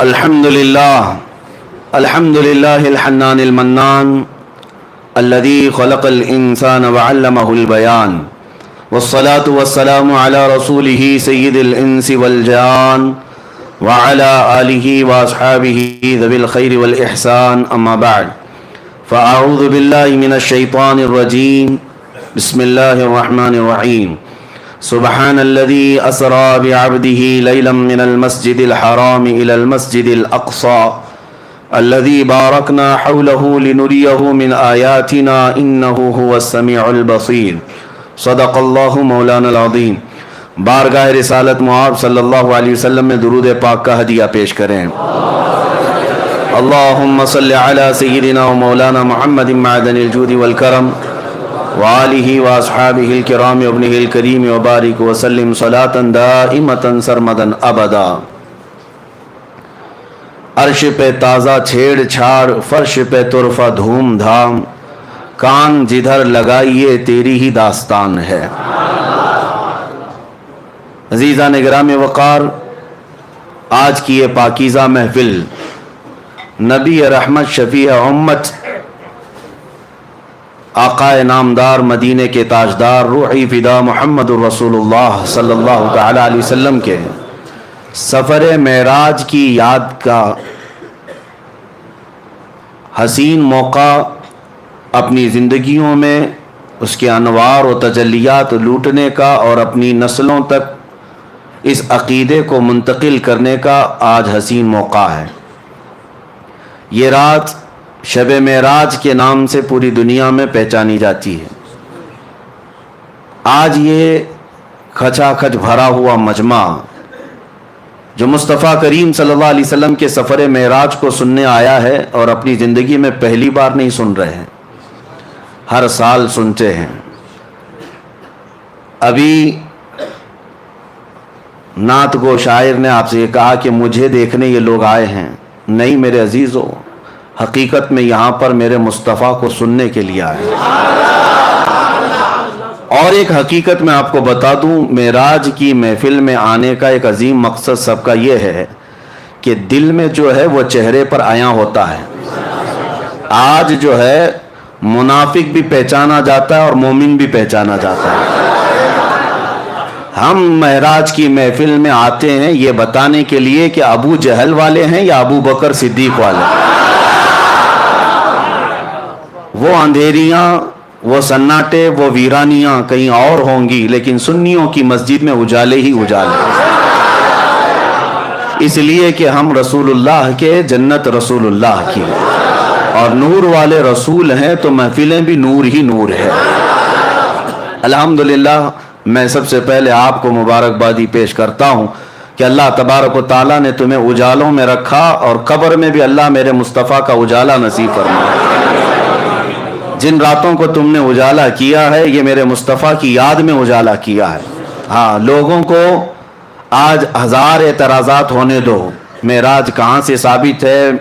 الحمد لله الحنان المنان الذي خلق الإنسان وعلمه البيان والصلاة والسلام على رسوله سيد الإنس والجان وعلى آله وأصحابه ذوي الخير والإحسان أما بعد فأعوذ بالله من الشيطان الرجيم بسم الله الرحمن الرحيم سبحان الذي أسرى بعبده ليلا من المسجد الحرام إلى المسجد الأقصى الذي باركنا حوله لنريه من آياتنا إنه هو السميع البصير صدق الله مولانا العظيم. بارگاہ رسالت معاب صلی اللہ علیہ وسلم میں درود پاک کا ہدیہ پیش کریں. اللہم صلی علی سیدنا و مولانا محمد معدن الجود والکرم وآلہ واصحابہ الکرام وابنہ الکریم وبارک وسلم صلاة دائمتا سرمدا ابدا. عرش پہ تازہ چھیڑ چھاڑ، فرش پہ طرفہ دھوم دھام، کان جدھر لگائیے تیری ہی داستان ہے. عزیزان گرامی وقار، آج کی یہ پاکیزہ محفل نبی رحمت شفیع امت آقا نامدار مدینے کے تاجدار روحی فدا محمد الرسول اللہ صلی اللہ تعالی علیہ وسلم کے سفر معراج کی یاد کا حسین موقع اپنی زندگیوں میں اس کے انوار و تجلیات لوٹنے کا اور اپنی نسلوں تک اس عقیدے کو منتقل کرنے کا آج حسین موقع ہے. یہ رات شب معراج کے نام سے پوری دنیا میں پہچانی جاتی ہے. آج یہ کھچا کھچ بھرا ہوا مجمع جو مصطفیٰ کریم صلی اللہ علیہ وسلم کے سفر معراج کو سننے آیا ہے اور اپنی زندگی میں پہلی بار نہیں سن رہے ہیں، ہر سال سنتے ہیں. ابھی نعت گو شاعر نے آپ سے یہ کہا کہ مجھے دیکھنے یہ لوگ آئے ہیں. نہیں میرے عزیزو، حقیقت میں یہاں پر میرے مصطفیٰ کو سننے کے لیے آئے. اور ایک حقیقت میں آپ کو بتا دوں، معراج کی محفل میں آنے کا ایک عظیم مقصد سب کا یہ ہے کہ دل میں جو ہے وہ چہرے پر عیاں ہوتا ہے. آج جو ہے منافق بھی پہچانا جاتا ہے اور مومن بھی پہچانا جاتا ہے. ہم معراج کی محفل میں آتے ہیں یہ بتانے کے لیے کہ ابو جہل والے ہیں یا ابو بکر صدیق والے ہیں. وہ اندھیریاں، وہ سناٹے، وہ ویرانیاں کہیں اور ہوں گی، لیکن سنیوں کی مسجد میں اجالے ہی اجالے. اس لیے کہ ہم رسول اللہ کے، جنت رسول اللہ کی، اور نور والے رسول ہیں تو محفلیں بھی نور ہی نور ہے. الحمدللہ میں سب سے پہلے آپ کو مبارکبادی پیش کرتا ہوں کہ اللہ تبارک و تعالیٰ نے تمہیں اجالوں میں رکھا اور قبر میں بھی اللہ میرے مصطفیٰ کا اجالہ نصیب فرمایا. جن راتوں کو تم نے اجالا کیا ہے یہ میرے مصطفیٰ کی یاد میں اجالا کیا ہے. ہاں، لوگوں کو آج ہزار اعتراضات ہونے دو، معراج کہاں سے ثابت ہے،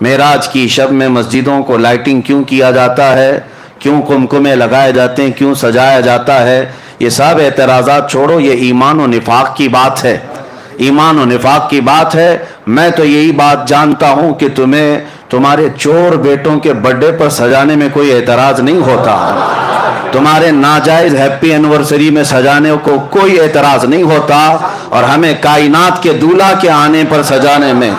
معراج کی شب میں مسجدوں کو لائٹنگ کیوں کیا جاتا ہے، کیوں قمقمے لگائے جاتے ہیں، کیوں سجایا جاتا ہے، یہ سب اعتراضات چھوڑو. یہ ایمان و نفاق کی بات ہے، ایمان و نفاق کی بات ہے. میں تو یہی بات جانتا ہوں کہ تمہیں تمہارے چور بیٹوں کے برتھڈے پر سجانے میں کوئی اعتراض نہیں ہوتا، تمہارے ناجائز ہیپی اینیورسری میں سجانے کو کوئی اعتراض نہیں ہوتا، اور ہمیں کائنات کے دولہا کے آنے پر سجانے میں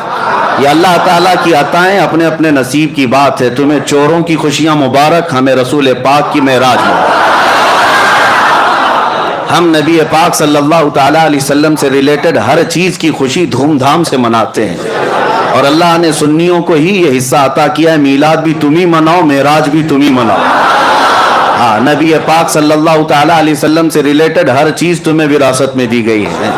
یہ اللہ تعالیٰ کی عطائیں اپنے اپنے نصیب کی بات ہے. تمہیں چوروں کی خوشیاں مبارک، ہمیں رسول پاک کی معراج مبارک. ہم نبی پاک صلی اللہ تعالیٰ علیہ وسلم سے ریلیٹڈ ہر چیز کی خوشی دھوم دھام سے مناتے ہیں، اور اللہ نے سنیوں کو ہی یہ حصہ عطا کیا ہے، میلاد بھی تم ہی مناؤ، معراج بھی تم ہی مناؤ. ہاں، نبی پاک صلی اللہ تعالیٰ علیہ وسلم سے ریلیٹڈ ہر چیز تمہیں وراثت میں دی گئی ہے.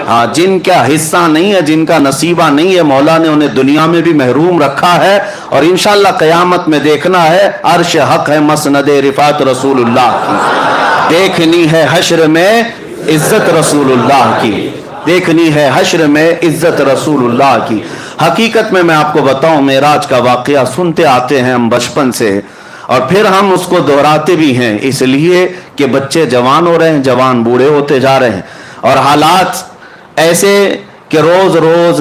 ہاں، جن کا حصہ نہیں ہے، جن کا نصیبہ نہیں ہے، مولا نے انہیں دنیا میں بھی محروم رکھا ہے، اور انشاءاللہ قیامت میں دیکھنا ہے. عرش حق ہے مسند رفعت رسول اللہ کی، دیکھنی ہے حشر میں عزت رسول اللہ کی، دیکھنی ہے حشر میں عزت رسول اللہ کی. حقیقت میں آپ کو بتاؤں، معراج کا واقعہ سنتے آتے ہیں ہم بچپن سے، اور پھر ہم اس کو دہراتے بھی ہیں اس لیے کہ بچے جوان ہو رہے ہیں، جوان بوڑھے ہوتے جا رہے ہیں، اور حالات ایسے کہ روز روز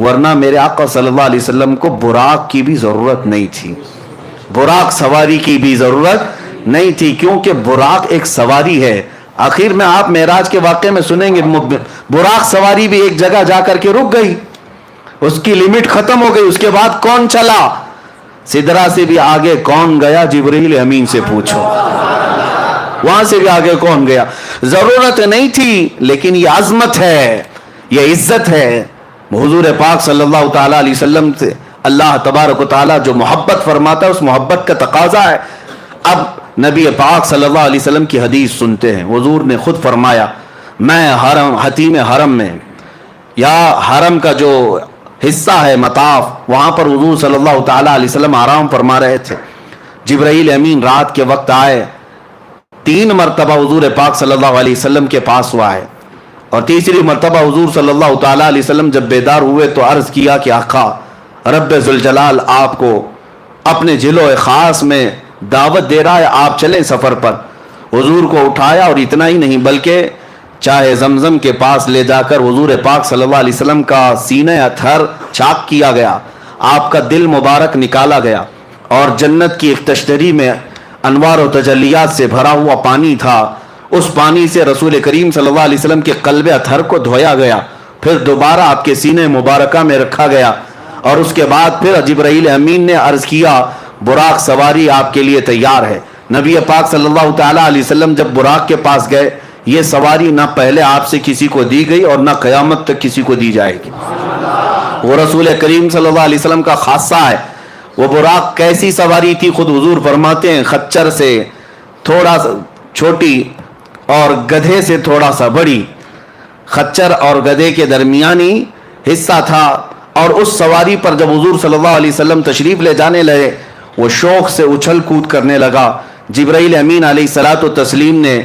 ورنہ میرے آقا صلی اللہ علیہ وسلم کو براق کی بھی ضرورت نہیں تھی، براق سواری کی بھی ضرورت نہیں تھی، کیونکہ براق ایک سواری ہے۔ آخر میں آپ معراج کے واقعے میں سنیں گے براق سواری بھی ایک جگہ جا کر کے رک گئی، اس کی لمٹ ختم ہو گئی، اس کے بعد کون چلا؟ سدرا سے بھی آگے کون گیا؟ جبرائیل امین سے پوچھو، وہاں سے بھی آگے کون گیا؟ ضرورت نہیں تھی، لیکن یہ عظمت ہے، یہ عزت ہے حضور پاک صلی اللہ تعالیٰ علیہ وسلم سے اللہ تبارک و تعالیٰ جو محبت فرماتا ہے اس محبت کا تقاضا ہے۔ اب نبی پاک صلی اللہ علیہ وسلم کی حدیث سنتے ہیں، حضور نے خود فرمایا میں حتیم حرم میں یا حرم کا جو حصہ ہے مطاف، وہاں پر حضور صلی اللہ تعالیٰ علیہ وسلم آرام فرما رہے تھے، جبرائیل امین رات کے وقت آئے، 3 مرتبہ حضور پاک صلی اللہ علیہ وسلم کے پاس وہ آئے، اور تیسری مرتبہ حضور صلی اللہ تعالیٰ علیہ وسلم جب بیدار ہوئے تو عرض کیا کہ آقا رب ذوالجلال آپ کو اپنے جلوہ خاص میں دعوت دے رہا ہے، آپ چلیں سفر پر۔ حضور کو اٹھایا، اور اتنا ہی نہیں بلکہ چاہے زمزم کے پاس لے جا کر حضور پاک صلی اللہ علیہ وسلم کا سینہ اطہر چاک کیا گیا، آپ کا دل مبارک نکالا گیا، اور جنت کی ایک تشتری میں انوار و تجلیات سے بھرا ہوا پانی تھا، اس پانی سے رسول کریم صلی اللہ علیہ وسلم کے قلب اطہر کو دھویا گیا، پھر دوبارہ آپ کے سینے مبارکہ میں رکھا گیا، اور اس کے بعد پھر جبرائیل امین نے عرض کیا براق سواری آپ کے لیے تیار ہے۔ نبی پاک صلی اللہ تعالیٰ علیہ وسلم جب براق کے پاس گئے، یہ سواری نہ پہلے آپ سے کسی کو دی گئی اور نہ قیامت تک کسی کو دی جائے گی، وہ رسول کریم صلی اللہ علیہ وسلم کا خاصہ ہے۔ وہ براق کیسی سواری تھی؟ خود حضور فرماتے ہیں خچر سے تھوڑا سا چھوٹی اور گدھے سے تھوڑا سا بڑی، خچر اور گدھے کے درمیانی حصہ تھا، اور اس سواری پر جب حضور صلی اللہ علیہ وسلم تشریف لے جانے لگے، وہ شوق سے اچھل کود کرنے لگا۔ جبرائیل امین علیہ الصلوۃ والتسلیم نے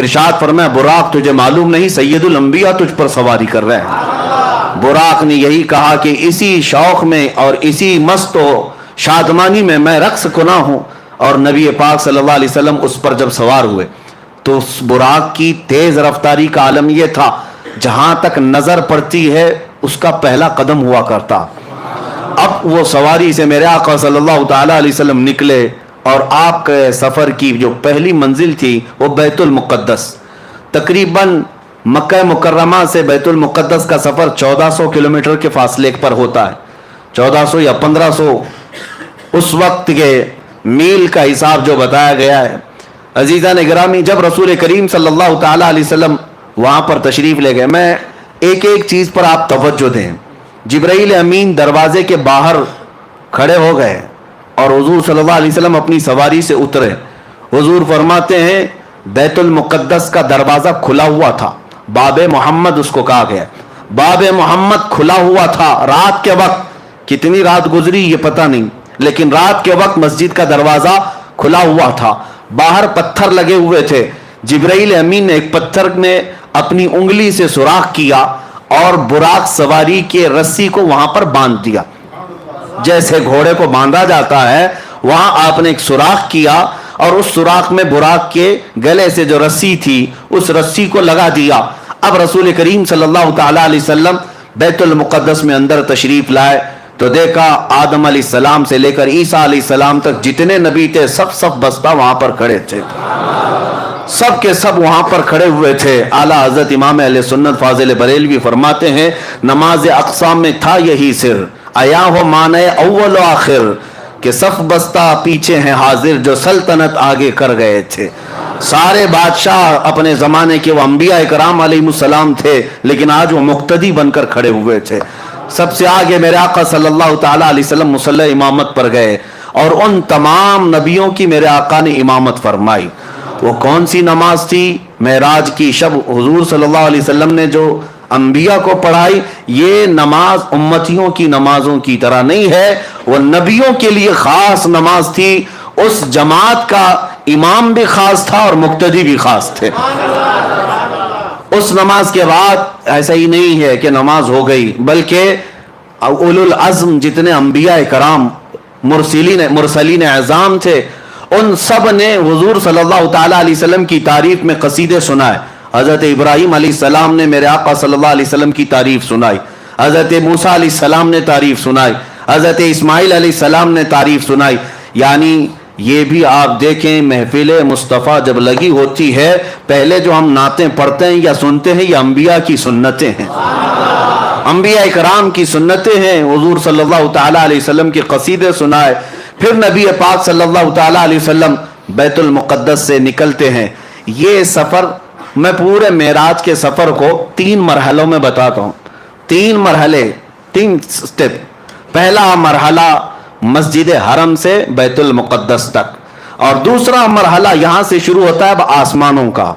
ارشاد فرمایا براق تجھے معلوم نہیں سید الانبیاء تجھ پر سواری کر رہے ہیں؟ براق نے یہی کہا کہ اسی شوق میں اور اسی مست و شادمانی میں رقص کنا ہوں، اور نبی پاک صلی اللہ علیہ وسلم اس پر جب سوار ہوئے تو اس براق کی تیز رفتاری کا عالم یہ تھا جہاں تک نظر پڑتی ہے اس کا پہلا قدم ہوا کرتا۔ اب وہ سواری سے میرے آقا صلی اللہ تعالیٰ علیہ وسلم نکلے، اور آپ کے سفر کی جو پہلی منزل تھی وہ بیت المقدس، تقریباً مکہ مکرمہ سے بیت المقدس کا سفر 1400 کلومیٹر کے فاصلے پر ہوتا ہے، 1400 یا 1500 اس وقت کے میل کا حساب جو بتایا گیا ہے۔ عزیزان گرامی، جب رسول کریم صلی اللہ تعالیٰ علیہ وسلم وہاں پر تشریف لے گئے، میں ایک ایک چیز پر آپ توجہ دیں۔ جبرائیل امین دروازے کے باہر کھڑے ہو گئے، اور حضور صلی اللہ علیہ وسلم اپنی سواری سے اترے۔ حضور فرماتے ہیں بیت المقدس کا دروازہ کھلا ہوا تھا، باب محمد اس کو کہا گیا، باب محمد کھلا ہوا تھا۔ رات کے وقت، کتنی رات گزری یہ پتہ نہیں، لیکن رات کے وقت مسجد کا دروازہ کھلا ہوا تھا، باہر پتھر لگے ہوئے تھے۔ جبرائیل امین نے ایک پتھر میں اپنی انگلی سے سوراخ کیا اور براق سواری کے رسی کو وہاں پر باندھ دیا، جیسے گھوڑے کو باندھا جاتا ہے وہاں آپ نے ایک سوراخ کیا، اور اس سوراخ میں براق کے گلے سے جو رسی تھی اس رسی کو لگا دیا۔ اب رسول کریم صلی اللہ تعالیٰ علیہ وسلم بیت المقدس میں اندر تشریف لائے تو دیکھا آدم علیہ السلام سے لے کر عیسیٰ علیہ السلام تک جتنے نبی تھے سب بستہ وہاں پر کھڑے تھے، سب کے سب وہاں پر کھڑے ہوئے تھے۔ اعلیٰ حضرت امام اہل سنت فاضل بریلوی فرماتے ہیں نماز اقصا میں تھا یہی سر، آیا ہو مانے اول و آخر، کہ صف بستہ پیچھے ہیں حاضر جو سلطنت آگے کر گئے تھے۔ سارے بادشاہ اپنے زمانے کے وہ انبیاء اکرام علیہ السلام تھے، لیکن آج وہ مقتدی بن کر کھڑے ہوئے تھے۔ سب سے آگے میرے آقا صلی اللہ تعالیٰ علیہ وسلم مصلی امامت پر گئے، اور ان تمام نبیوں کی میرے آقا نے امامت فرمائی۔ وہ کون سی نماز تھی؟ معراج کی شب حضور صلی اللہ علیہ وسلم نے جو انبیاء کو پڑھائی، یہ نماز امتیوں کی نمازوں کی طرح نہیں ہے، وہ نبیوں کے لیے خاص نماز تھی۔ اس جماعت کا امام بھی خاص تھا اور مقتدی بھی خاص تھے۔ اس نماز کے بعد ایسا ہی نہیں ہے کہ نماز ہو گئی، بلکہ اولو العزم جتنے انبیاء کرام مرسلین اعظام تھے، ان سب نے حضور صلی اللہ تعالیٰ علیہ وسلم کی تعریف میں قصیدے سنائے۔ حضرت ابراہیم علیہ السلام نے میرے آقا صلی اللہ علیہ وسلم کی تعریف سنائی، حضرت موسیٰ علیہ السلام نے تعریف سنائی, حضرت اسماعیل علیہ السلام نے تعریف سنائی. یعنی یہ بھی آپ دیکھیں, محفل مصطفیٰ جب لگی ہوتی ہے, پہلے جو ہم نعتیں پڑھتے ہیں یا سنتے ہیں یہ انبیاء کی سنتیں ہیں, انبیاء اکرام کی سنتیں ہیں. حضور صلی اللہ تعالیٰ علیہ وسلم کے قصیدے سنائے. پھر نبی پاک صلی اللہ تعالیٰ علیہ وسلم بیت المقدس سے نکلتے ہیں. یہ سفر میں پورے معراج کے سفر کو 3 مرحلوں میں بتاتا ہوں. 3 مرحلے, 3 سٹیپ. پہلا مرحلہ مسجد حرم سے بیت المقدس تک, اور دوسرا مرحلہ یہاں سے شروع ہوتا ہے اب آسمانوں کا.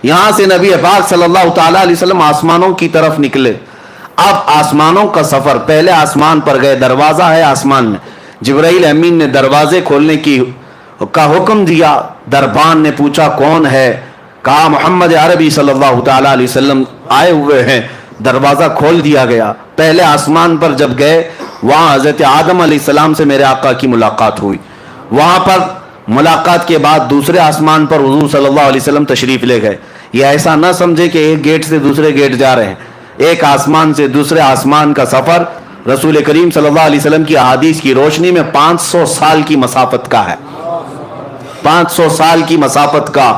یہاں سے نبی پاک صلی اللہ تعالیٰ علیہ وسلم آسمانوں کی طرف نکلے. اب آسمانوں کا سفر, پہلے آسمان پر گئے, دروازہ ہے آسمان میں, جبرائیل امین نے دروازے کھولنے کا حکم دیا. دربان نے پوچھا کون ہے, کہا محمد عربی صلی اللہ تعالیٰ علیہ وسلم آئے ہوئے ہیں. دروازہ کھول دیا گیا. پہلے آسمان پر جب گئے, وہاں حضرت آدم علیہ السلام سے میرے آقا کی ملاقات ہوئی. وہاں پر ملاقات کے بعد دوسرے آسمان پر حضور صلی اللہ علیہ وسلم تشریف لے گئے. یہ ایسا نہ سمجھے کہ ایک گیٹ سے دوسرے گیٹ جا رہے ہیں. ایک آسمان سے دوسرے آسمان کا سفر رسول کریم صلی اللہ علیہ وسلم کی احادیث کی روشنی میں 500 سال کی مسافت کا ہے, 500 سال کی مسافت کا.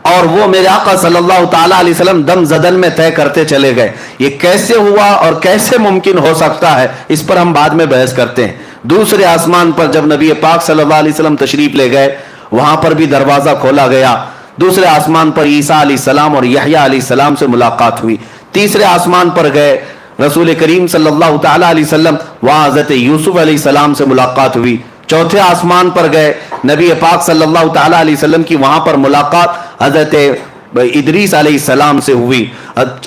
اور وہ میرے آقا صلی اللہ تعالیٰ علیہ وسلم دم زدن میں طے کرتے چلے گئے. یہ کیسے ہوا اور کیسے ممکن ہو سکتا ہے, اس پر ہم بعد میں بحث کرتے ہیں. دوسرے آسمان پر جب نبی پاک صلی اللہ علیہ وسلم تشریف لے گئے, وہاں پر بھی دروازہ کھولا گیا. دوسرے آسمان پر عیسیٰ علیہ السلام اور یحییٰ علیہ السلام سے ملاقات ہوئی. تیسرے آسمان پر گئے رسول کریم صلی اللہ تعالیٰ علیہ وسلم, وہاں حضرت یوسف علیہ السلام سے ملاقات ہوئی. چوتھے آسمان پر گئے, نبی پاک صلی اللہ تعالیٰ علیہ وسلم کی وہاں پر ملاقات حضرت ادریس علیہ السلام سے ہوئی,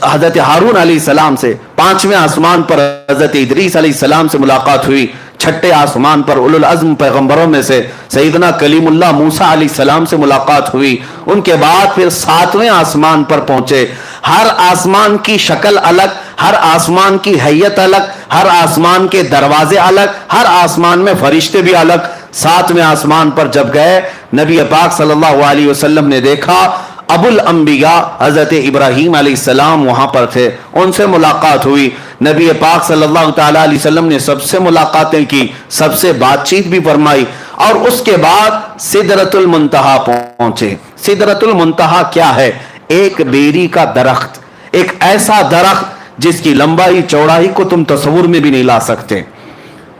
حضرت ہارون علیہ السلام سے. پانچویں آسمان پر حضرت ادریس علیہ السلام سے ملاقات ہوئی. چھٹے آسمان پر اولو العزم پیغمبروں میں سے سیدنا کلیم اللہ موسیٰ علیہ السلام سے ملاقات ہوئی. ان کے بعد پھر 7ویں آسمان پر پہنچے. ہر آسمان کی شکل الگ, ہر آسمان کی حیت الگ, ہر آسمان کے دروازے الگ, ہر آسمان میں فرشتے بھی الگ. 7ویں آسمان پر جب گئے, نبی پاک صلی اللہ علیہ وسلم نے دیکھا ابو الانبیاء حضرت ابراہیم علیہ السلام وہاں پر تھے, ان سے ملاقات ہوئی. نبی پاک صلی اللہ تعالیٰ علیہ وسلم نے سب سے ملاقاتیں کی, سب سے بات چیت بھی فرمائی. اور اس کے بعد سدرۃ المنتہا پہنچے. سدرۃ المنتہا کیا ہے؟ ایک بیری کا درخت, ایک ایسا درخت جس کی لمبائی چوڑائی کو تم تصور میں بھی نہیں لا سکتے,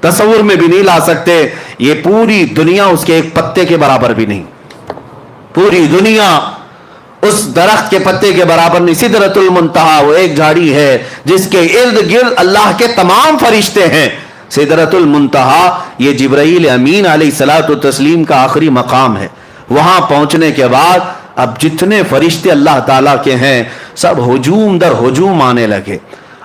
تصور میں بھی نہیں لا سکتے. یہ پوری دنیا اس کے ایک پتے کے برابر بھی نہیں, پوری دنیا اس درخت کے پتے کے برابر نہیں. سدرۃ المنتہا وہ ایک جھاڑی ہے جس کے ارد گرد اللہ کے تمام فرشتے ہیں. سدرۃ المنتہا یہ جبرائیل امین علیہ الصلوۃ والتسلیم کا آخری مقام ہے. وہاں پہنچنے کے بعد اب جتنے فرشتے اللہ تعالیٰ کے ہیں سب ہجوم در ہجوم آنے لگے.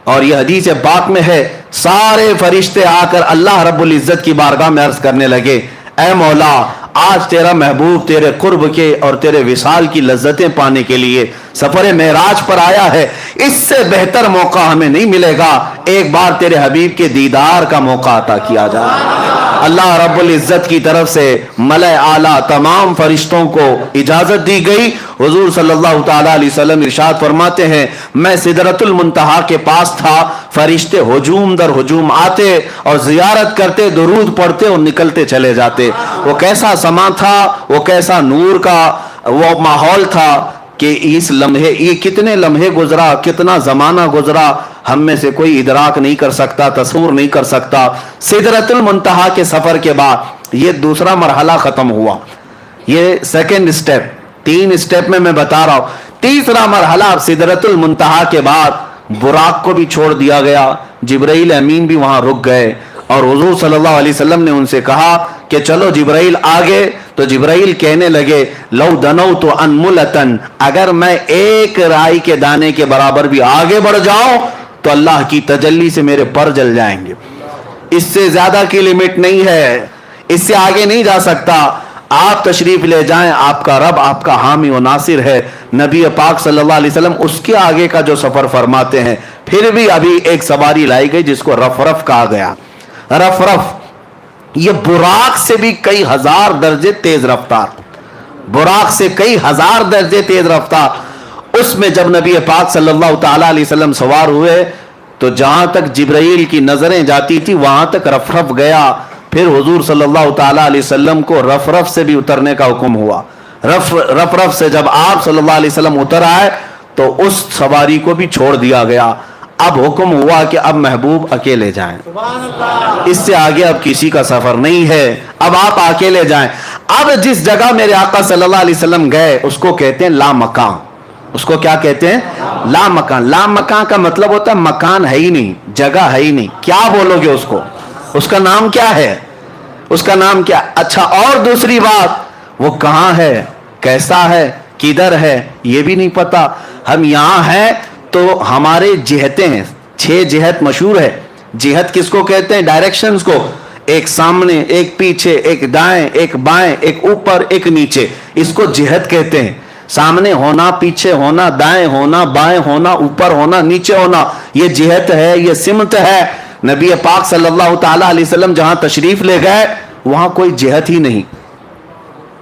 اور یہ حدیث پاک میں ہے, سارے فرشتے آ کر اللہ رب العزت کی بارگاہ میں عرض کرنے لگے, اے مولا آج تیرا محبوب تیرے قرب کے اور تیرے وصال کی لذتیں پانے کے لیے سفر معراج پر آیا ہے. اس سے بہتر موقع ہمیں نہیں ملے گا, ایک بار تیرے حبیب کے دیدار کا موقع عطا کیا جائے. اللہ رب العزت کی طرف سے ملائے اعلیٰ تمام فرشتوں کو اجازت دی گئی. حضور صلی اللہ تعالیٰ علیہ وسلم ارشاد فرماتے ہیں, میں سدرۃ المنتہا کے پاس تھا, فرشتے ہجوم در ہجوم آتے اور زیارت کرتے, درود پڑھتے اور نکلتے چلے جاتے. وہ کیسا سما تھا, وہ کیسا نور کا وہ ماحول تھا کہ اس لمحے, یہ کتنے لمحے گزرا, کتنا زمانہ گزرا, ہم میں سے کوئی ادراک نہیں کر سکتا, تصور نہیں کر سکتا. سدرۃ المنتہا کے سفر کے بعد یہ دوسرا مرحلہ ختم ہوا. یہ سیکنڈ سٹیپ, 3 سٹیپ میں بتا رہا ہوں. تیسرا مرحلہ اب سدرۃ المنتہا کے بعد براق کو بھی چھوڑ دیا گیا, جبرائیل امین بھی وہاں رک گئے. اور حضور صلی اللہ علیہ وسلم نے ان سے کہا کہ چلو جبرائیل آگے. تو جبرائیل کہنے لگے, لو دنوت انملتن, اگر میں ایک رائی کے دانے کے برابر بھی آگے بڑھ جاؤں تو اللہ کی تجلی سے میرے پر جل جائیں گے. اس سے زیادہ کی لمٹ نہیں ہے, اس سے آگے نہیں جا سکتا. آپ تشریف لے جائیں, آپ کا رب آپ کا حامی و ناصر ہے. نبی پاک صلی اللہ علیہ وسلم اس کے آگے کا جو سفر فرماتے ہیں. پھر بھی ابھی ایک سواری لائی گئی جس کو رفرف کہا گیا. رفرف یہ براق سے بھی کئی ہزار درجے تیز رفتار, براق سے کئی ہزار درجے تیز رفتار. اس میں جب نبی پاک صلی اللہ تعالیٰ علیہ وسلم سوار ہوئے تو جہاں تک جبرائیل کی نظریں جاتی تھی وہاں تک رف رف گیا. پھر حضور صلی اللہ تعالیٰ علیہ وسلم کو رف رف سے بھی اترنے کا حکم ہوا. رف رف سے جب آپ صلی اللہ علیہ وسلم اتر آئے تو اس سواری کو بھی چھوڑ دیا گیا. اب حکم ہوا کہ اب محبوب اکیلے جائیں, اس سے آگے اب کسی کا سفر نہیں ہے, اب آپ اکیلے جائیں. اب جس جگہ میرے آقا صلی اللہ علیہ وسلم گئے اس کو کہتے ہیں لا مکان. اس کو کیا کہتے ہیں؟ لا مکان. لا مکان کا مطلب ہوتا ہے مکان ہے ہی نہیں, جگہ ہے ہی نہیں. کیا بولو گے اس کو؟ اس کا نام کیا ہے؟ اس کا نام کیا؟ اچھا, اور دوسری بات, وہ کہاں ہے, کیسا ہے, کدھر ہے, یہ بھی نہیں پتا. ہم یہاں ہیں تو ہمارے جہتیں ہیں, 6 جہت مشہور ہے. جہت کس کو کہتے ہیں؟ ڈائریکشنز کو. ایک سامنے, ایک پیچھے, ایک دائیں, ایک بائیں, ایک اوپر, ایک نیچے. اس کو جہت کہتے ہیں. سامنے ہونا, پیچھے ہونا, دائیں ہونا, بائیں ہونا, اوپر ہونا, نیچے ہونا, یہ جہت ہے, یہ سمت ہے. نبی پاک صلی اللہ تعالیٰ علیہ وسلم جہاں تشریف لے گئے وہاں کوئی جہت ہی نہیں,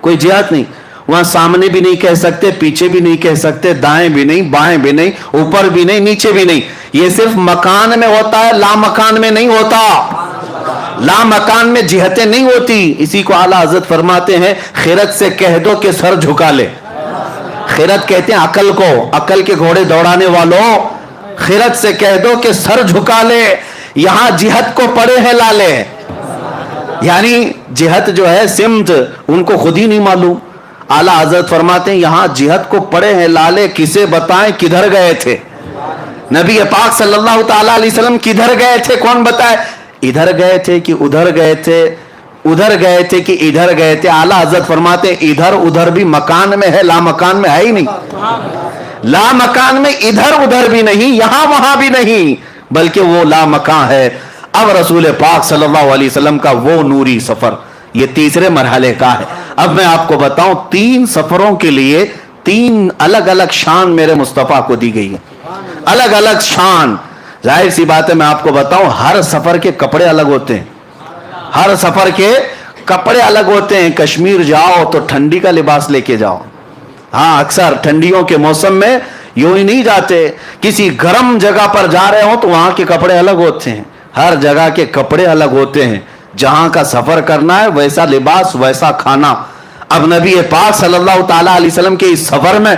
کوئی جہت نہیں. وہاں سامنے بھی نہیں کہہ سکتے, پیچھے بھی نہیں کہہ سکتے, دائیں بھی نہیں, بائیں بھی نہیں, اوپر بھی نہیں, نیچے بھی نہیں. یہ صرف مکان میں ہوتا ہے, لا مکان میں نہیں ہوتا. لا مکان میں جہتیں نہیں ہوتی. اسی کو اعلیٰ حضرت فرماتے ہیں خرد سے کہہ دو کہ سر جھکا لے. خرد کہتے ہیں عقل کو, عقل کے گھوڑے دوڑانے والوں, خرد سے کہہ دو کہ سر جھکا لے. یہاں جہت کو پڑے ہیں لالے, یعنی جہت جو ہے سمت ان کو خود ہی نہیں معلوم. اعلیٰ حضرت فرماتے ہیں یہاں جہت کو پڑے ہیں لالے, کسے بتائیں کدھر گئے تھے. نبی پاک صلی اللہ تعالیٰ علیہ وسلم کدھر گئے تھے, کون بتائے؟ ادھر گئے تھے کہ ادھر گئے تھے, ادھر گئے تھے کہ ادھر گئے تھے. اعلیٰ حضرت فرماتے ہیں ادھر ادھر بھی مکان میں ہے, لا مکان میں ہے ہی نہیں. لا مکان میں ادھر ادھر بھی نہیں, یہاں وہاں بھی نہیں, بلکہ وہ لا مکان ہے. اب رسول پاک صلی اللہ علیہ وسلم کا وہ نوری سفر یہ تیسرے مرحلے کا ہے. اب میں آپ کو بتاؤں 3 سفروں کے لیے 3 الگ الگ شان میرے مصطفیٰ کو دی گئی ہے, الگ الگ شان. ظاہر سی بات ہے میں آپ کو بتاؤں ہر سفر کے کپڑے الگ ہوتے ہیں, ہر سفر کے کپڑے الگ ہوتے ہیں. کشمیر جاؤ تو ٹھنڈی کا لباس لے کے جاؤ. ہاں اکثر ٹھنڈیوں کے موسم میں یوں ہی نہیں جاتے, کسی گرم جگہ پر جا رہے ہوں تو وہاں کے کپڑے الگ ہوتے ہیں. ہر جگہ کے کپڑے الگ ہوتے ہیں. جہاں کا سفر کرنا ہے ویسا لباس, ویسا کھانا. اب نبی پاک صلی اللہ تعالیٰ علیہ وسلم کے اس سفر میں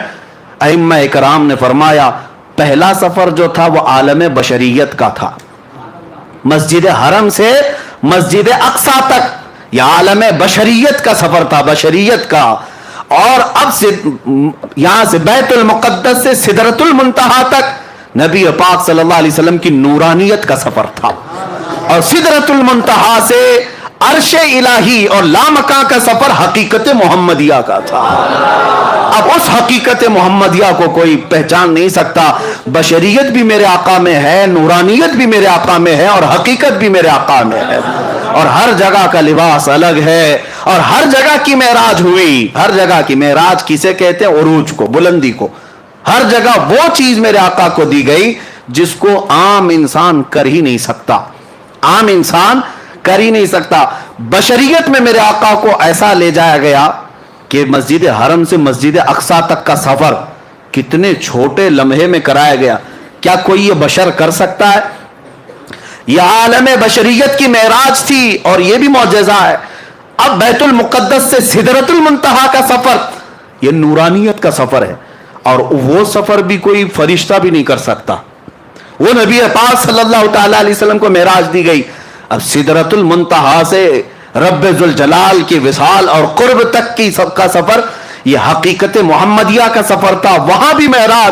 ائمہ اکرام نے فرمایا پہلا سفر جو تھا وہ عالم بشریت کا تھا. مسجد حرم سے مسجد اقصی تک یہ عالم بشریت کا سفر تھا, بشریت کا. اور اب سے یہاں سے بیت المقدس سے سدرۃ المنتہا تک نبی پاک صلی اللہ علیہ وسلم کی نورانیت کا سفر تھا. اور سدرۃ المنتہا سے عرش الہی اور لامکاں کا سفر حقیقت محمدیہ کا تھا. اب اس حقیقت محمدیہ کو کوئی پہچان نہیں سکتا. بشریت بھی میرے آقا میں ہے, نورانیت بھی میرے آقا میں ہے, اور حقیقت بھی میرے آقا میں ہے. اور ہر جگہ کا لباس الگ ہے, اور ہر جگہ کی معراج ہوئی. ہر جگہ کی معراج کسے کہتے ہیں؟ عروج کو, بلندی کو. ہر جگہ وہ چیز میرے آقا کو دی گئی جس کو عام انسان کر ہی نہیں سکتا, عام انسان کر ہی نہیں سکتا. بشریت میں میرے آقا کو ایسا لے جایا گیا کہ مسجد حرم سے مسجد اقصی تک کا سفر کتنے چھوٹے لمحے میں کرایا گیا. کیا کوئی یہ بشر کر سکتا ہے؟ یہ عالم بشریت کی معراج تھی, اور یہ بھی معجزہ ہے. اب بیت المقدس سے سدرۃ المنتہا کا سفر یہ نورانیت کا سفر ہے, اور وہ سفر بھی کوئی فرشتہ بھی نہیں کر سکتا. وہ نبی پاک صلی اللہ تعالیٰ علیہ وسلم کو معراج دی گئی. اب سدرۃ المنتہا سے رب ذوالجلال کی وصال اور قرب تک کی سب کا سفر یہ حقیقت محمدیہ کا سفر تھا. وہاں بھی معراج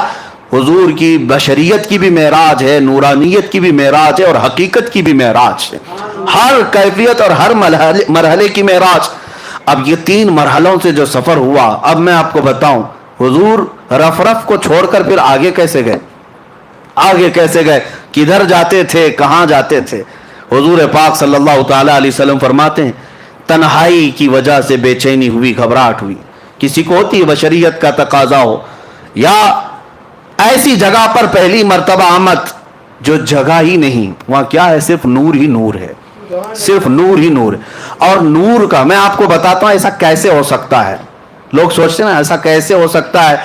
حضور کی بشریت کی بھی معراج ہے, نورانیت کی بھی معراج ہے, اور حقیقت کی بھی معراج ہے. ہر کیفیت اور ہر مرحلے کی معراج. اب یہ 3 مرحلوں سے جو سفر ہوا, اب میں آپ کو بتاؤں حضور رف رف کو چھوڑ کر پھر آگے کیسے گئے, آگے کیسے گئے, کدھر جاتے تھے, کہاں جاتے تھے. حضور پاک صلی اللہ تعالیٰ علیہ وسلم فرماتے ہیں تنہائی کی وجہ سے بے چینی ہوئی, گھبراہٹ ہوئی. کسی کو ہوتی ہے بشریت کا تقاضا ہو, یا ایسی جگہ پر پہلی مرتبہ آمد جو جگہ ہی نہیں, وہاں کیا ہے, صرف نور ہی نور ہے, صرف نور ہی نور. اور نور کا میں آپ کو بتاتا ہوں ایسا کیسے ہو سکتا ہے. لوگ سوچتے ہیں نا ایسا کیسے ہو سکتا ہے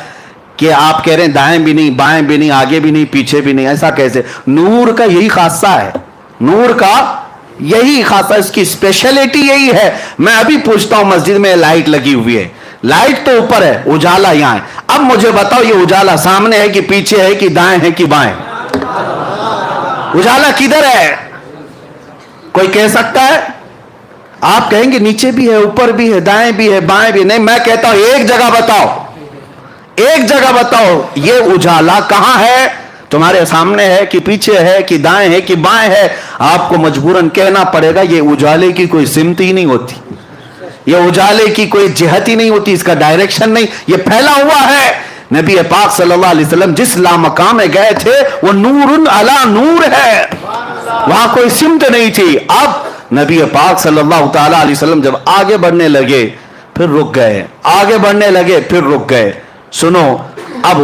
کہ آپ کہہ رہے ہیں دائیں بھی نہیں بائیں بھی نہیں آگے بھی نہیں پیچھے بھی نہیں، ایسا کیسے؟ نور کا یہی خاصہ ہے، نور کا یہی خاصہ، اس کی اسپیشلٹی یہی ہے۔ میں ابھی پوچھتا ہوں مسجد میں لائٹ لگی ہوئی ہے، لائٹ تو اوپر ہے، اجالا یہاں ہے، اب مجھے بتاؤ یہ اجالا سامنے ہے کہ پیچھے ہے کہ دائیں ہے کہ بائیں؟ اجالا کدھر ہے؟ کوئی کہہ سکتا ہے؟ آپ کہیں گے نیچے بھی ہے اوپر بھی ہے دائیں بھی ہے بائیں بھی، نہیں، میں کہتا ہوں ایک جگہ بتاؤ، ایک جگہ بتاؤ یہ اجالا کہاں ہے؟ تمہارے سامنے ہے کہ پیچھے ہے کہ دائیں ہے کہ بائیں ہے؟ آپ کو مجبوراً کہنا پڑے گا یہ اجالے کی کوئی سمت ہی نہیں ہوتی، یہ اجالے کی کوئی جہت ہی نہیں ہوتی، اس کا ڈائریکشن نہیں، یہ پھیلا ہوا ہے۔ نبی پاک صلی اللہ علیہ وسلم جس لامقام میں گئے تھے وہ نور علی نور ہے، وہاں کوئی سمت نہیں تھی۔ اب نبی پاک صلی اللہ تعالی علیہ وسلم جب آگے بڑھنے لگے پھر رک گئے، آگے بڑھنے لگے پھر رک گئے۔ سنو اب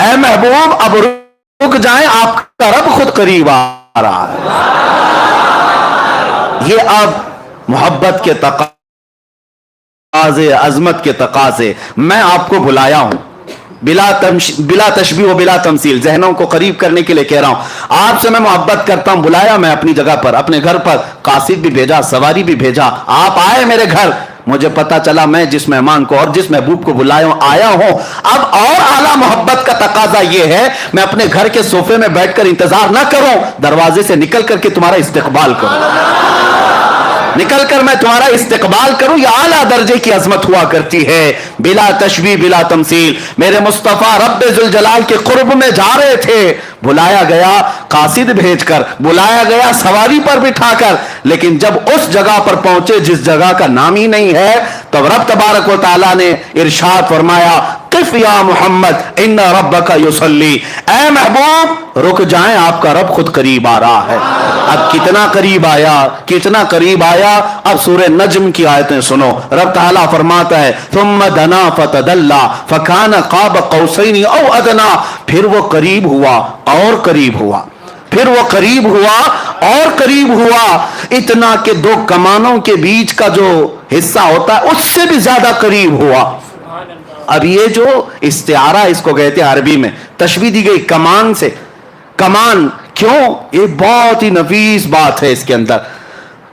اے محبوب اب رک جائیں، آپ کا رب خود قریب آ رہا ہے۔ یہ اب محبت کے تقاضے، عظمت کے تقاضے، میں آپ کو بلایا ہوں بلا تشبیہ و بلا تمثیل، ذہنوں کو قریب کرنے کے لیے کہہ رہا ہوں، آپ سے میں محبت کرتا ہوں، بلایا میں اپنی جگہ پر، اپنے گھر پر، قاصد بھی بھیجا، سواری بھی بھیجا، آپ آئے میرے گھر، مجھے پتا چلا میں جس مہمان کو اور جس محبوب کو بلایا ہوں آیا ہوں۔ اب اور اعلیٰ محبت کا تقاضا یہ ہے میں اپنے گھر کے صوفے میں بیٹھ کر انتظار نہ کروں، دروازے سے نکل کر کے تمہارا استقبال کروں، نکل کر میں تمہارا استقبال کروں۔ یہ اعلیٰ درجے کی عظمت ہوا کرتی ہے، بلا تشبیہ بلا تمثیل۔ میرے مصطفیٰ رب ذوالجلال کے قرب میں جا رہے تھے، بلایا گیا قاصد بھیج کر، بلایا گیا سواری پر بٹھا کر، لیکن جب اس جگہ پر پہنچے جس جگہ کا نام ہی نہیں ہے، تو رب تبارک و تعالیٰ نے ارشاد فرمایا قف یا محمد ان ربک یصلی، اے محبوب رک جائیں، آپ کا رب خود قریب آ رہا ہے۔ اب کتنا قریب آیا، کتنا قریب آیا؟ اب سورہ نجم کی آیتیں سنو، رب تعالیٰ فرماتا ہے ثم دنا فتدلی فکان قاب قوسین او ادنا، پھر وہ قریب ہوا اور قریب ہوا، پھر وہ قریب ہوا اور قریب ہوا، اتنا کہ دو کمانوں کے بیچ کا جو حصہ ہوتا ہے اس سے بھی زیادہ قریب ہوا۔ اب یہ جو استعارہ اس کو کہتے ہیں عربی میں، تشبیہ دی گئی کمان سے، کمان کیوں؟ یہ بہت ہی نفیس بات ہے اس کے اندر،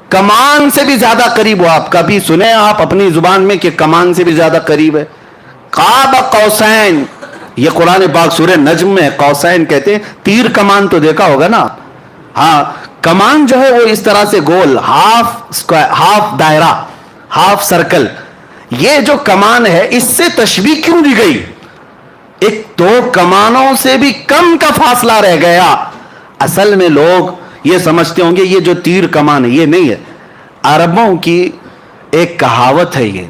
کمان سے بھی زیادہ قریب ہوا۔ آپ کبھی سنے آپ اپنی زبان میں کہ کمان سے بھی زیادہ قریب ہے؟ قاب قوسین، یہ قرآن پاک سورہ نجم میں قوسین کہتے ہیں، تیر کمان تو دیکھا ہوگا نا، ہاں کمان جو ہے وہ اس طرح سے گول، ہاف دائرہ، ہاف سرکل، یہ جو کمان ہے اس سے تشبیہ کیوں دی گئی؟ ایک دو کمانوں سے بھی کم کا فاصلہ رہ گیا۔ اصل میں لوگ یہ سمجھتے ہوں گے یہ جو تیر کمان ہے یہ نہیں ہے، عربوں کی ایک کہاوت ہے یہ،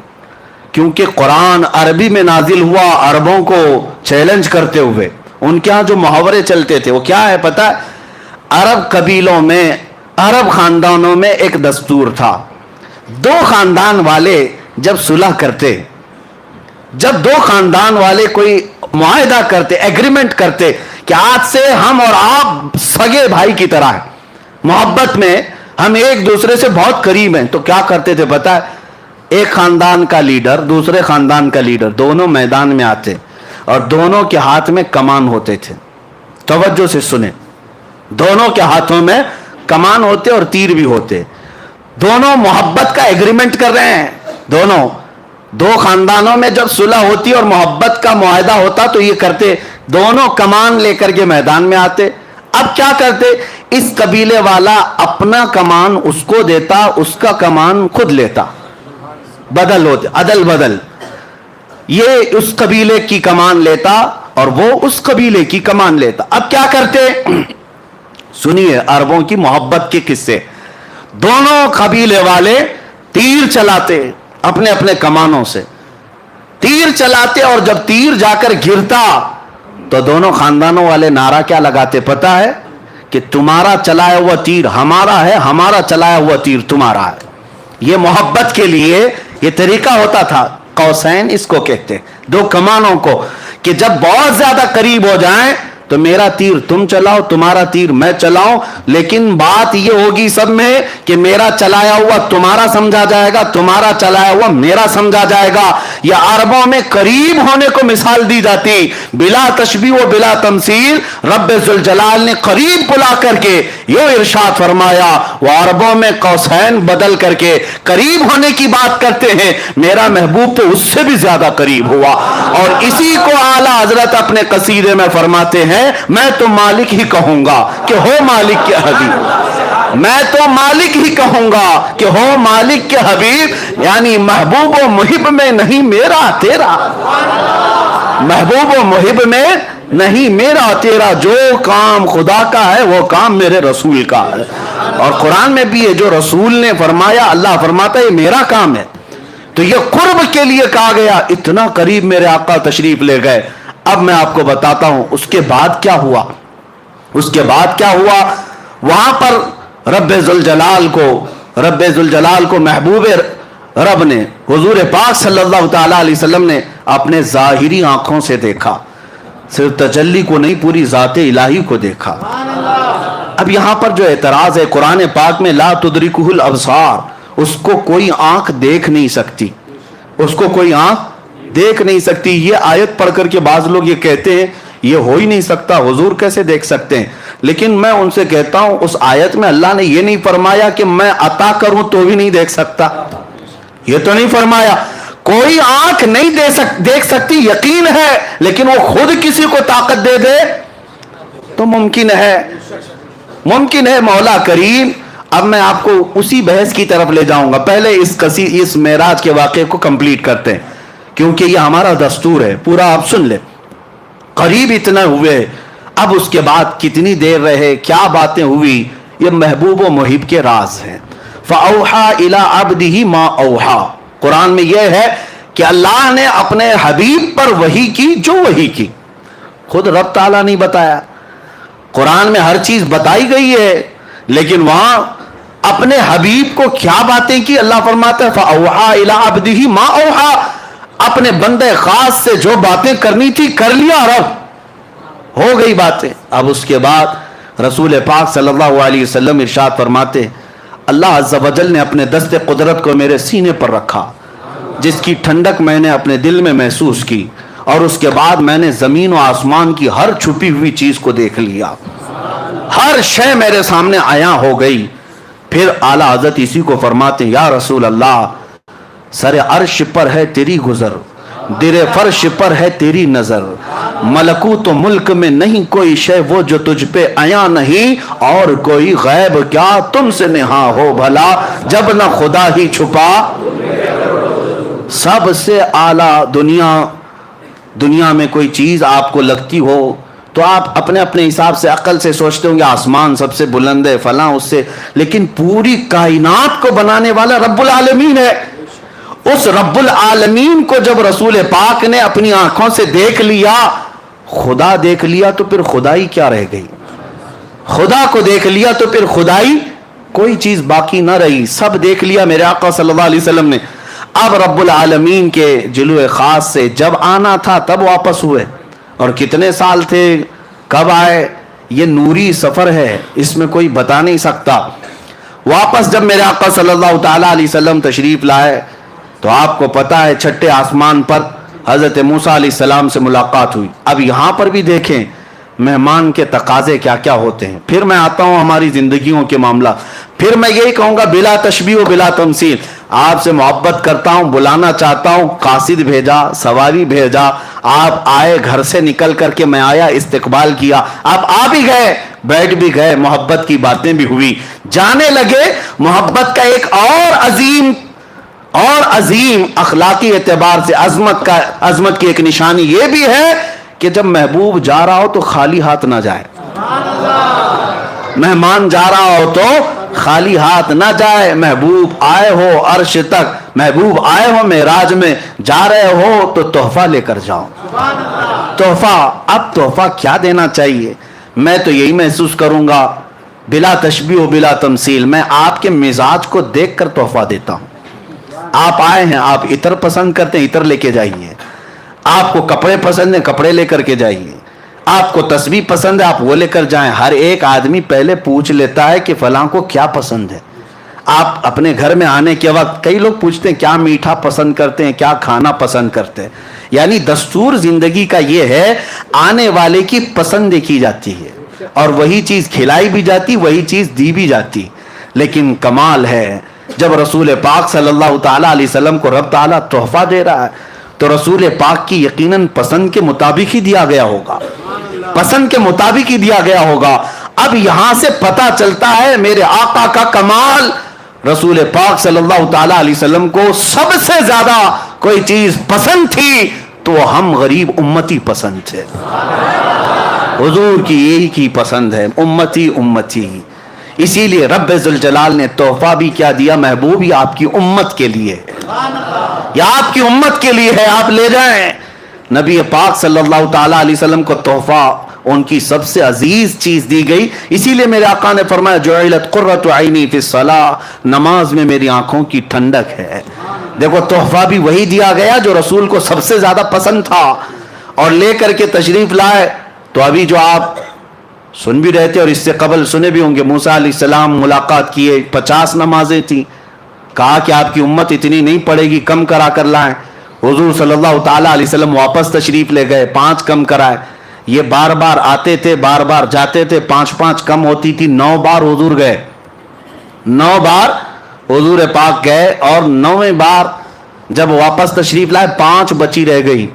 کیونکہ قرآن عربی میں نازل ہوا عربوں کو چیلنج کرتے ہوئے، ان کے ہاں جو محاورے چلتے تھے وہ کیا ہے پتہ ہے؟ عرب قبیلوں میں، عرب خاندانوں میں ایک دستور تھا، دو خاندان والے جب صلح کرتے، جب دو خاندان والے کوئی معاہدہ کرتے، ایگریمنٹ کرتے کہ آج سے ہم اور آپ سگے بھائی کی طرح ہیں، محبت میں ہم ایک دوسرے سے بہت قریب ہیں، تو کیا کرتے تھے پتہ ہے؟ ایک خاندان کا لیڈر دوسرے خاندان کا لیڈر دونوں میدان میں آتے اور دونوں کے ہاتھ میں کمان ہوتے تھے، توجہ سے سنیں، دونوں کے ہاتھوں میں کمان ہوتے اور تیر بھی ہوتے، دونوں محبت کا ایگریمنٹ کر رہے ہیں، دونوں دو خاندانوں میں جب صلح ہوتی اور محبت کا معاہدہ ہوتا تو یہ کرتے، دونوں کمان لے کر کے میدان میں آتے۔ اب کیا کرتے؟ اس قبیلے والا اپنا کمان اس کو دیتا، اس کا کمان خود لیتا، بدل ہوتے، عدل بدل، یہ اس قبیلے کی کمان لیتا اور وہ اس قبیلے کی کمان لیتا۔ اب کیا کرتے؟ سنیے عربوں کی محبت کے قصے، دونوں قبیلے والے تیر چلاتے اپنے اپنے کمانوں سے، تیر چلاتے، اور جب تیر جا کر گرتا تو دونوں خاندانوں والے نعرہ کیا لگاتے پتہ ہے؟ کہ تمہارا چلایا ہوا تیر ہمارا ہے، ہمارا چلایا ہوا تیر تمہارا ہے۔ یہ محبت کے لیے یہ طریقہ ہوتا تھا، قوسین اس کو کہتے، دو کمانوں کو، کہ جب بہت زیادہ قریب ہو جائیں تو میرا تیر تم چلاؤ، تمہارا تیر میں چلاؤں، لیکن بات یہ ہوگی سب میں کہ میرا چلایا ہوا تمہارا سمجھا جائے گا, تمہارا چلایا ہوا میرا سمجھا جائے گا. یا عربوں میں قریب ہونے کو مثال دی جاتی, بلا تشبیہ و بلا تمثیل. رب ذوالجلال نے قریب بلا کر کے یہ ارشاد فرمایا, وہ عربوں میں قوسین بدل کر کے قریب ہونے کی بات کرتے ہیں, میرا محبوب تو اس سے بھی زیادہ قریب ہوا. اور اسی کو اعلیٰ حضرت اپنے قصیدے میں فرماتے ہیں, میں تو مالک ہی کہوں گا کہ ہو مالک کے حبیب, میں تو مالک ہی کہوں گا کہ ہو مالک کے حبیب. یعنی محبوب و محب میں نہیں میرا تیرا, محبوب و محب میں نہیں میرا تیرا, جو کام خدا کا ہے وہ کام میرے رسول کا ہے. اور قرآن میں بھی ہے, جو رسول نے فرمایا اللہ فرماتا ہے یہ میرا کام ہے. تو یہ قرب کے لیے کہا گیا, اتنا قریب میرے آقا تشریف لے گئے. اب میں آپ کو بتاتا ہوں اس کے بعد کیا ہوا. اس کے بعد کیا ہوا, وہاں پر رب ذوالجلال کو محبوب رب نے, حضور پاک صلی اللہ تعالی علیہ وسلم نے اپنے ظاہری آنکھوں سے دیکھا, صرف تجلی کو نہیں پوری ذات الہی کو دیکھا. اب یہاں پر جو اعتراض ہے, قرآن پاک میں لا تدرکہ الابصار, اس کو کوئی آنکھ دیکھ نہیں سکتی, اس کو کوئی آنکھ دیکھ نہیں سکتی. یہ آیت پڑھ کر کے بعض لوگ یہ کہتے ہیں یہ ہو ہی نہیں سکتا, حضور کیسے دیکھ سکتے ہیں. لیکن میں ان سے کہتا ہوں اس آیت میں اللہ نے یہ نہیں فرمایا کہ میں عطا کروں تو بھی نہیں دیکھ سکتا, یہ تو نہیں فرمایا. کوئی آنکھ نہیں دیکھ سکتی یقین ہے, لیکن وہ خود کسی کو طاقت دے دے تو ممکن ہے, ممکن ہے. مولا کریم, اب میں آپ کو اسی بحث کی طرف لے جاؤں گا. پہلے اس معراج کے واقعے کو کمپلیٹ کرتے ہیں, کیونکہ یہ ہمارا دستور ہے, پورا آپ سن لیں. قریب اتنا ہوئے, اب اس کے بعد کتنی دیر رہے, کیا باتیں ہوئی, یہ محبوب و محب کے راز ہیں. فَأَوْحَا إِلَىٰ عَبْدِهِ مَا أَوْحَا, قرآن میں یہ ہے کہ اللہ نے اپنے حبیب پر وحی کی جو وحی کی. خود رب تعالیٰ نہیں بتایا, قرآن میں ہر چیز بتائی گئی ہے, لیکن وہاں اپنے حبیب کو کیا باتیں کی, اللہ فرماتا ہے فَأَوْحَا إِلَىٰ عَبْدِهِ مَا أَوْحَا, اپنے بندے خاص سے جو باتیں کرنی تھی کر لیا, رب ہو گئی باتیں. اب اس کے بعد رسول پاک صلی اللہ علیہ وسلم ارشاد فرماتے, اللہ عز و جل نے اپنے دست قدرت کو میرے سینے پر رکھا, جس کی ٹھنڈک میں نے اپنے دل میں محسوس کی, اور اس کے بعد میں نے زمین و آسمان کی ہر چھپی ہوئی چیز کو دیکھ لیا, ہر شے میرے سامنے عیاں ہو گئی. پھر اعلیٰ حضرت اسی کو فرماتے ہیں, یا رسول اللہ, سر عرش پر ہے تیری گزر, در فرش پر ہے تیری نظر, ملکوت و ملک میں نہیں کوئی شے وہ جو تجھ پہ عیاں نہیں, اور کوئی غیب کیا تم سے نہاں ہو بھلا, جب نہ خدا ہی چھپا. سب سے اعلیٰ دنیا میں کوئی چیز آپ کو لگتی ہو تو آپ اپنے اپنے حساب سے عقل سے سوچتے ہوں گے آسمان سب سے بلند ہے فلاں اس سے, لیکن پوری کائنات کو بنانے والا رب العالمین ہے. اس رب العالمین کو جب رسول پاک نے اپنی آنکھوں سے دیکھ لیا, خدا دیکھ لیا, تو پھر خدائی کیا رہ گئی. خدا کو دیکھ لیا تو پھر خدائی کوئی چیز باقی نہ رہی, سب دیکھ لیا میرے آقا صلی اللہ علیہ وسلم نے. اب رب العالمین کے جلوے خاص سے جب آنا تھا تب واپس ہوئے, اور کتنے سال تھے, کب آئے, یہ نوری سفر ہے, اس میں کوئی بتا نہیں سکتا. واپس جب میرے آقا صلی اللہ تعالی علیہ وسلم تشریف لائے تو آپ کو پتا ہے چھٹے آسمان پر حضرت موسیٰ علیہ السلام سے ملاقات ہوئی. اب یہاں پر بھی دیکھیں مہمان کے تقاضے کیا کیا ہوتے ہیں. پھر میں آتا ہوں ہماری زندگیوں کے معاملہ, پھر میں یہی کہوں گا بلا تشبیہ و بلا تمثیل, آپ سے محبت کرتا ہوں, بلانا چاہتا ہوں, قاصد بھیجا, سواری بھیجا, آپ آئے, گھر سے نکل کر کے میں آیا, استقبال کیا, آپ آ بھی گئے, بیٹھ بھی گئے, محبت کی باتیں بھی ہوئی, جانے لگے. محبت کا ایک اور عظیم اخلاقی اعتبار سے عظمت کی ایک نشانی یہ بھی ہے کہ جب محبوب جا رہا ہو تو خالی ہاتھ نہ جائے, مہمان جا رہا ہو تو خالی ہاتھ نہ جائے. محبوب آئے ہو عرش تک, محبوب آئے ہو معراج میں, جا رہے ہو تو تحفہ لے کر جاؤ. تحفہ, اب تحفہ کیا دینا چاہیے, میں تو یہی محسوس کروں گا بلا تشبیہ و بلا تمثیل, میں آپ کے مزاج کو دیکھ کر تحفہ دیتا ہوں. آپ آئے ہیں, آپ عطر پسند کرتے ہیں, عطر لے کے جائیے. آپ کو کپڑے پسند ہیں, کپڑے لے کر کے جائیے. آپ کو تسبیح پسند ہے, آپ وہ لے کر جائیں. ہر ایک آدمی پہلے پوچھ لیتا ہے کہ فلاں کو کیا پسند ہے. آپ اپنے گھر میں آنے کے وقت کئی لوگ پوچھتے ہیں کیا میٹھا پسند کرتے ہیں, کیا کھانا پسند کرتے ہیں. یعنی دستور زندگی کا یہ ہے, آنے والے کی پسند دیکھی جاتی ہے اور وہی چیز کھلائی بھی جاتی, وہی چیز دی بھی جاتی. لیکن کمال ہے جب رسول پاک صلی اللہ تعالیٰ علیہ وسلم کو رب تعالیٰ تحفہ دے رہا ہے تو رسول پاک کی یقیناً پسند کے مطابق ہی دیا گیا ہوگا, پسند کے مطابق ہی دیا گیا ہوگا. اب یہاں سے پتہ چلتا ہے میرے آقا کا کمال. رسول پاک صلی اللہ تعالیٰ علیہ وسلم کو سب سے زیادہ کوئی چیز پسند تھی تو ہم غریب امتی پسند تھے. حضور کی یہی کی پسند ہے, امتی امتی. اسی لیے رب ذوالجلال نے تحفہ بھی کیا دیا, محبوب یہ آپ کی امت کے لیے, یہ آپ کی امت کے لیے ہے, آپ لے جائیں. نبی پاک صلی اللہ تعالیٰ علیہ وسلم کو تحفہ ان کی سب سے عزیز چیز دی گئی. اسی لیے میرے آقا نے فرمایا جعلت قرۃ عینی فی الصلاۃ, نماز میں میری آنکھوں کی ٹھنڈک ہے. دیکھو تحفہ بھی وہی دیا گیا جو رسول کو سب سے زیادہ پسند تھا اور لے کر کے تشریف لائے. تو ابھی جو آپ سن بھی رہے تھے اور اس سے قبل سنے بھی ہوں گے, موسیٰ علیہ السلام ملاقات کیے, 50 نمازیں تھیں, کہا کہ آپ کی امت اتنی نہیں پڑے گی, کم کرا کر لائیں. حضور صلی اللہ تعالیٰ علیہ وسلم واپس تشریف لے گئے, 5 کم کرائے. یہ بار بار آتے تھے, بار بار جاتے تھے, 5 کم ہوتی تھی, 9 بار حضور گئے, 9 بار حضور پاک گئے. اور 9ویں بار جب واپس تشریف لائے 5 بچی رہ گئی.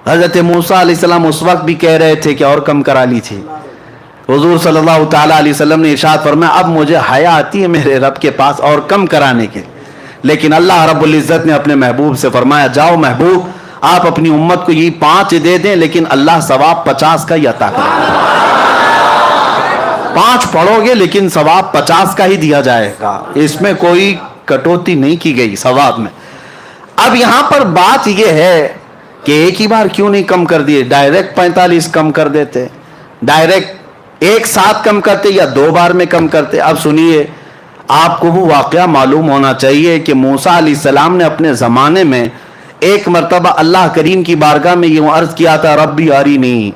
حضرت موسیٰ علیہ السلام اس وقت بھی کہہ رہے تھے کہ اور کم کرا لی تھی. حضور صلی اللہ تعالیٰ علیہ وسلم نے ارشاد فرمایا اب مجھے حیا آتی ہے میرے رب کے پاس اور کم کرانے کے. لیکن اللہ رب العزت نے اپنے محبوب سے فرمایا جاؤ محبوب, آپ اپنی امت کو یہ 5 دے دیں لیکن اللہ ثواب 50 کا ہی عطا کرے گا. 5 پڑھو گے لیکن ثواب 50 کا ہی دیا جائے گا, اس میں کوئی کٹوتی نہیں کی گئی ثواب میں. اب یہاں پر بات یہ ہے کہ ایک ہی بار کیوں نہیں کم کر دیے, ڈائریکٹ 45 کم کر دیتے, ڈائریکٹ ایک ساتھ کم کرتے یا 2 بار میں کم کرتے. اب سنیے, آپ کو وہ واقعہ معلوم ہونا چاہیے کہ موسیٰ علیہ السلام نے اپنے زمانے میں ایک مرتبہ اللہ کریم کی بارگاہ میں یہ عرض کیا تھا ربی ارینی,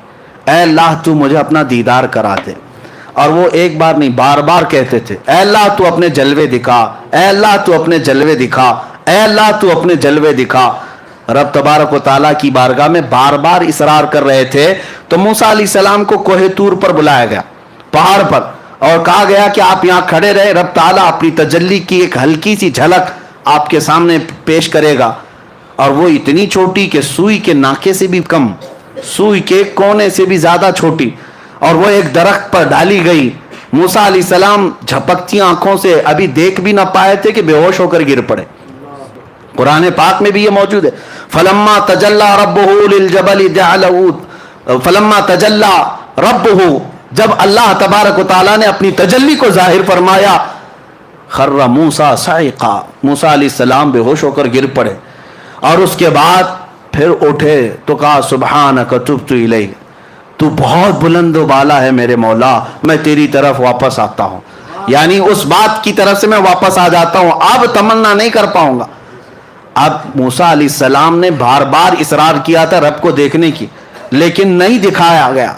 اے اللہ تو مجھے اپنا دیدار کرا دے. اور وہ ایک بار نہیں بار بار کہتے تھے اے اللہ تو اپنے جلوے دکھا, اے اللہ تو اپنے جلوے دکھا, اے اللہ تو اپنے جلوے دکھا. رب تبارک و تعالیٰ کی بارگاہ میں بار بار اصرار کر رہے تھے. تو موسیٰ علیہ السلام کو کوہ طور پر بلایا گیا, پہاڑ پر, اور کہا گیا کہ آپ یہاں کھڑے رہے, رب تعالیٰ اپنی تجلی کی ایک ہلکی سی جھلک آپ کے سامنے پیش کرے گا. اور وہ اتنی چھوٹی کہ سوئی کے ناکے سے بھی کم, سوئی کے کونے سے بھی زیادہ چھوٹی, اور وہ ایک درخت پر ڈالی گئی. موسیٰ علیہ السلام جھپکتی آنکھوں سے ابھی دیکھ بھی نہ پائے تھے کہ بے ہوش ہو کر گر پڑے. قرآن پاک میں بھی یہ موجود ہے, فلما تجلی ربہ للجبل جعلہ, فلما تجلی ربہ, جب اللہ تبارک و تعالیٰ نے اپنی تجلی کو ظاہر فرمایا, خر موسیٰ صعقا, موسیٰ علیہ السلام بے ہوش ہو کر گر پڑے. اور اس کے بعد پھر اٹھے تو کہا سبحانک تبت الیک, تو بہت بلند و بالا ہے میرے مولا, میں تیری طرف واپس آتا ہوں. یعنی اس بات کی طرف سے میں واپس آ جاتا ہوں, اب تمنا نہیں کر پاؤں گا. اب موسیٰ علیہ السلام نے بار بار اصرار کیا تھا رب کو دیکھنے کی, لیکن نہیں دکھایا گیا.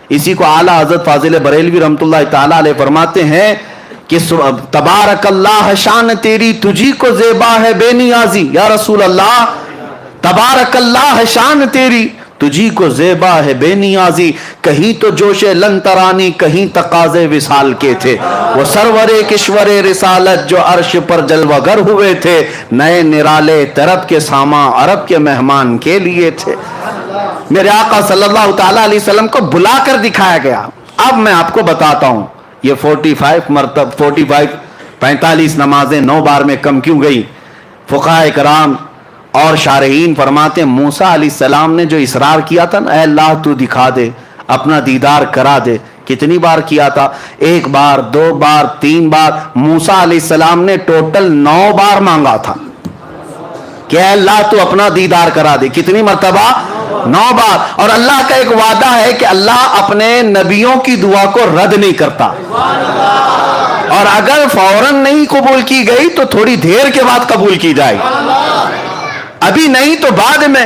اسی کو اعلیٰ حضرت فاضل بریلوی رحمۃ اللہ تعالیٰ علیہ فرماتے ہیں کہ تبارک اللہ شان تیری تجھی کو زیبا ہے بے نیازی. یا رسول اللہ, تبارک اللہ شان تیری تجھی کو زیبا ہے بے نیازی, کہیں تو جوش لن ترانی کہیں تقاضے وصال کے تھے, وہ سرور کشور رسالت جو عرش پر جلوہ گر ہوئے تھے, نئے نرالے طرب کے ساما عرب کے مہمان کے لیے تھے. میرے آقا صلی اللہ تعالیٰ علیہ وسلم کو بلا کر دکھایا گیا. اب میں آپ کو بتاتا ہوں یہ 45 نمازیں 9 بار میں کم کیوں گئی. فقہاء کرام اور شارحین فرماتے ہیں موسیٰ علیہ السلام نے جو اصرار کیا تھا نا, اے اللہ تو دکھا دے, اپنا دیدار کرا دے, کتنی بار کیا تھا؟ 1 بار, 2 بار, 3 بار. موسیٰ علیہ السلام نے ٹوٹل 9 بار مانگا تھا کہ اے اللہ تو اپنا دیدار کرا دے. کتنی مرتبہ؟ 9 بار. اور اللہ کا ایک وعدہ ہے کہ اللہ اپنے نبیوں کی دعا کو رد نہیں کرتا, اور اگر فوراً نہیں قبول کی گئی تو تھوڑی دیر کے بعد قبول کی جائے, ابھی نہیں تو بعد میں.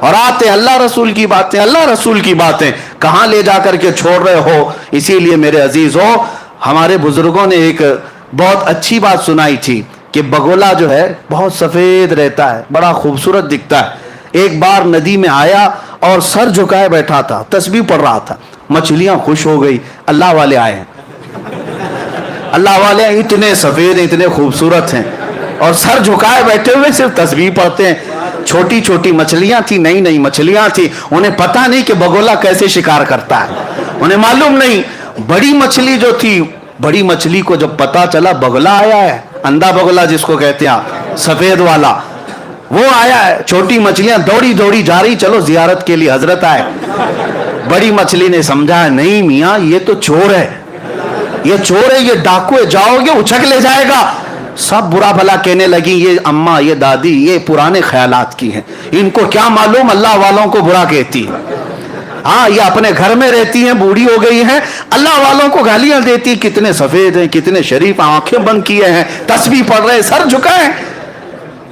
اور آتے اللہ رسول کی باتیں، اللہ رسول کی باتیں، کہاں لے جا کر کے چھوڑ رہے ہو؟ اسی لیے میرے عزیزوں، ہمارے بزرگوں نے ایک بہت اچھی بات سنائی تھی کہ بگولا جو ہے بہت سفید رہتا ہے، بڑا خوبصورت دکھتا ہے. ایک بار ندی میں آیا اور سر جھکائے بیٹھا تھا، تسبیح پڑھ رہا تھا. مچھلیاں خوش ہو گئی، اللہ والے آئے ہیں، اللہ والے اتنے سفید اتنے خوبصورت ہیں اور سر جھکائے بیٹھے ہوئے صرف تسبیح پڑھتے ہیں. چھوٹی چھوٹی مچھلیاں تھی، نئی نئی مچھلیاں تھی، انہیں پتا نہیں کہ بگولا کیسے شکار کرتا ہے، انہیں معلوم نہیں. بڑی مچھلی جو تھی، بڑی مچھلی کو جب پتا چلا بگولا آیا ہے، اندھا بگولا جس کو کہتے ہیں، سفید والا، وہ آیا ہے، چھوٹی مچھلیاں دوڑی دوڑی جا رہی، چلو زیارت کے لیے حضرت آئے. بڑی مچھلی نے سمجھا نہیں میاں یہ تو چور ہے، یہ چور ہے، یہ ڈاکو ہے، جاؤ گے اچھک لے جائے گا. سب برا بھلا کہنے لگی، یہ اماں یہ دادی یہ پرانے خیالات کی ہیں، ان کو کیا معلوم اللہ والوں کو برا کہتی ہے. ہاں یہ اپنے گھر میں رہتی ہیں، بوڑھی ہو گئی ہیں، اللہ والوں کو گالیاں دیتی، کتنے سفید ہیں کتنے شریف، آنکھیں بند کیے ہیں، تسبیح پڑھ رہے، سر جھکائے.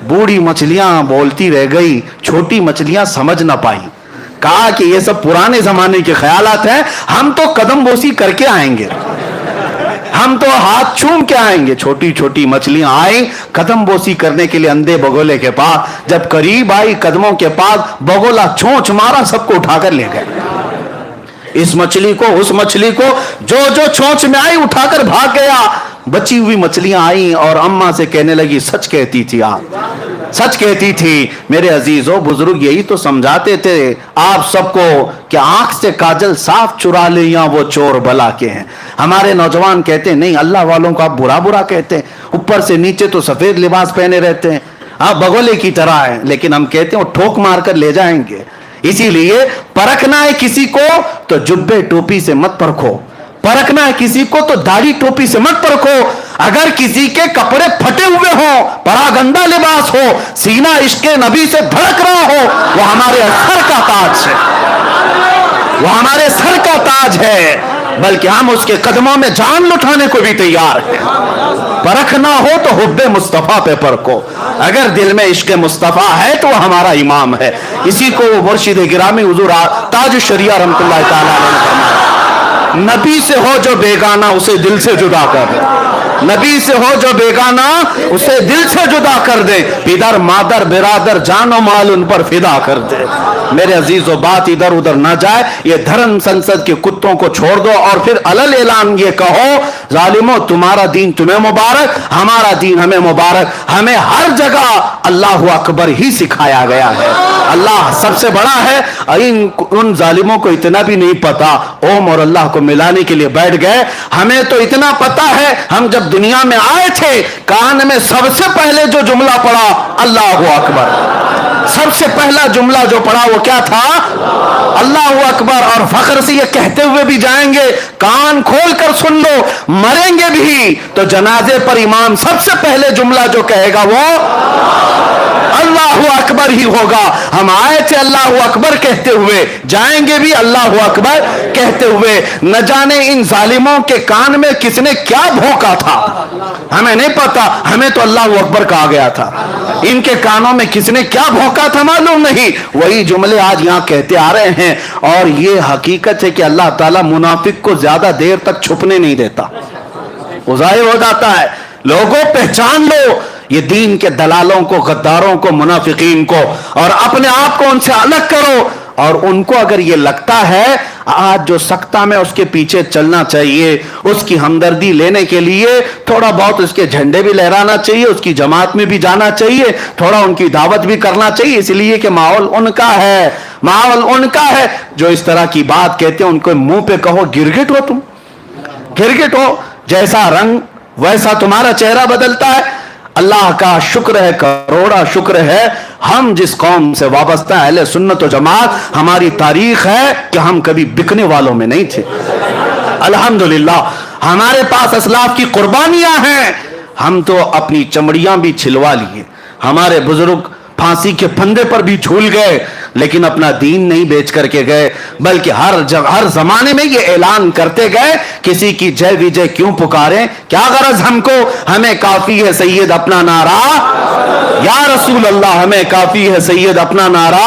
بوڑھی مچھلیاں بولتی رہ گئی، چھوٹی مچھلیاں سمجھ نہ پائی. کہا کہ یہ سب پرانے زمانے کے خیالات ہیں، ہم تو قدم بوسی کر کے آئیں گے، ہم تو ہاتھ چوم کے آئیں گے. چھوٹی چھوٹی مچھلیاں آئیں قدم بوسی کرنے کے لیے اندھے بگولے کے پاس. جب قریب آئی قدموں کے پاس، بگولا چونچ مارا، سب کو اٹھا کر لے گئے. اس مچھلی کو اس مچھلی کو جو جو چونچ میں آئی اٹھا کر بھاگ گیا. بچی ہوئی مچھلیاں آئیں اور اماں سے کہنے لگی سچ کہتی تھی آپ، سچ کہتی تھی. میرے عزیزوں بزرگ یہی تو سمجھاتے تھے آپ سب کو کہ آنکھ سے کاجل صاف چرا لے یا وہ چور بلا کے ہیں. ہمارے نوجوان کہتے ہیں نہیں اللہ والوں کو آپ برا برا کہتے ہیں، اوپر سے نیچے تو سفید لباس پہنے رہتے ہیں، آپ بگولے کی طرح ہیں. لیکن ہم کہتے ہیں وہ ٹھوک مار کر لے جائیں گے. اسی لیے پرکھنا ہے کسی کو تو جبے ٹوپی سے مت پرکھو، پرکھنا ہے کسی کو تو داڑھی ٹوپی سے مت پرکھو. اگر کسی کے کپڑے پھٹے ہوئے ہوں، پراگندہ لباس ہو، سینہ عشق نبی سے دھڑک رہا ہو، وہ ہمارے سر کا تاج ہے، وہ ہمارے سر کا تاج ہے، بلکہ ہم اس کے قدموں میں جان لٹانے کو بھی تیار ہیں. پرکھنا ہو تو حب مصطفیٰ پہ پرکھو. اگر دل میں عشق مصطفیٰ ہے تو وہ ہمارا امام ہے. اسی کو وہ مرشد گرامی حضور تاج الشریعہ رحمۃ اللہ تعالی علیہ نے فرمایا، نبی سے ہو جو بیگانہ اسے دل سے جدا کر دے، نبی سے ہو جو بیگانہ اسے دل سے جدا کر دے، پدر مادر برادر جان و مال ان پر فدا کر دے. میرے عزیزو بات ادھر ادھر نہ جائے، یہ دھرم سنسد کے کتوں کو چھوڑ دو اور پھر علل اعلان یہ کہو ظالموں تمہارا دین تمہیں مبارک، ہمارا دین ہمیں مبارک. ہمیں ہر جگہ اللہ اکبر ہی سکھایا گیا ہے، اللہ سب سے بڑا ہے. ان ظالموں کو اتنا بھی نہیں پتا، اوم اور اللہ کو ملانے کے لیے بیٹھ گئے. ہمیں تو اتنا پتا ہے، ہم جب دنیا میں آئے تھے کان میں سب سے پہلے جو جملہ پڑا اللہ اکبر، سب سے پہلا جملہ جو پڑا وہ کیا تھا؟ اللہ اکبر. اور فخر سے یہ کہتے ہوئے بھی جائیں گے، کان کھول کر سن لو، مریں گے بھی تو جنازے پر امام سب سے پہلے جملہ جو کہے گا وہ اللہ اکبر ہی ہوگا. ہم آئے تھے اللہ اکبر کہتے ہوئے، جائیں گے بھی اللہ اکبر کہتے ہوئے. نہ جانے ان ظالموں کے کان میں کس نے کیا بھونکا تھا، ہمیں نہیں پتا، ہمیں تو اللہ اکبر کہا گیا تھا. ان کے کانوں میں کس نے کیا بھونکا تھا معلوم نہیں. وہی جملے آج یہاں کہتے آ رہے ہیں. اور یہ حقیقت ہے کہ اللہ تعالیٰ منافق کو زیادہ دیر تک چھپنے نہیں دیتا، وہ ظاہر ہو جاتا ہے. لوگوں پہچان لو یہ دین کے دلالوں کو، غداروں کو، منافقین کو، اور اپنے آپ کو ان سے الگ کرو. اور ان کو اگر یہ لگتا ہے آج جو سکتہ میں اس کے پیچھے چلنا چاہیے، اس کی ہمدردی لینے کے لیے تھوڑا بہت اس کے جھنڈے بھی لہرانا چاہیے، اس کی جماعت میں بھی جانا چاہیے، تھوڑا ان کی دعوت بھی کرنا چاہیے، اس لیے کہ ماحول ان کا ہے، ماحول ان کا ہے. جو اس طرح کی بات کہتے ہیں ان کو منہ پہ کہو گرگٹ ہو، تم گرگٹ ہو، جیسا رنگ ویسا تمہارا چہرہ بدلتا ہے. اللہ کا شکر ہے، کروڑا شکر ہے، ہم جس قوم سے وابستہ اہل سنت و جماعت، ہماری تاریخ ہے کہ ہم کبھی بکنے والوں میں نہیں تھے. الحمدللہ ہمارے پاس اسلاف کی قربانیاں ہیں، ہم تو اپنی چمڑیاں بھی چھلوا لیے. ہمارے بزرگ پھانسی کے پھندے پر بھی جھول گئے لیکن اپنا دین نہیں بیچ کر کے گئے، بلکہ ہر زمانے میں یہ اعلان کرتے گئے کسی کی جے وجے کیوں پکاریں، کیا غرض ہم کو، ہمیں کافی ہے سید اپنا نعرہ، یا رسول اللہ ہمیں کافی ہے سید اپنا نعرہ.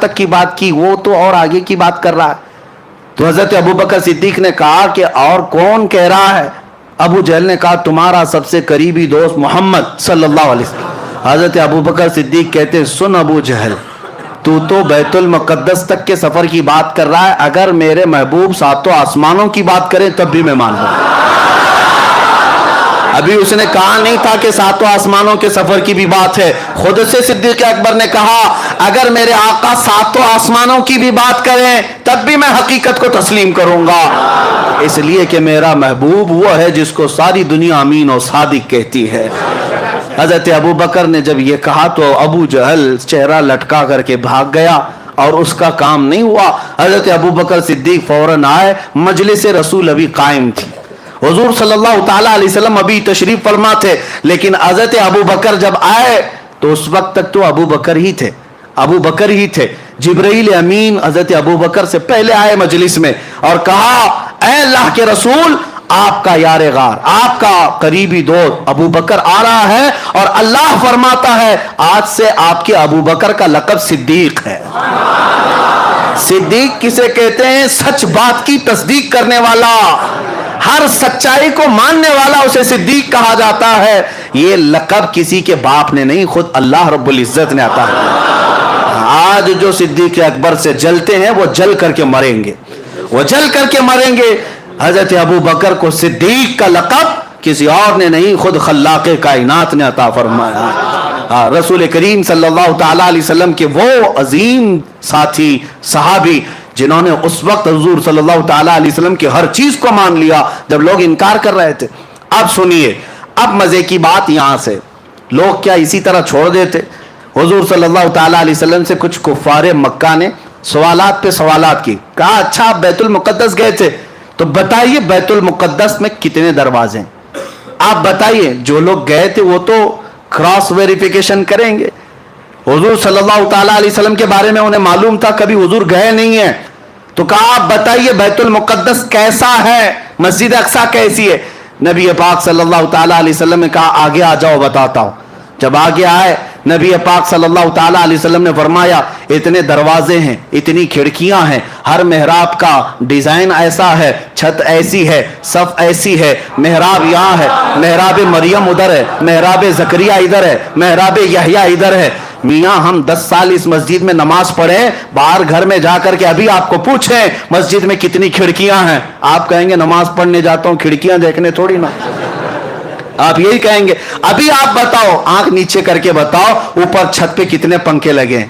تک کی بات کی، وہ تو اور آگے کی بات کر رہا ہے۔ تو حضرت ابوبکر صدیق نے کہا کہ اور کون کہہ رہا ہے؟ ابو جہل نے کہا تمہارا سب سے قریبی دوست محمد صلی اللہ علیہ وسلم۔ حضرت ابوبکر صدیق کہتے سن ابو جہل، تو بیت المقدس تک کے سفر کی بات کر رہا ہے، اگر میرے محبوب ساتوں آسمانوں کی بات کریں تب بھی میں مان لوں۔ ابھی اس نے کہا نہیں تھا کہ ساتوں آسمانوں کے سفر کی بھی بات ہے، خود سے صدیق اکبر نے کہا اگر میرے آقا ساتوں آسمانوں کی بھی بات کریں تب بھی میں حقیقت کو تسلیم کروں گا، اس لیے کہ میرا محبوب وہ ہے جس کو ساری دنیا امین و صادق کہتی ہے۔ حضرت ابوبکر نے جب یہ کہا تو ابو جہل چہرہ لٹکا کر کے بھاگ گیا اور اس کا کام نہیں ہوا۔ حضرت ابوبکر صدیق فوراً آئے، مجلس رسول ابھی قائم تھی، حضور صلی اللہ تعالیٰ علیہ وسلم ابھی تشریف فرما تھے، لیکن حضرت ابوبکر جب آئے تو اس وقت تک تو ابوبکر ہی تھے۔ جبرائیل امین حضرت ابوبکر سے پہلے آئے مجلس میں اور کہا اے اللہ کے رسول، آپ کا یار غار، آپ کا قریبی دوست ابوبکر آ رہا ہے اور اللہ فرماتا ہے آج سے آپ کے ابوبکر کا لقب صدیق ہے۔ صدیق کسے کہتے ہیں؟ سچ بات کی تصدیق کرنے والا، ہر سچائی کو ماننے والا اسے صدیق کہا جاتا ہے۔ یہ لقب کسی کے باپ نے نہیں، خود اللہ رب العزت نے عطا کیا۔ آج جو صدیق اکبر سے جلتے ہیں وہ جل کر کے مریں گے، حضرت ابوبکر کو صدیق کا لقب کسی اور نے نہیں، خود خلاق کائنات نے عطا فرمایا۔ رسول کریم صلی اللہ تعالی علیہ وسلم کے وہ عظیم ساتھی صحابی جنہوں نے اس وقت حضور صلی اللہ تعالی علیہ وسلم کی ہر چیز کو مان لیا جب لوگ انکار کر رہے تھے۔ اب سنیے، اب مزے کی بات یہاں سے، لوگ کیا اسی طرح چھوڑ دیتے؟ حضور صلی اللہ تعالی علیہ وسلم سے کچھ کفار مکہ نے سوالات پہ سوالات کی، کہا اچھا آپ بیت المقدس گئے تھے تو بتائیے بیت المقدس میں کتنے دروازے ہیں؟ آپ بتائیے۔ جو لوگ گئے تھے وہ تو کراس ویریفیکیشن کریں گے، حضور صلی اللہ تعالی علیہ وسلم کے بارے میں انہیں معلوم تھا، کبھی حضور گئے نہیں ہیں، تو کہا آپ بتائیے بیت المقدس کیسا ہے، مسجد اقصی کیسی ہے؟ نبی پاک صلی اللہ تعالی علیہ وسلم نے کہا آگے آ جاؤ بتاتا ہوں۔ جب آگے آئے نبی پاک صلی اللہ تعالی علیہ وسلم نے فرمایا اتنے دروازے ہیں، اتنی کھڑکیاں ہیں، ہر محراب کا ڈیزائن ایسا ہے، چھت ایسی ہے، صف ایسی ہے، محراب یہاں ہے، محراب مریم ادھر ہے، محراب زکریا ادھر ہے، محراب یحییٰ ادھر ہے۔ میاں ہم 10 سال اس مسجد میں نماز پڑھیں، باہر گھر میں جا کر کے ابھی آپ کو پوچھیں مسجد میں کتنی کھڑکیاں ہیں، آپ کہیں گے نماز پڑھنے جاتا ہوں کھڑکیاں دیکھنے تھوڑی نا، آپ یہی کہیں گے۔ ابھی آپ بتاؤ، آنکھ نیچے کر کے بتاؤ اوپر چھت پہ کتنے پنکھے لگے ہیں،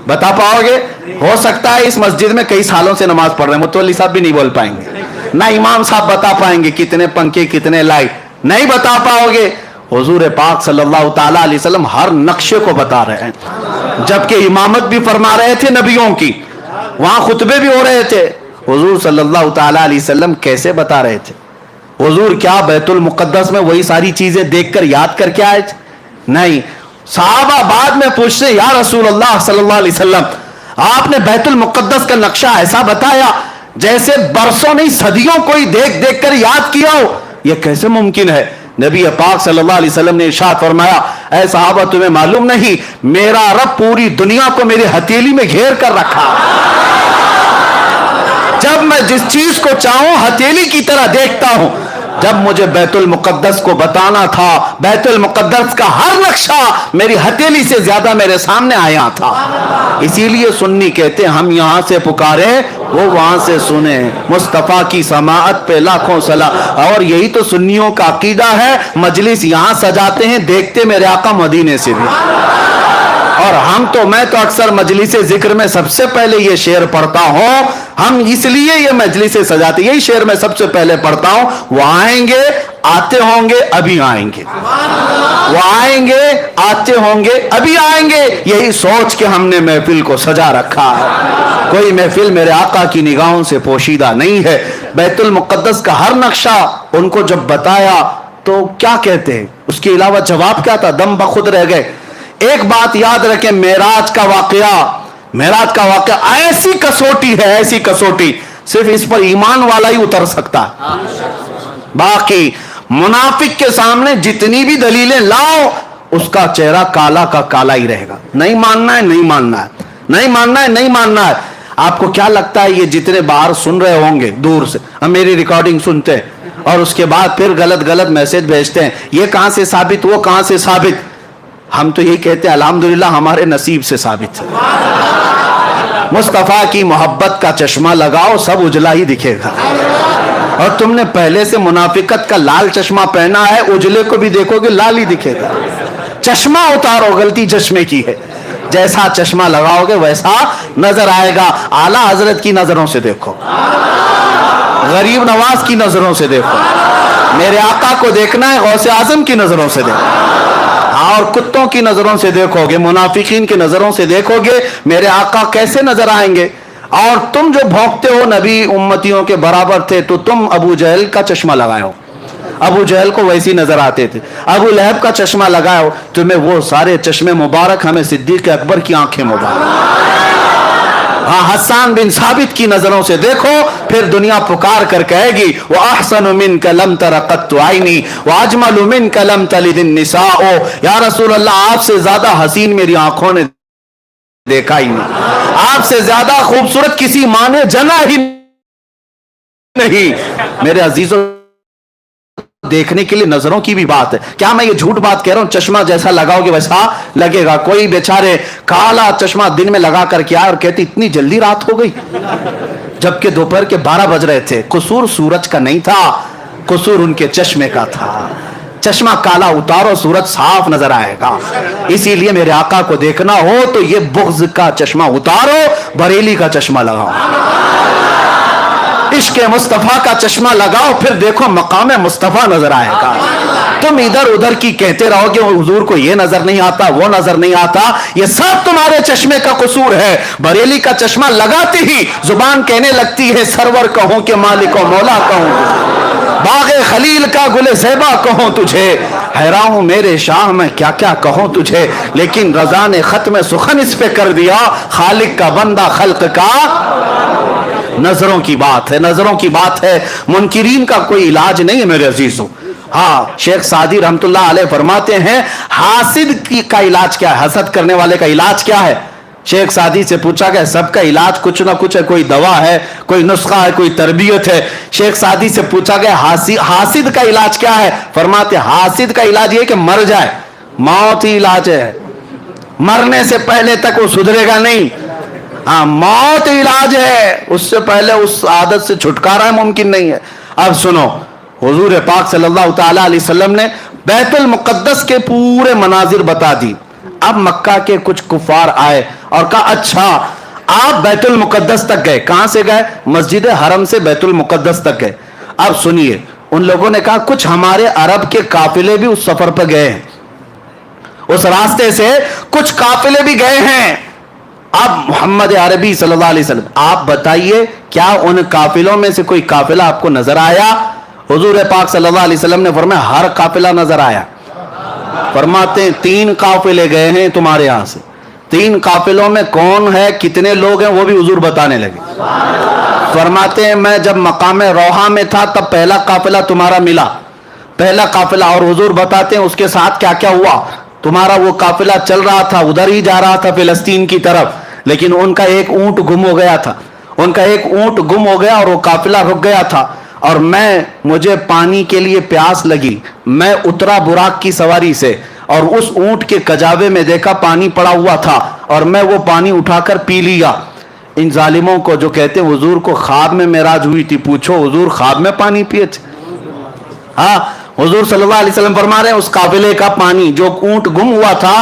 بتا پاؤ گے؟ ہو سکتا ہے اس مسجد میں کئی سالوں سے نماز پڑھ رہے ہیں، متولی صاحب بھی نہیں بول پائیں گے، نہ امام صاحب بتا پائیں گے کتنے پنکھے کتنے لائٹ، نہیں بتا پاؤ گے۔ حضور پاک صلی اللہ تعالی علیہ وسلم ہر نقشے کو بتا رہے ہیں، جبکہ امامت بھی فرما رہے تھے نبیوں کی، وہاں خطبے بھی ہو رہے تھے، حضور صلی اللہ تعالی علیہ وسلم کیسے بتا رہے تھے؟ حضور کیا بیت المقدس میں وہی ساری چیزیں دیکھ کر یاد کر کے آئے تھے؟ نہیں، صحابہ بعد میں پوچھتے یا رسول اللہ صلی اللہ علیہ وسلم آپ نے بیت المقدس کا نقشہ ایسا بتایا جیسے برسوں نہیں صدیوں کوئی دیکھ دیکھ کر یاد کیا ہو، یہ کیسے ممکن ہے؟ نبی پاک صلی اللہ علیہ وسلم نے ارشاد فرمایا اے صحابہ تمہیں معلوم نہیں میرا رب پوری دنیا کو میری ہتھیلی میں گھیر کر رکھا، جب میں جس چیز کو چاہوں ہتھیلی کی طرح دیکھتا ہوں۔ جب مجھے بیت المقدس کو بتانا تھا، بیت المقدس کا ہر نقشہ میری ہتھیلی سے زیادہ میرے سامنے آیا تھا۔ اسی لیے سنی کہتے ہیں ہم یہاں سے پکارے وہ وہاں سے سنیں، مصطفیٰ کی سماعت پہ لاکھوں صلاح۔ اور یہی تو سنیوں کا عقیدہ ہے، مجلس یہاں سجاتے ہیں دیکھتے میرے آقا مدینے سے بھی۔ اور میں تو اکثر مجلس ذکر میں سب سے پہلے یہ شعر پڑھتا ہوں، ہم اس لیے یہ مجلس سجاتے، یہی شعر میں سب سے پہلے پڑھتا ہوں، وہ آئیں گے آتے ہوں گے ابھی آئیں گے، وہ آئیں گے آتے ہوں گے ابھی آئیں گے، یہی سوچ کے ہم نے محفل کو سجا رکھا ہے۔ کوئی محفل میرے آقا کی نگاہوں سے پوشیدہ نہیں ہے۔ بیت المقدس کا ہر نقشہ ان کو جب بتایا تو کیا کہتے ہیں، اس کے علاوہ جواب کیا تھا؟ دم بخود رہ گئے۔ ایک بات یاد رکھیں، معراج کا واقعہ ایسی کسوٹی ہے، ایسی کسوٹی صرف اس پر ایمان والا ہی اتر سکتا ہے، باقی منافق کے سامنے جتنی بھی دلیلیں لاؤ اس کا چہرہ کالا کا کالا ہی رہے گا. نہیں ماننا ہے نہیں ماننا ہے, نہیں ماننا ہے نہیں ماننا ہے. آپ کو کیا لگتا ہے یہ جتنے باہر سن رہے ہوں گے دور سے, ہم میری ریکارڈنگ سنتے ہیں اور اس کے بعد پھر غلط میسج بھیجتے ہیں, یہ کہاں سے ثابت, وہ کہاں سے ثابت. ہم تو یہی کہتے ہیں الحمدللہ ہمارے نصیب سے ثابت ہے. مصطفیٰ کی محبت کا چشمہ لگاؤ سب اجلا ہی دکھے گا. اور تم نے پہلے سے منافقت کا لال چشمہ پہنا ہے, اجلے کو بھی دیکھو گے لال ہی دکھے گا. چشمہ اتارو, غلطی چشمے کی ہے. جیسا چشمہ لگاؤ گے ویسا نظر آئے گا. اعلیٰ حضرت کی نظروں سے دیکھو, غریب نواز کی نظروں سے دیکھو, میرے آقا کو دیکھنا ہے غوث اعظم کی نظروں سے دیکھو. اور کتوں کی نظروں سے دیکھو گے, منافقین کی نظروں سے دیکھو گے, میرے آقا کیسے نظر آئیں گے. اور تم جو بھونکتے ہو نبی امتیوں کے برابر تھے, تو تم ابو جہل کا چشمہ لگائے ہو, ابو جہل کو ویسی نظر آتے تھے. ابو لہب کا چشمہ لگائے ہو, تمہیں وہ سارے چشمے مبارک, ہمیں صدیق اکبر کی آنکھیں مبارک. ہاں, حسان بن ثابت کی نظروں سے دیکھو, پھر دنیا پکار کر کہے گی وَأَحْسَنُ مِنْكَ لَمْ تَرَ قَطُّ عَيْنِي وَأَجْمَلُ مِنْكَ لَمْ تَلِدِ النِّسَاءُ. یا رسول اللہ, آپ سے زیادہ حسین میری آنکھوں نے دیکھا ہی نہیں, آپ سے زیادہ خوبصورت کسی ماں نے جنا ہی نہیں. میرے عزیزوں, دیکھنے کے لیے نظروں کی بھی بات ہے. کیا میں یہ جھوٹ بات کہہ رہا ہوں؟ چشمہ جیسا لگاؤ گے ویسا لگے گا. کوئی بیچارے کالا چشمہ دن میں لگا کر کے آئے اور کہتے اتنی جلدی رات ہو گئی, جبکہ دوپہر کے 12 بج رہے تھے. قصور سورج کا نہیں تھا, قصور ان کے چشمے کا تھا. چشمہ کالا اتارو, سورج صاف نظر آئے گا. اسی لیے میرے آقا کو دیکھنا ہو تو یہ بغض کا چشمہ اتارو, بریلی کا چشمہ لگاؤ, عشق مصطفیٰ کا چشمہ لگاؤ, پھر دیکھو مقام مصطفیٰ نظر آئے گا. تم ادھر ادھر کی کہتے رہو گے حضور کو یہ نظر نہیں آتا, وہ نظر نہیں آتا, یہ سب تمہارے چشمے کا قصور ہے. بریلی کا چشمہ لگاتے ہی زبان کہنے لگتی ہے سرور کہوں کہ مالک و مولا کہوں, باغ خلیل کا گل زیبا کہوں تجھے. حیران ہوں میرے شاہ میں کیا کیا کہوں تجھے, لیکن رضا نے ختم سخن اس پہ کر دیا, خالق کا بندہ خلق کا. نظروں کی بات ہے, نظروں کی بات ہے. منکرین کا کوئی علاج نہیں ہے میرے عزیزوں. ہاں, شیخ سعدی رحمت اللہ علیہ فرماتے ہیں حاسد کا علاج کیا ہے, حسد کرنے والے کا علاج کیا ہے. شیخ سعدی سے پوچھا گیا سب کا علاج کچھ نہ کچھ ہے, کوئی دوا ہے, کوئی نسخہ ہے, کوئی تربیت ہے. شیخ سعدی سے پوچھا گیا حاسد کا علاج کیا ہے. فرماتے حاسد کا علاج یہ کہ مر جائے, موت ہی علاج ہے. مرنے سے پہلے تک وہ سدھرے گا نہیں. ہاں, موت علاج ہے, اس سے پہلے اس عادت سے چھٹکارا ممکن نہیں ہے. اب سنو, حضور پاک صلی اللہ تعالی علیہ وسلم نے بیت المقدس کے پورے مناظر بتا دی. اب مکہ کے کچھ کفار آئے اور کہا اچھا آپ بیت المقدس تک گئے. کہاں سے گئے؟ مسجد حرم سے بیت المقدس تک گئے. اب سنیے, ان لوگوں نے کہا کچھ ہمارے عرب کے قافلے بھی اس سفر پہ گئے ہیں, اس راستے سے کچھ قافلے بھی گئے ہیں. اب محمد عربی صلی اللہ علیہ وسلم آپ بتائیے کیا ان قافلوں میں سے کوئی قافلہ آپ کو نظر آیا؟ حضور پاک صلی اللہ علیہ وسلم نے فرمایا ہر قافلہ نظر آیا. فرماتے ہیں 3 قافلے گئے ہیں تمہارے یہاں سے, 3 قافلوں میں کون ہے, کتنے لوگ ہیں, وہ بھی حضور بتانے لگے. فرماتے ہیں میں جب مقام روحہ میں تھا تب پہلا قافلہ تمہارا ملا, پہلا قافلہ. اور حضور بتاتے ہیں اس کے ساتھ کیا کیا ہوا. تمہارا وہ قافلہ چل رہا تھا, ادھر ہی جا رہا تھا فلسطین کی طرف, لیکن ان کا ایک اونٹ گم ہو گیا تھا, ان کا ایک اونٹ گم ہو گیا اور وہ قافلہ رک گیا تھا. اور مجھے پانی کے لیے پیاس لگی, میں اترا براق کی سواری سے اور اس اونٹ کے کجاوے میں دیکھا پانی پڑا ہوا تھا اور میں وہ پانی اٹھا کر پی لیا. ان ظالموں کو جو کہتے ہیں حضور کو خواب میں معراج ہوئی تھی, پوچھو حضور خواب میں پانی پیے تھے؟ ہاں, حضور صلی اللہ علیہ وسلم فرما رہے ہیں اس قافلے کا پانی, جو اونٹ گم ہوا تھا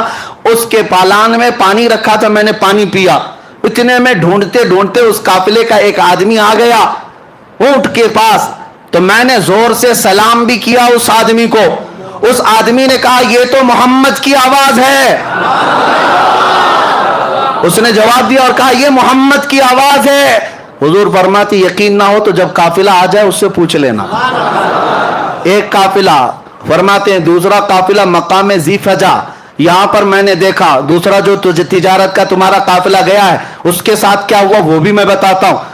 اس کے پالان میں پانی رکھا تھا, میں نے پانی پیا. اتنے میں ڈھونڈتے ڈھونڈتے اس قافلے کا ایک آدمی آ گیا اونٹ کے پاس, تو میں نے زور سے سلام بھی کیا اس آدمی کو. اس آدمی نے کہا یہ تو محمد کی آواز ہے. اس نے جواب دیا اور کہا یہ محمد کی آواز ہے. حضور فرماتی یقین نہ ہو تو جب قافلہ آ جائے اس سے پوچھ لینا. ایک قافلہ, فرماتے ہیں دوسرا قافلہ مقام ذی فجا, یہاں پر میں نے دیکھا. دوسرا جو تجارت کا تمہارا قافلہ گیا ہے اس کے ساتھ کیا ہوا وہ بھی میں بتاتا ہوں.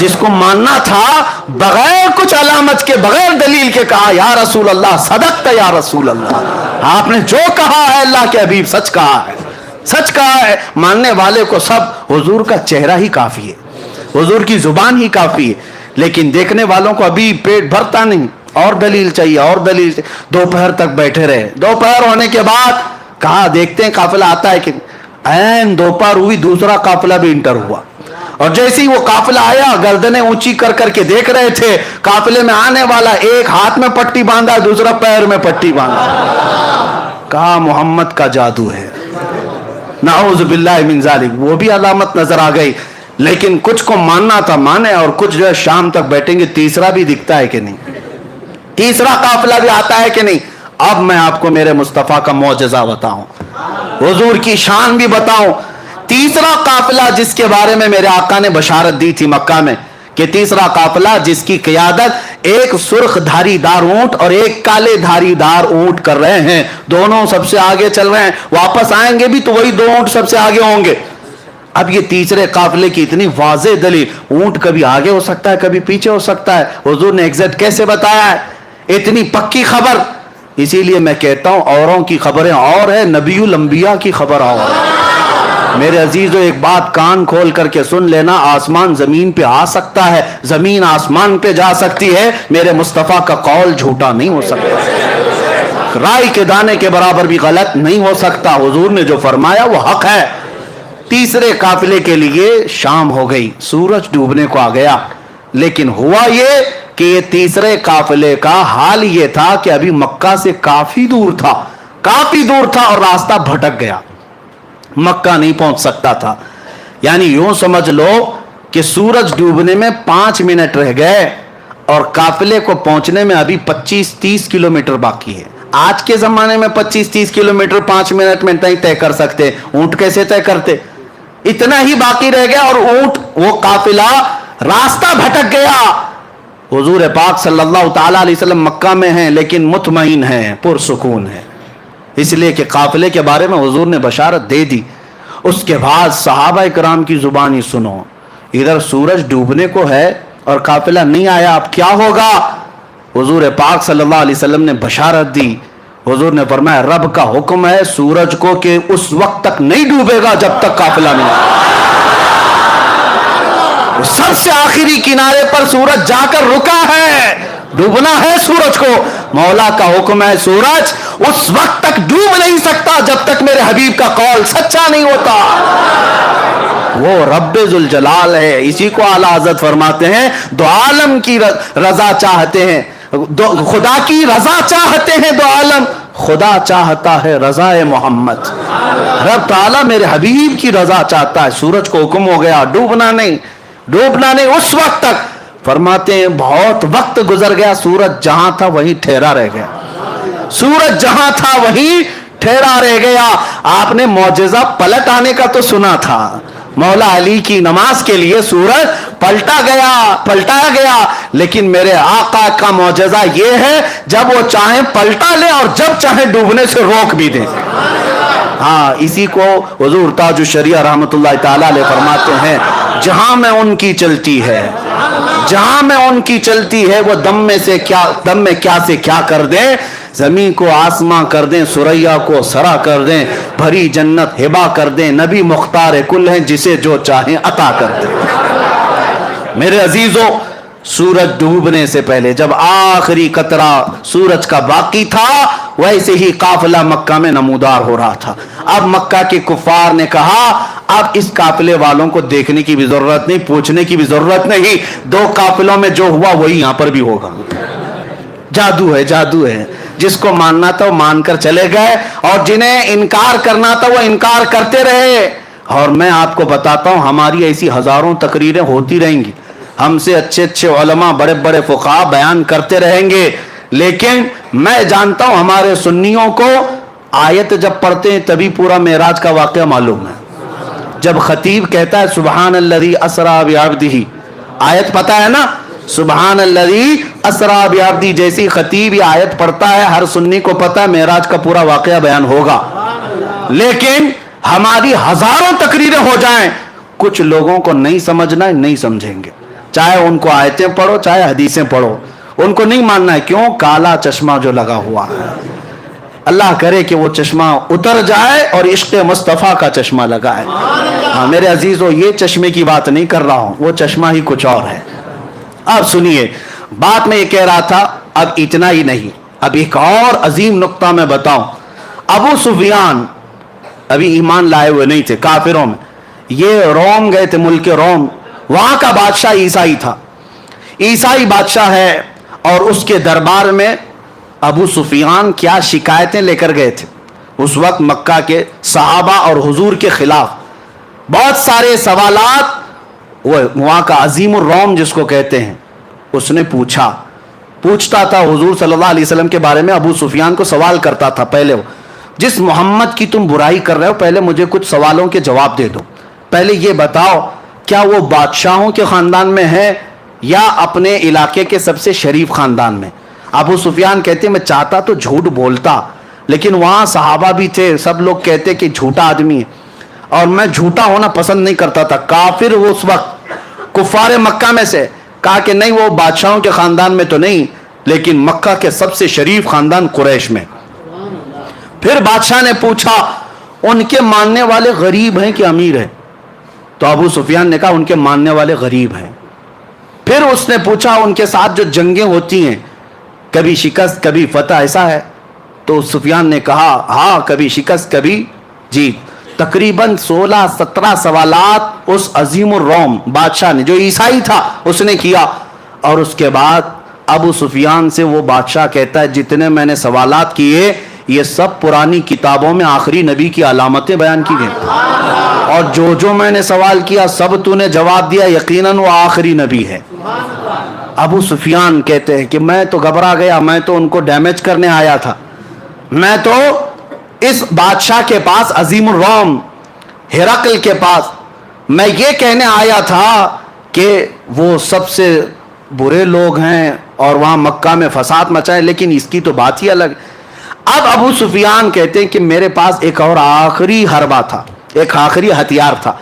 جس کو ماننا تھا بغیر کچھ علامت کے بغیر دلیل کے کہا یا رسول اللہ صدقت یا رسول اللہ، آپ نے جو کہا ہے اللہ کے حبیب سچ کہا ہے، سچ کہا ہے۔ ماننے والے کو سب حضور کا چہرہ ہی کافی ہے، حضور کی زبان ہی کافی ہے، لیکن دیکھنے والوں کو ابھی پیٹ بھرتا نہیں، اور دلیل چاہیے اور دلیل چاہیے۔ دوپہر تک بیٹھے رہے، دوپہر ہونے کے بعد کہا دیکھتے ہیں قافلہ آتا ہے کہ این دوپہر ہوئی دوسرا قافلہ بھی انٹر ہوا، اور جیسے ہی وہ قافلہ آیا گردنیں اونچی کر کر کے دیکھ رہے تھے قافلے میں آنے والا، ایک ہاتھ میں پٹی باندھا دوسرا پیر میں پٹی باندھا، کہا محمد کا جادو ہے، نعوذ باللہ من ذالک۔ وہ بھی علامت نظر آ گئی، لیکن کچھ کو ماننا تھا مانے، اور کچھ جو ہے شام تک بیٹھیں گے تیسرا بھی دکھتا ہے کہ نہیں، تیسرا قافلہ بھی آتا ہے کہ نہیں۔ اب میں آپ کو میرے مصطفیٰ کا معجزہ بتاؤں، حضور کی شان بھی بتاؤں۔ تیسرا قافلہ جس کے بارے میں میرے آقا نے بشارت دی تھی مکہ میں کہ تیسرا قافلہ جس کی قیادت ایک سرخ دھاری دار اونٹ اور ایک کالے دھاری دار اونٹ کر رہے ہیں، دونوں سب سے آگے چل رہے ہیں، واپس آئیں گے بھی تو وہی دو اونٹ سب سے آگے ہوں گے۔ اب یہ تیسرے قافلے کی اتنی واضح دلیل، اونٹ کبھی آگے ہو سکتا ہے کبھی پیچھے ہو سکتا ہے، حضور نے ایگزیکٹ کیسے بتایا ہے، اتنی پکی خبر۔ اسی لیے میں کہتا ہوں اوروں کی خبریں اور ہے، نبی الانبیاء کی خبر اور ہے۔ میرے عزیزو ایک بات کان کھول کر کے سن لینا، آسمان زمین پہ آ سکتا ہے، زمین آسمان پہ جا سکتی ہے، میرے مصطفیٰ کا قول جھوٹا نہیں ہو سکتا، رائی کے دانے کے برابر بھی غلط نہیں ہو سکتا، حضور نے جو فرمایا وہ حق ہے۔ تیسرے قافلے کے لیے شام ہو گئی، سورج ڈوبنے کو آ گیا، لیکن ہوا یہ کہ یہ تیسرے قافلے کا حال یہ تھا کہ ابھی مکہ سے کافی دور تھا، کافی دور تھا، اور راستہ بھٹک گیا، مکہ نہیں پہنچ سکتا تھا۔ یعنی یوں سمجھ لو کہ سورج ڈوبنے میں 5 منٹ رہ گئے اور قافلے کو پہنچنے میں ابھی 25-30 کلومیٹر باقی ہے۔ آج کے زمانے میں 25-30 کلومیٹر 5 منٹ میں نہیں طے کر سکتے، اونٹ کیسے طے کرتے؟ اتنا ہی باقی رہ گیا اور اونٹ وہ قافلہ راستہ بھٹک گیا۔ حضور پاک صلی اللہ تعالیٰ علیہ وسلم مکہ میں ہیں لیکن مطمئن ہیں، پرسکون ہیں، اس لیے کہ قافلے کے بارے میں حضور نے بشارت دے دی۔ اس کے بعد صحابہ کرام کی زبانی سنو، ادھر سورج ڈوبنے کو ہے اور قافلہ نہیں آیا، اب کیا ہوگا؟ حضور پاک صلی اللہ علیہ وسلم نے بشارت دی، حضور نے فرمایا رب کا حکم ہے سورج کو کہ اس وقت تک نہیں ڈوبے گا جب تک قافلہ نہیں آئے۔ سب سے آخری کنارے پر سورج جا کر رکا ہے، ڈوبنا ہے سورج کو، مولا کا حکم ہے سورج اس وقت تک ڈوب نہیں سکتا جب تک میرے حبیب کا قول سچا نہیں ہوتا۔ وہ رب ذوالجلال ہے، اسی کو اعلیٰ حضرت فرماتے ہیں دو عالم کی رضا چاہتے ہیں، خدا کی رضا چاہتے ہیں دو عالم، خدا چاہتا ہے رضا محمد۔ رب تعالیٰ میرے حبیب کی رضا چاہتا ہے، سورج کو حکم ہو گیا ڈوبنا نہیں، ڈوبنا نہیں اس وقت تک۔ فرماتے ہیں بہت وقت گزر گیا، سورج جہاں تھا وہیں ٹھہرا رہ گیا، سورج جہاں تھا وہیں ٹھہرا رہ گیا۔ آپ نے معجزہ پلٹ آنے کا تو سنا تھا، مولا علی کی نماز کے لیے سورج پلٹایا گیا، لیکن میرے آقا کا معجزہ یہ ہے جب وہ چاہیں پلٹا لے اور جب چاہیں ڈوبنے سے روک بھی دیں۔ ہاں، اسی کو حضور تاج الشریعہ رحمت اللہ تعالیٰ علیہ فرماتے ہیں جہاں میں ان کی چلتی ہے، جہاں میں ان کی چلتی ہے وہ دم میں کیا سے کیا کر دیں، زمین کو آسماں کر دیں، سریا کو سرا کر دیں، بھری جنت ہبا کر دیں، نبی مختار کل ہیں جسے جو چاہیں عطا کر دیں۔ میرے عزیزوں، سورج ڈوبنے سے پہلے جب آخری قطرہ سورج کا باقی تھا ویسے ہی قافلہ مکہ میں نمودار ہو رہا تھا۔ اب مکہ کے کفار نے کہا اب اس قافلے والوں کو دیکھنے کی بھی ضرورت نہیں، پوچھنے کی بھی ضرورت نہیں، دو قافلوں میں جو ہوا وہی یہاں پر بھی ہوگا۔ جادو ہے، جادو ہے، جس کو ماننا تھا وہ مان کر چلے گئے اور جنہیں انکار کرنا تھا وہ انکار کرتے رہے۔ اور میں آپ کو بتاتا ہوں ہماری ایسی ہزاروں تقریریں ہوتی رہیں گی، ہم سے اچھے اچھے علماء بڑے بڑے فقہاء بیان کرتے رہیں گے، لیکن میں جانتا ہوں ہمارے سنیوں کو آیت جب پڑھتے ہیں تبھی پورا معراج کا واقعہ معلوم ہے۔ جب خطیب کہتا ہے سبحان الذی اسریٰ بعبدہ، آیت پتہ ہے نا، سبحان الذی اسریٰ بعبدہ، جیسی خطیب یہ آیت پڑھتا ہے ہر سنی کو پتہ ہے معراج کا پورا واقعہ بیان ہوگا۔ لیکن ہماری ہزاروں تقریریں ہو جائیں، کچھ لوگوں کو نہیں سمجھنا ہے، نہیں سمجھیں گے، چاہے ان کو آیتیں پڑھو چاہے حدیثیں پڑھو, ان کو نہیں ماننا ہے. کیوں؟ کالا چشمہ جو لگا ہوا ہے. اللہ کرے کہ وہ چشمہ اتر جائے اور عشق مصطفیٰ کا چشمہ لگا ہے. ہاں میرے عزیزو, یہ چشمے کی بات نہیں کر رہا ہوں, وہ چشمہ ہی کچھ اور ہے. اب سنیے بات میں یہ کہہ رہا تھا, اب اتنا ہی نہیں, اب ایک اور عظیم نقطہ میں بتاؤں. ابو سفیان ابھی ایمان لائے ہوئے نہیں تھے, کافروں میں. یہ روم گئے تھے, ملک روم. وہاں کا بادشاہ عیسائی تھا, عیسائی بادشاہ ہے. اور اس کے دربار میں ابو سفیان کیا شکایتیں لے کر گئے تھے اس وقت مکہ کے صحابہ اور حضور کے خلاف. بہت سارے سوالات. وہ وہاں کا عظیم الروم جس کو کہتے ہیں, اس نے پوچھتا تھا حضور صلی اللہ علیہ وسلم کے بارے میں. ابو سفیان کو سوال کرتا تھا, پہلے وہ جس محمد کی تم برائی کر رہے ہو, پہلے مجھے کچھ سوالوں کے جواب دے دو. پہلے یہ بتاؤ کیا وہ بادشاہوں کے خاندان میں ہے یا اپنے علاقے کے سب سے شریف خاندان میں؟ ابو سفیان کہتے میں چاہتا تو جھوٹ بولتا, لیکن وہاں صحابہ بھی تھے, سب لوگ کہتے کہ جھوٹا آدمی ہے, اور میں جھوٹا ہونا پسند نہیں کرتا تھا. کافر وہ اس وقت کفار مکہ میں سے, کہا کہ نہیں وہ بادشاہوں کے خاندان میں تو نہیں, لیکن مکہ کے سب سے شریف خاندان قریش میں. پھر بادشاہ نے پوچھا ان کے ماننے والے غریب ہیں کہ امیر ہیں؟ تو ابو سفیان نے کہا ان کے ماننے والے غریب ہیں. پھر اس نے پوچھا ان کے ساتھ جو جنگیں ہوتی ہیں کبھی شکست کبھی فتح ایسا ہے؟ تو سفیان نے کہا ہاں کبھی شکست کبھی جیت. تقریباً 16-17 سوالات اس عظیم الروم بادشاہ نے, جو عیسائی تھا, اس نے کیا. اور اس کے بعد ابو سفیان سے وہ بادشاہ کہتا ہے جتنے میں نے سوالات کیے یہ سب پرانی کتابوں میں آخری نبی کی علامتیں بیان کی گئیں, اور جو میں نے سوال کیا سب تو نے جواب دیا, یقیناً وہ آخری نبی ہے. ابو سفیان کہتے ہیں کہ میں تو گھبرا گیا, میں تو ان کو ڈیمیج کرنے آیا تھا. میں تو اس بادشاہ کے پاس عظیم الروم ہرقل کے پاس میں یہ کہنے آیا تھا کہ وہ سب سے برے لوگ ہیں اور وہاں مکہ میں فساد مچائے, لیکن اس کی تو بات ہی الگ. اب ابو سفیان کہتے ہیں کہ میرے پاس ایک اور آخری حربہ تھا, ایک آخری ہتھیار تھا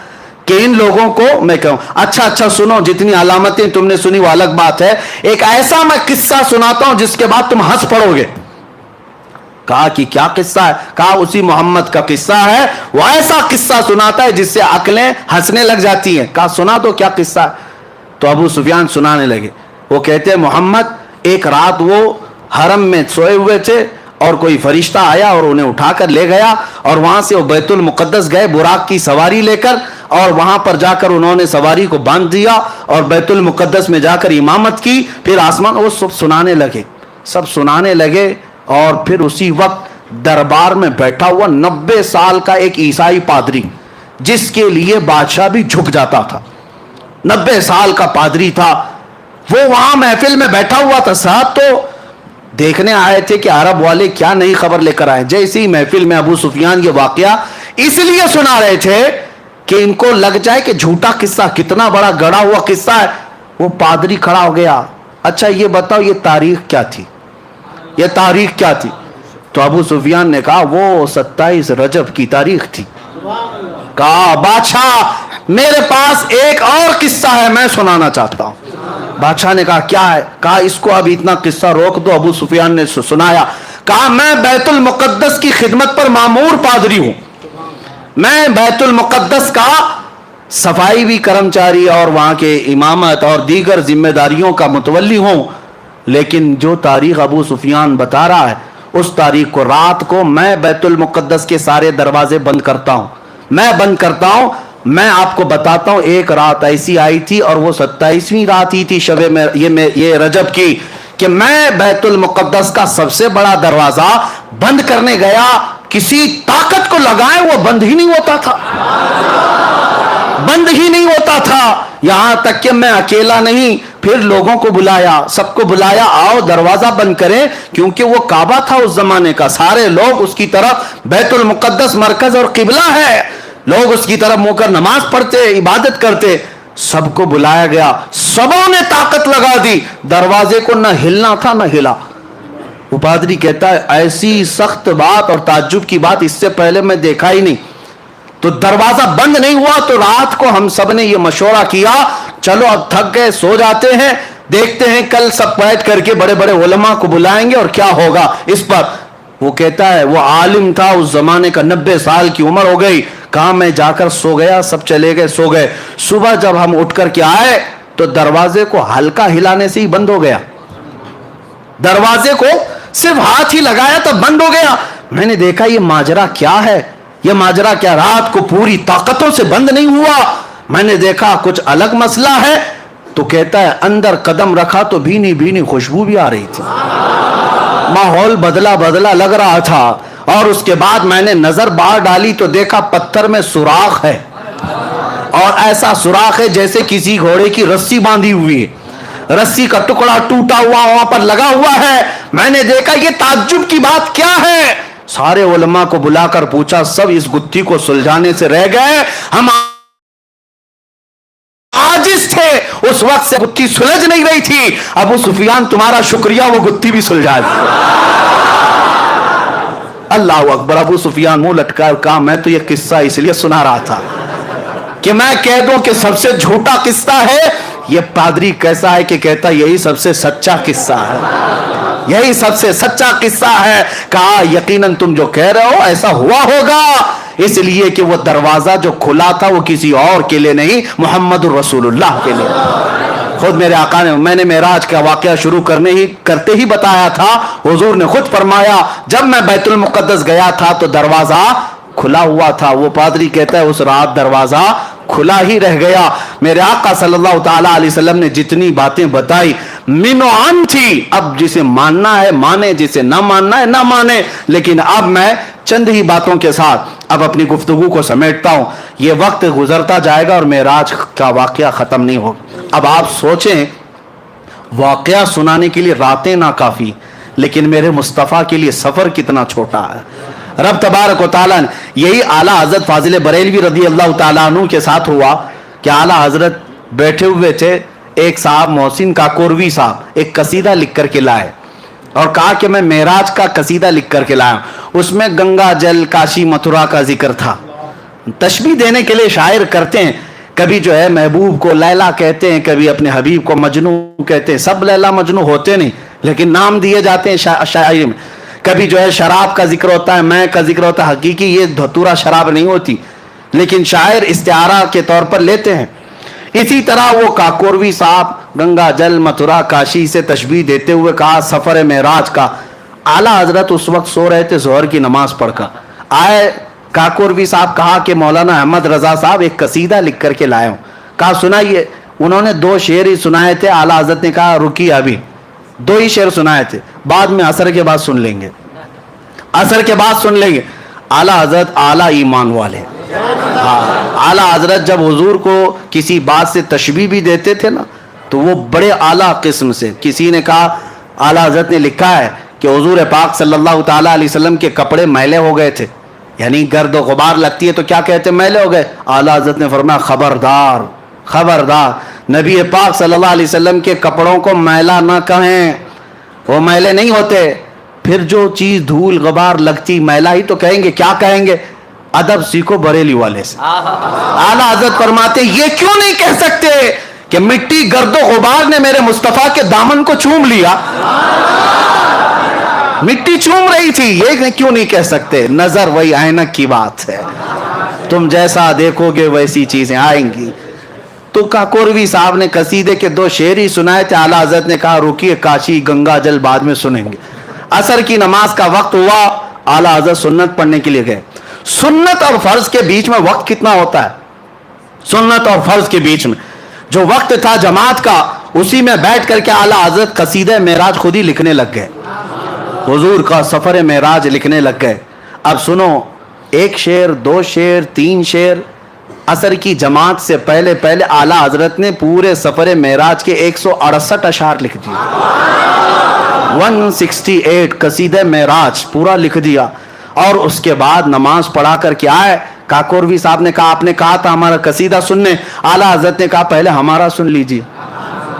کہ ان لوگوں کو میں کہوں. اچھا سنو, جتنی علامتیں تم نے سنی وہ الگ بات ہے, ایک ایسا میں قصہ سناتا ہوں جس کے بعد تم ہنس پڑو گے. کہا کہ کیا قصہ ہے؟ کہا اسی محمد کا قصہ ہے, وہ ایسا قصہ سناتا ہے جس سے عقلیں ہنسنے لگ جاتی ہیں. کہا سنا تو کیا قصہ ہے؟ تو ابو سفیان سنانے لگے. وہ کہتے ہیں محمد ایک رات وہ حرم میں سوئے ہوئے تھے اور کوئی فرشتہ آیا اور انہیں اٹھا کر لے گیا, اور وہاں سے وہ بیت المقدس گئے براق کی سواری لے کر, اور وہاں پر جا کر انہوں نے سواری کو باندھ دیا اور بیت المقدس میں جا کر امامت کی. پھر آسمان وہ سب سنانے لگے. اور پھر اسی وقت دربار میں بیٹھا ہوا 90 سال کا ایک عیسائی پادری, جس کے لیے بادشاہ بھی جھک جاتا تھا, 90 سال کا پادری تھا, وہ وہاں محفل میں بیٹھا ہوا تھا. صاحب تو دیکھنے آئے تھے کہ عرب والے کیا نئی خبر لے کر آئے. جیسے ہی محفل میں ابو سفیان یہ واقعہ اس لیے سنا رہے تھے کہ ان کو لگ جائے کہ جھوٹا قصہ, کتنا بڑا گڑا ہوا قصہ ہے. وہ پادری کھڑا ہو گیا, اچھا یہ بتاؤ یہ تاریخ کیا تھی, یہ تاریخ کیا تھی؟ تو ابو سفیان نے کہا وہ 27 رجب کی تاریخ تھی. کہا بادشاہ میرے پاس ایک اور قصہ ہے, میں سنانا چاہتا ہوں. بادشاہ نے کہا کیا ہے؟ کہا اس کو اب اتنا قصہ روک دو. ابو سفیان نے سنایا. کہا میں بیت المقدس کی خدمت پر مامور پادری ہوں, میں بیت المقدس کا صفائی بھی کرمچاری اور وہاں کے امامت اور دیگر ذمہ داریوں کا متولی ہوں. لیکن جو تاریخ ابو سفیان بتا رہا ہے اس تاریخ کو, رات کو میں بیت المقدس کے سارے دروازے بند کرتا ہوں, میں آپ کو بتاتا ہوں. ایک رات ایسی آئی تھی اور وہ 27ویں رات ہی تھی شب یہ رجب کی, کہ میں بیت المقدس کا سب سے بڑا دروازہ بند کرنے گیا, کسی طاقت کو لگائے وہ بند ہی نہیں ہوتا تھا. یہاں تک کہ میں اکیلا نہیں, پھر لوگوں کو بلایا, سب کو بلایا, آؤ دروازہ بند کریں, کیونکہ وہ کعبہ تھا اس زمانے کا, سارے لوگ اس کی طرف, بیت المقدس مرکز اور قبلہ ہے, لوگ اس کی طرف منہ کر نماز پڑھتے, عبادت کرتے. سب کو بلایا گیا, سبوں نے طاقت لگا دی, دروازے کو نہ ہلنا تھا نہ ہلا. وہ پادری کہتا ہے ایسی سخت بات اور تعجب کی بات اس سے پہلے میں دیکھا ہی نہیں. تو دروازہ بند نہیں ہوا, تو رات کو ہم سب نے یہ مشورہ کیا چلو اب تھک گئے، سو جاتے ہیں، دیکھتے ہیں کل سب بیٹھ کر کے بڑے بڑے علماء کو بلائیں گے اور کیا ہوگا اس پر۔ وہ کہتا ہے وہ عالم تھا اس زمانے کا، 90 سال کی عمر ہو گئی، کہا میں جا کر سو گیا، سب چلے گئے، سو گئے۔ صبح جب ہم اٹھ کر کے آئے تو دروازے کو ہلکا ہلانے سے ہی بند ہو گیا، دروازے کو صرف ہاتھ ہی لگایا تو بند ہو گیا۔ میں نے دیکھا یہ ماجرا کیا ہے، یہ ماجرا کیا رات کو پوری طاقتوں سے بند نہیں ہوا؟ میں نے دیکھا کچھ الگ مسئلہ ہے۔ تو کہتا ہے اندر قدم رکھا تو بھینی بھینی خوشبو بھی آ رہی تھی، ماحول بدلا بدلا لگ رہا تھا۔ اور اس کے بعد میں نے نظر باہر ڈالی تو دیکھا پتھر میں سوراخ ہے، اور ایسا سوراخ ہے جیسے کسی گھوڑے کی رسی باندھی ہوئی ہے، رسی کا ٹکڑا ٹوٹا ہوا وہاں پر لگا ہوا ہے۔ میں نے دیکھا یہ تعجب کی بات کیا ہے؟ سارے علماء کو بلا کر پوچھا، سب اس گتھی کو سلجھانے سے رہ گئے، ہم عاجز تھے، اس وقت سے گتھی سلجھ نہیں رہی تھی۔ ابو سفیان تمہارا شکریہ، وہ گتھی بھی سلجھا دی۔ اللہ اکبر۔ ابو سفیان منہ لٹکا اور کہا میں تو یہ قصہ اس لیے سنا رہا تھا کہ میں کہہ دوں کہ سب سے جھوٹا قصہ ہے۔ یہ پادری کیسا ہے کہ کہتا یہی سب سے سچا قصہ ہے، یہی سب سے سچا قصہ ہے۔ کہا یقیناً تم جو کہہ رہے ہو ایسا ہوا ہوگا، اس لیے کہ وہ دروازہ جو کھلا تھا وہ کسی اور کے لیے نہیں، محمد الرسول اللہ کے لیے۔ خود میرے آقا نے، میں نے معراج کا واقعہ شروع کرتے ہی بتایا تھا، حضور نے خود فرمایا جب میں بیت المقدس گیا تھا تو دروازہ کھلا ہوا تھا۔ وہ پادری کہتا ہے اس رات دروازہ کھلا ہی رہ گیا۔ میرے آقا صلی اللہ تعالی علیہ وسلم نے جتنی باتیں بتائی من و عن تھی، اب جسے ماننا ہے مانے، جسے نہ ماننا ہے نہ مانے، لیکن اب میں چند ہی باتوں کے ساتھ اب اپنی گفتگو کو سمیٹتا ہوں۔ یہ وقت گزرتا جائے گا اور معراج کا واقعہ ختم نہیں ہوگا۔ اب آپ سوچیں واقعہ سنانے کے لیے راتیں ناکافی، لیکن میرے مصطفیٰ کے لیے سفر کتنا چھوٹا ہے۔ رب تبارک و تعالیٰ نے، یہی اعلیٰ حضرت فاضل بریلوی رضی اللہ تعالیٰ عنہ کے ساتھ ہوا کہ اعلیٰ حضرت بیٹھے ہوئے تھے، ایک صاحب محسن کاکوروی صاحب ایک قصیدہ لکھ کر کے لائے اور کہا کہ میں معراج کا قصیدہ لکھ کر کے لایا ہوں۔ اس میں گنگا جل کاشی متھرا کا ذکر تھا۔ تشبیہ دینے کے لیے شاعر کرتے ہیں، کبھی جو ہے محبوب کو لیلا کہتے ہیں، کبھی اپنے حبیب کو مجنو کہتے ہیں۔ سب لیلا مجنو ہوتے نہیں، لیکن نام دیے جاتے ہیں شاعری میں۔ کبھی جو ہے شراب کا ذکر ہوتا ہے، میں کا ذکر ہوتا ہے، حقیقی یہ دھتورا شراب نہیں ہوتی، لیکن شاعر استعارہ کے طور پر لیتے ہیں۔ اسی طرح وہ کاکوروی صاحب گنگا جل متھرا کاشی سے تشبیہ دیتے ہوئے کہا سفر معراج کا۔ اعلیٰ حضرت اس وقت سو رہے تھے ظہر کی نماز پڑھ کر، آئے کاکوروی صاحب، کہا کہ مولانا احمد رضا صاحب ایک قصیدہ لکھ کر کے لائے ہوں۔ کہا سنائیے۔ انہوں نے 2 شعر ہی سنائے تھے۔ اعلیٰ حضرت نے کہا رکیے، ابھی 2 ہی شعر سنائے تھے، بعد میں عصر کے بعد سن لیں گے، عصر کے بعد سن لیں گے۔ اعلیٰ حضرت اعلیٰ ایمان والے، اعلیٰ حضرت جب حضور کو کسی بات سے تشبیہ بھی دیتے تھے نا تو وہ بڑے اعلیٰ قسم سے۔ کسی نے کہا، اعلیٰ حضرت نے لکھا ہے کہ حضور پاک صلی اللہ تعالیٰ علیہ وسلم کے کپڑے میلے ہو گئے تھے، یعنی گرد و غبار لگتی ہے تو کیا کہتے ہیں، میلے ہو گئے۔ اعلیٰ حضرت نے فرمایا خبردار خبردار، نبی پاک صلی اللہ علیہ وسلم کے کپڑوں کو میلا نہ کہیں، وہ میلے نہیں ہوتے۔ پھر جو چیز دھول غبار لگتی میلا ہی تو کہیں گے، کیا کہیں گے؟ ادب سیکھو بریلی والے سے۔ اعلیٰ حضرت فرماتے یہ کیوں نہیں کہہ سکتے کہ مٹی گرد و غبار نے میرے مصطفیٰ کے دامن کو چوم لیا، مٹی چوم رہی تھی، یہ کیوں نہیں کہہ سکتے؟ نظر وہی عینک کی بات ہے، تم جیسا دیکھو گے ویسی چیزیں آئیں گی۔ تو کاکوروی صاحب نے قصیدے کے 2 شعر ہی سنائے تھے۔ اعلیٰ حضرت نے کہا رکیے، کاشی گنگا جل بعد میں سنیں گے۔ عصر کی نماز کا وقت ہوا، اعلیٰ حضرت سنت پڑھنے کے لیے گئے۔ سنت اور فرض کے بیچ میں وقت کتنا ہوتا ہے؟ سنت اور فرض کے بیچ میں جو وقت تھا جماعت کا، اسی میں بیٹھ کر کے اعلیٰ حضرت قصیدہ معراج خود ہی لکھنے لگ گئے، حضور کا سفر معراج لکھنے لگ گئے۔ اب سنو، 1 شعر 2 شعر 3 شعر، عصر کی جماعت سے پہلے اعلیٰ حضرت نے پورے سفر معراج کے 168 اشعار لکھ دیے، 168 قصیدہ معراج پورا لکھ دیا۔ اور اس کے بعد نماز پڑھا کر کے آئے۔ کاکوروی صاحب نے کہا آپ نے کہا تھا ہمارا قصیدہ سننے، اعلیٰ حضرت نے کہا پہلے ہمارا سن لیجیے۔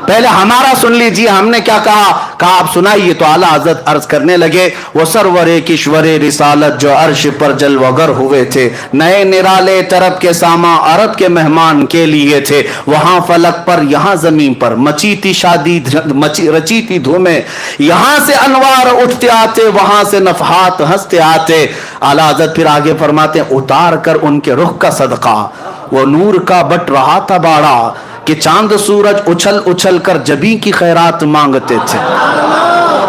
پہلے ہمارا سن لیجیے ہم نے کیا کہا آپ سنائیے. تو اعلیٰ حضرت عرض کرنے لگے وہ سرور کشور رسالت جو عرش پر جلوگر ہوئے تھے, نئے نرالے طرب کے ساما عرب کے مہمان کے لیے تھے. وہاں فلک پر یہاں زمین پر مچی تھی شادی رچی تھی دھومیں, یہاں سے انوار اٹھتے آتے وہاں سے نفحات ہنستے آتے. اعلیٰ حضرت پھر آگے فرماتے ہیں اتار کر ان کے رخ کا صدقہ وہ نور کا بٹ رہا تھا باڑا کہ چاند سورج اچھل اچھل کر جبی کی خیرات مانگتے تھے,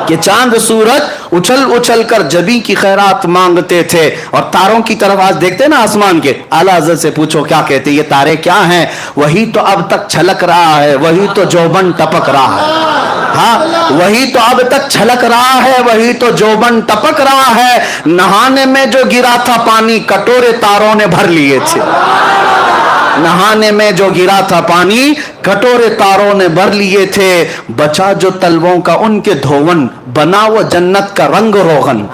کہ چاند سورج اچھل اچھل کر جبی کی خیرات مانگتے تھے. اور تاروں کی طرف آج دیکھتے ہیں نا آسمان کے, اعلیٰ حضرت سے پوچھو کیا کہتے یہ تارے کیا ہیں؟ وہی تو اب تک چھلک رہا ہے, وہی تو جوبن ٹپک رہا ہے. ہاں وہی تو اب تک چھلک رہا ہے, وہی تو جوبن ٹپک رہا ہے. نہانے میں جو گرا تھا پانی کٹورے تاروں نے بھر لیے تھے, نہانے میں جو گرا تھا پانی کٹورے تاروں نے بھر لیے تھے. بچا جو تلووں کا ان کے دھون بنا وہ جنت کا رنگ روغن,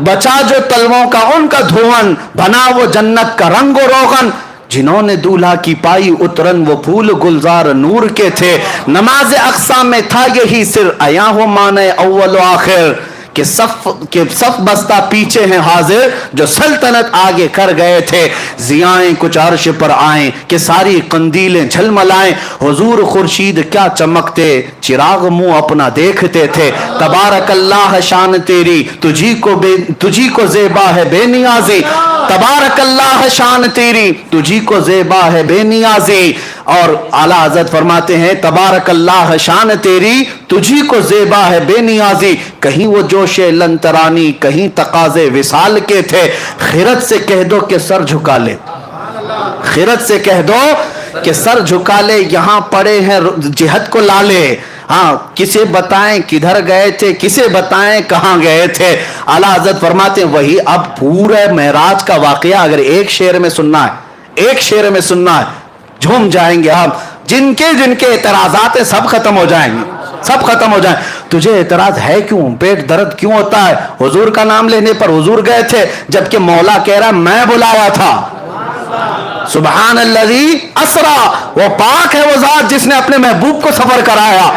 بچا جو تلووں کا ان کا دھون بنا وہ جنت کا رنگ و روغن. جنہوں نے دولہا کی پائی اترن وہ پھول گلزار نور کے تھے. نماز اقصی میں تھا یہی سر عیاں ہو مانے اول و آخر, کہ صف بستہ پیچھے ہیں حاضر جو سلطنت آگے کر گئے تھے. ضیائیں کچھ عرش پر آئیں کہ ساری قندیلیں جھلملائیں, حضور خورشید کیا چمکتے چراغ منہ اپنا دیکھتے تھے. تبارک اللہ شان تیری تجھی کو زیبا ہے بے نیازی, تبارک اللہ شان تیری تجھی کو زیبا ہے بے نیازی. اور اعلیٰ حضرت فرماتے ہیں تبارک اللہ شان تیری تجھی کو زیبا ہے بے نیازی. کہیں وہ جوش لنترانی کہیں تقاضے وصال کے تھے. خیرت سے کہہ دو کہ سر جھکا لے, خیرت سے کہہ دو کہ سر جھکا لے, یہاں پڑے ہیں جہت کو لالے. ہاں کسے بتائیں کدھر گئے تھے, کسے بتائیں کہاں گئے تھے. اعلیٰ حضرت فرماتے ہیں وہی اب پورے معراج کا واقعہ اگر ایک شعر میں سننا ہے, ایک شعر میں سننا ہے, جھوم جائیں گے ہم. جن کے اعتراضات ہیں سب ختم ہو جائیں گے, سب ختم ہو جائیں. تجھے اعتراض ہے کیوں, پیٹ درد کیوں ہوتا ہے؟ حضور کا نام لینے پر حضور گئے تھے جبکہ مولا کہہ رہا میں بلایا تھا. سبحان الذی اسرا, وہ پاک ہے وہ ذات جس نے اپنے محبوب کو سفر کرایا.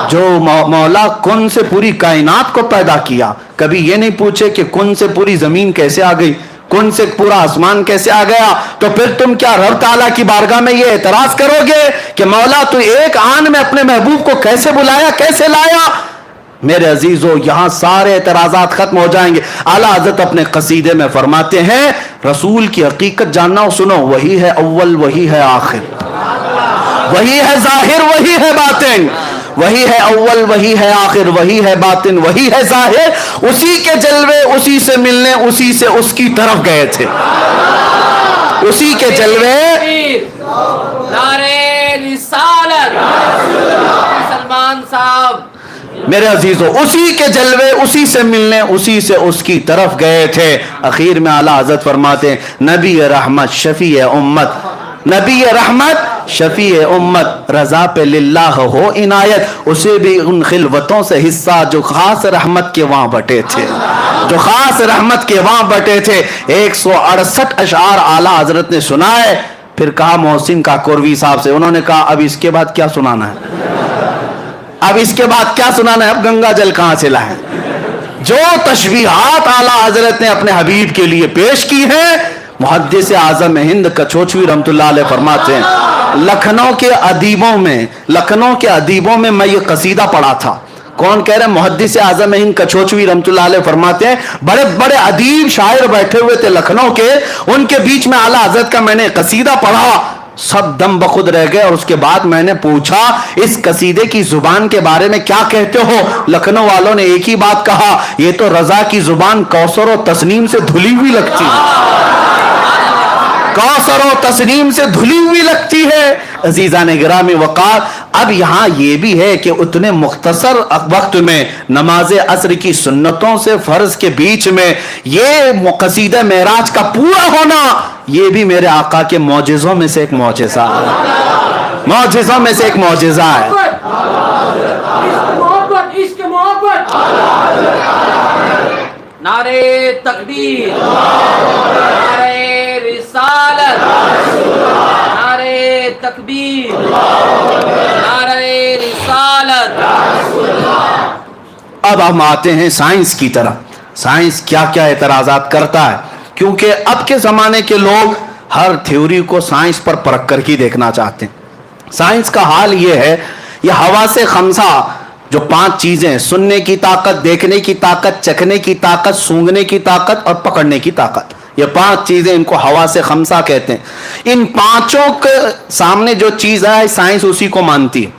جو مولا کن سے پوری کائنات کو پیدا کیا, کبھی یہ نہیں پوچھے کہ کن سے پوری زمین کیسے آ گئی, کن سے پورا آسمان کیسے آ گیا. تو پھر تم کیا رب تعالیٰ کی بارگاہ میں یہ اعتراض کرو گے کہ مولا تو ایک آن میں اپنے محبوب کو کیسے بلایا, کیسے لایا؟ میرے عزیزو یہاں سارے اعتراضات ختم ہو جائیں گے. اعلیٰ حضرت اپنے قصیدے میں فرماتے ہیں رسول کی حقیقت جاننا ہو سنو, وہی ہے اول وہی ہے آخر, وہی ہے ظاہر وہی ہے باطن, وہی ہے اول وہی ہے آخر وہی ہے باطن وہی ہے ظاہر. اسی کے جلوے اسی سے ملنے اسی سے اس کی طرف گئے تھے, اسی کے جلوے. نعرے رسالت سلمان صاحب. میرے عزیزو اسی کے جلوے اسی سے ملنے اسی سے اس کی طرف گئے تھے. اخیر میں اعلیٰ حضرت فرماتے ہیں نبی رحمت شفیع امت, نبی رحمت شفیع امت, رضا پہ للہ ہو عنایت. اسے بھی ان خلوتوں سے حصہ جو خاص رحمت کے وہاں بٹے تھے, جو خاص رحمت کے وہاں بٹے تھے. 168 اشعار اعلیٰ حضرت نے سنائے. پھر کہا محسن کاکوروی صاحب سے, انہوں نے کہا اب اس کے بعد کیا سنانا ہے, اب اس کے بعد کیا سنانا ہے, اب گنگا جل کہاں سے لائیں. جو تشبیہات اعلیٰ حضرت نے اپنے حبیب کے لیے پیش کی ہیں, محدث اعظم ہند کچوچوی رحمۃ اللہ علیہ فرماتے ہیں لکھنؤ کے ادیبوں میں میں یہ قصیدہ پڑھا تھا. کون کہہ رہے ہیں؟ محدث اعظم ہند کچوچوی رحمۃ اللہ علیہ فرماتے ہیں بڑے بڑے ادیب شاعر بیٹھے ہوئے تھے لکھنؤ کے, ان کے بیچ میں اعلیٰ حضرت کا میں نے قصیدہ پڑھا, سب دم بخود رہ گئے. اور اس کے بعد میں نے پوچھا اس قصیدے کی زبان کے بارے میں کیا کہتے ہو؟ لکھنؤ والوں نے ایک ہی بات کہا, یہ تو رضا کی زبان کوثر و تسنیم سے دھلی ہوئی لگتی ہے, کوثر و تسنیم سے دھلی ہوئی لگتی ہے. عزیزان گرامی وقار, اب یہاں یہ بھی ہے کہ اتنے مختصر وقت میں نماز عصر کی سنتوں سے فرض کے بیچ میں یہ قصیدہ معراج کا پورا ہونا, یہ بھی میرے آقا کے معجزوں میں سے ایک معجزہ ہے, معجزوں میں سے ایک معجزہ ہے. نعرے تکبیر, نعرے رسالت, نعرے تکبیر, نعرے اب ہم آتے ہیں سائنس کی طرف. سائنس کیا کیا اعتراضات کرتا ہے, کیونکہ اب کے زمانے کے لوگ ہر تھیوری کو سائنس پر پرکھ کر کے دیکھنا چاہتے ہیں. سائنس کا حال یہ ہے, یہ حواس خمسہ جو 5 چیزیں, سننے کی طاقت, دیکھنے کی طاقت, چکھنے کی طاقت, سونگھنے کی طاقت اور پکڑنے کی طاقت, یہ 5 چیزیں, ان کو حواس خمسہ کہتے ہیں. ان 5 کے سامنے جو چیز ہے سائنس اسی کو مانتی ہے,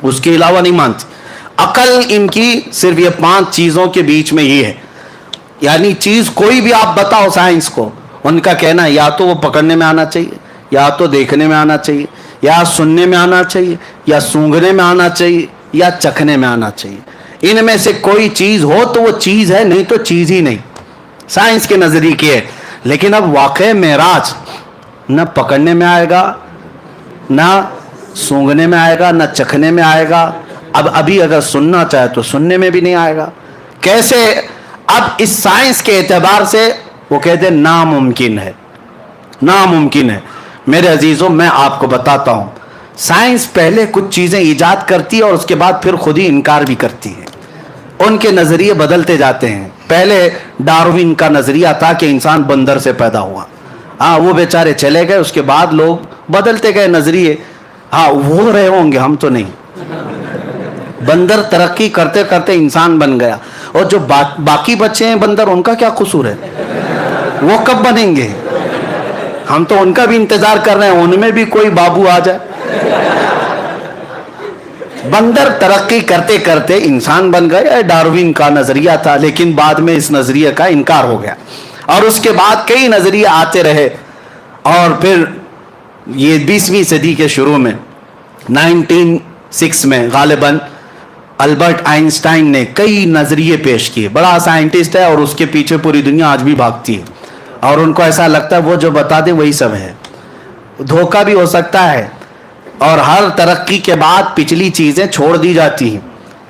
اس کے علاوہ نہیں مانتی. عقل ان کی صرف یہ 5 چیزوں کے بیچ میں یہ ہے. یعنی چیز کوئی بھی آپ بتاؤ سائنس کو, ان کا کہنا ہے یا تو وہ پکڑنے میں آنا چاہیے, یا تو دیکھنے میں آنا چاہیے, یا سننے میں آنا چاہیے, یا سونگھنے میں آنا چاہیے, یا چکھنے میں آنا چاہیے. ان میں سے کوئی چیز ہو تو وہ چیز ہے, نہیں تو چیز ہی نہیں. سائنس کے نظریے کی ہے. لیکن اب واقع معراج نہ پکڑنے میں آئے گا, نہ سونگھنے میں آئے گا, نہ چکھنے میں آئے گا. اب ابھی اگر سننا چاہے تو سننے میں بھی نہیں آئے گا. کیسے؟ اب اس سائنس کے اعتبار سے وہ کہتے ہیں ناممکن ہے, ناممکن ہے. میرے عزیزوں, میں آپ کو بتاتا ہوں, سائنس پہلے کچھ چیزیں ایجاد کرتی ہے اور اس کے بعد پھر خود ہی انکار بھی کرتی ہے. ان کے نظریے بدلتے جاتے ہیں. پہلے ڈاروین کا نظریہ تھا کہ انسان بندر سے پیدا ہوا, ہاں وہ بیچارے چلے گئے, اس کے بعد لوگ بدلتے گئے نظریے. ہاں وہ رہے ہوں گے, ہم تو نہیں. بندر ترقی کرتے کرتے انسان بن گیا, اور جو باقی بچے ہیں بندر, ان کا کیا قصور ہے؟ وہ کب بنیں گے؟ ہم تو ان کا بھی انتظار کر رہے ہیں, ان میں بھی کوئی بابو آ جائے. بندر ترقی کرتے کرتے انسان بن گئے, ڈاروین کا نظریہ تھا, لیکن بعد میں اس نظریے کا انکار ہو گیا. اور اس کے بعد کئی نظریے آتے رہے, اور پھر یہ 20ویں صدی کے شروع میں 1906 میں غالباً البرٹ آئنسٹائن نے کئی نظریے پیش کیے. بڑا سائنٹسٹ ہے اور اس کے پیچھے پوری دنیا آج بھی بھاگتی ہے, اور ان کو ایسا لگتا ہے وہ جو بتا دے وہی سب ہے. دھوکہ بھی ہو سکتا ہے, اور ہر ترقی کے بعد پچھلی چیزیں چھوڑ دی جاتی ہیں.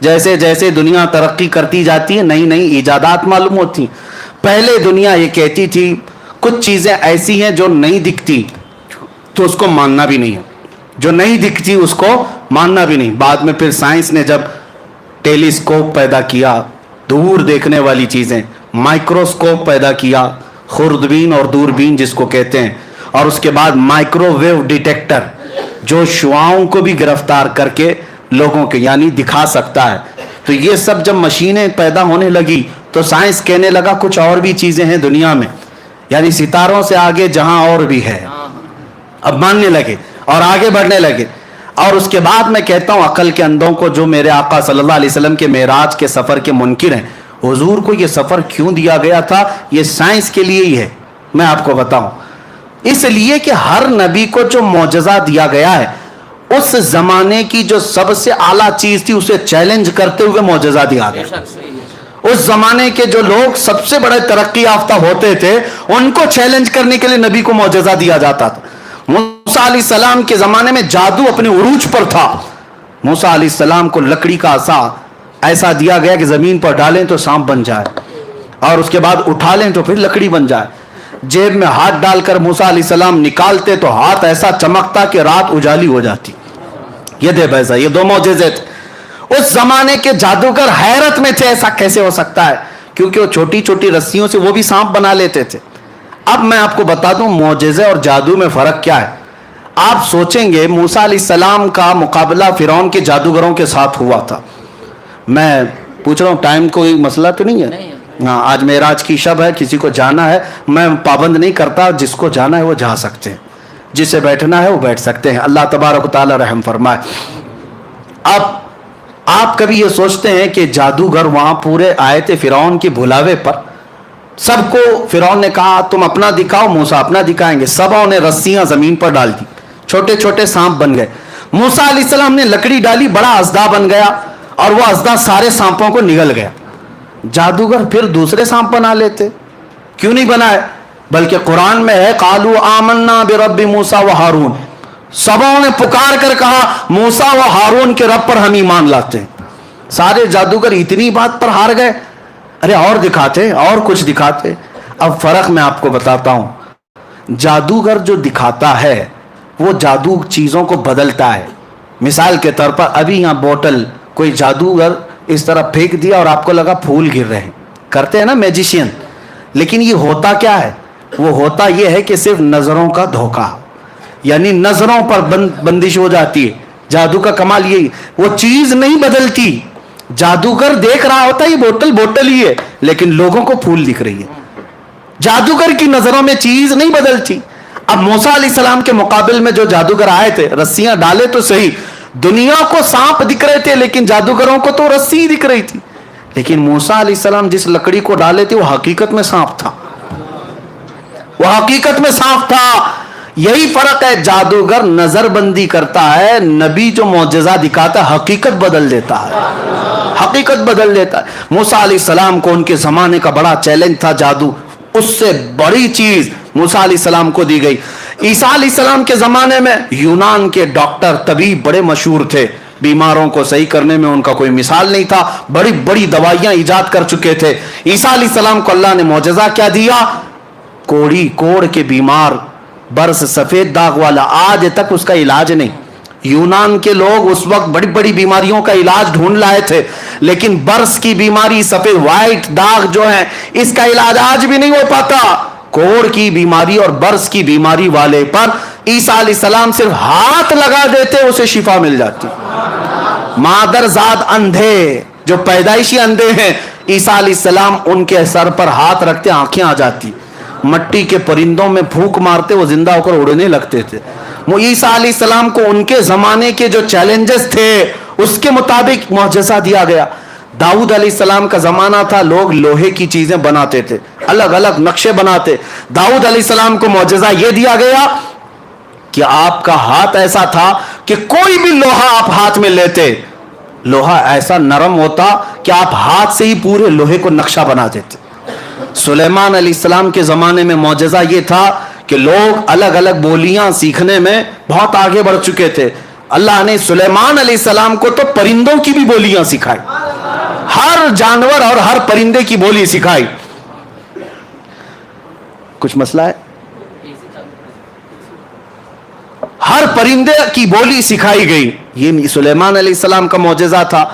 جیسے جیسے دنیا ترقی کرتی جاتی ہے نئی نئی ایجادات معلوم ہوتی ہیں. پہلے دنیا یہ کہتی تھی کچھ چیزیں ایسی ہیں جو نہیں دکھتی تو اس کو ماننا بھی نہیں ہے, جو نہیں دکھتی اس کو ماننا بھی نہیں. بعد میں پھر سائنس نے جب ٹیلیسکوپ پیدا کیا, دور دیکھنے والی چیزیں, مائکروسکوپ پیدا کیا, خوردبین اور دوربین جس کو کہتے ہیں, اور اس کے بعد مائکرو ویو ڈیٹیکٹر جو شعاؤں کو بھی گرفتار کر کے لوگوں کے یعنی دکھا سکتا ہے. تو یہ سب جب مشینیں پیدا ہونے لگی تو سائنس کہنے لگا کچھ اور بھی چیزیں ہیں دنیا میں, یعنی ستاروں سے آگے جہاں اور بھی ہے. اب ماننے لگے اور آگے بڑھنے لگے. اور اس کے بعد میں کہتا ہوں عقل کے اندھوں کو جو میرے آقا صلی اللہ علیہ وسلم کے معراج کے سفر کے منکر ہیں, حضور کو یہ سفر کیوں دیا گیا تھا؟ یہ سائنس کے لیے ہی ہے. میں آپ کو بتاؤں, اس لیے کہ ہر نبی کو جو معجزہ دیا گیا ہے اس زمانے کی جو سب سے اعلیٰ چیز تھی اسے چیلنج کرتے ہوئے معجزہ دیا گیا. اس زمانے کے جو لوگ سب سے بڑے ترقی یافتہ ہوتے تھے ان کو چیلنج کرنے کے لیے نبی کو معجزہ دیا جاتا تھا. موسیٰ علیہ السلام کے زمانے میں جادو اپنے عروج پر تھا. موسیٰ علیہ السلام کو لکڑی کا عصا ایسا دیا گیا کہ زمین پر ڈالیں تو سانپ بن جائے, اور اس کے بعد اٹھا لیں تو پھر لکڑی بن جائے. جیب میں ہاتھ ڈال کر موسیٰ علیہ السلام نکالتے تو ہاتھ ایسا چمکتا کہ رات اجالی ہو جاتی. یہ دے بیسا, یہ 2 معجزے تھے. اس زمانے کے جادوگر حیرت میں تھے, ایسا کیسے ہو سکتا ہے, کیونکہ وہ چھوٹی چھوٹی رسیوں سے وہ بھی سانپ بنا لیتے تھے. اب میں آپ کو بتا دوں معجزے اور جادو میں فرق کیا ہے. آپ سوچیں گے موسیٰ علیہ السلام کا مقابلہ فرعون کے جادوگروں کے ساتھ ہوا تھا. میں پوچھ رہا ہوں ٹائم کوئی مسئلہ تو نہیں ہے؟ ہاں, آج معراج کی شب ہے, کسی کو جانا ہے, میں پابند نہیں کرتا, جس کو جانا ہے وہ جا سکتے ہیں, جسے بیٹھنا ہے وہ بیٹھ سکتے ہیں. اللہ تبارک و تعالی رحم فرمائے. اب آپ کبھی یہ سوچتے ہیں کہ جادوگر وہاں پورے آئے تھے فرعون کے بلاوے پر, سب کو فرعون نے کہا تم اپنا دکھاؤ, موسیٰ اپنا دکھائیں گے. سبوں نے رسیاں زمین پر ڈال دی, چھوٹے چھوٹے سانپ بن گئے. موسیٰ علیہ السلام نے لکڑی ڈالی, بڑا اژدہا بن گیا, اور وہ اژدہا سارے سانپوں کو نگل گیا. جادوگر پھر دوسرے سانپ بنا لیتے, کیوں نہیں بنائے؟ بلکہ قرآن میں ہے قالوا آمنا برب موسیٰ و ہارون, سبوں نے پکار کر کہا موسیٰ و ہارون کے رب پر ہم ایمان لاتے ہیں. سارے جادوگر اتنی بات پر ہار گئے, ارے اور دکھاتے, اور کچھ دکھاتے. اب فرق میں آپ کو بتاتا ہوں. جادوگر جو دکھاتا ہے وہ جادو چیزوں کو بدلتا ہے. مثال کے طور پر ابھی یہاں بوٹل کوئی جادوگر اس طرح پھینک دیا اور آپ کو لگا پھول گر رہے ہیں. کرتے ہیں نا میجیشین. لیکن یہ ہوتا کیا ہے؟ وہ ہوتا یہ ہے کہ صرف نظروں کا دھوکہ، یعنی نظروں پر بندش ہو جاتی ہے. جادو کا کمال یہی، وہ چیز نہیں بدلتی. جادوگر دیکھ رہا ہوتا ہے یہ بوتل بوتل ہی ہے، لیکن لوگوں کو پھول دکھ رہی ہے. جادوگر کی نظروں میں چیز نہیں بدلتی. اب موسیٰ علیہ السلام کے مقابل میں جو جادوگر آئے تھے، رسیاں ڈالے تو صحیح، دنیا کو سانپ دکھ رہے تھے لیکن جادوگروں کو تو رسی دکھ رہی تھی. لیکن موسیٰ علیہ السلام جس لکڑی کو ڈالے تھے وہ حقیقت میں سانپ تھا، وہ حقیقت میں سانپ تھا. یہی فرق ہے. جادوگر نظر بندی کرتا ہے، نبی جو معجزہ دکھاتا ہے حقیقت بدل دیتا ہے، حقیقت بدل دیتا ہے. موسیٰ علیہ السلام کو ان کے زمانے کا بڑا چیلنج تھا جادو، اس سے بڑی چیز موسیٰ علیہ السلام کو دی گئی. عیسیٰ علیہ السلام کے زمانے میں یونان کے ڈاکٹر طبیب بڑے مشہور تھے، بیماروں کو صحیح کرنے میں ان کا کوئی مثال نہیں تھا، بڑی بڑی دوائیاں ایجاد کر چکے تھے. عیسیٰ علیہ السلام کو اللہ نے معجزہ کیا دیا؟ کوڑ کے بیمار، برس سفید داغ والا، آج تک اس کا علاج نہیں. یونان کے لوگ اس وقت بڑی بڑی بیماریوں کا علاج ڈھونڈ لائے تھے، لیکن برس کی بیماری، سفید وائٹ داغ جو ہے، اس کا علاج آج بھی نہیں ہو پاتا. کوڑ کی بیماری اور برس کی بیماری والے پر عیسیٰ علیہ السلام صرف ہاتھ لگا دیتے اسے شفا مل جاتی. مادر زاد اندھے جو پیدائشی اندھے ہیں، عیسیٰ علیہ السلام ان کے سر پر ہاتھ رکھتے آنکھیں آ جاتی. مٹی کے پرندوں میں پھونک مارتے وہ زندہ ہو کر اڑنے لگتے تھے. عیسیٰ علیہ السلام کو ان کے زمانے کے جو چیلنجز تھے اس کے مطابق معجزہ دیا گیا. داؤد علیہ السلام کا زمانہ تھا، لوگ لوہے کی چیزیں بناتے تھے، الگ الگ نقشے بناتے. داؤد علیہ السلام کو معجزہ یہ دیا گیا کہ آپ کا ہاتھ ایسا تھا کہ کوئی بھی لوہا آپ ہاتھ میں لیتے، لوہا ایسا نرم ہوتا کہ آپ ہاتھ سے ہی پورے لوہے کو نقشہ بنا دیتے. سلیمان علیہ السلام کے زمانے میں معجزہ یہ تھا کہ لوگ الگ الگ بولیاں سیکھنے میں بہت آگے بڑھ چکے تھے. اللہ نے سلیمان علیہ السلام کو تو پرندوں کی بھی بولیاں سکھائی، ہر جانور اور ہر پرندے کی بولی سکھائی. کچھ مسئلہ ہے؟ ہر پرندے کی بولی سکھائی گئی. یہ سلیمان علیہ السلام کا معجزہ تھا.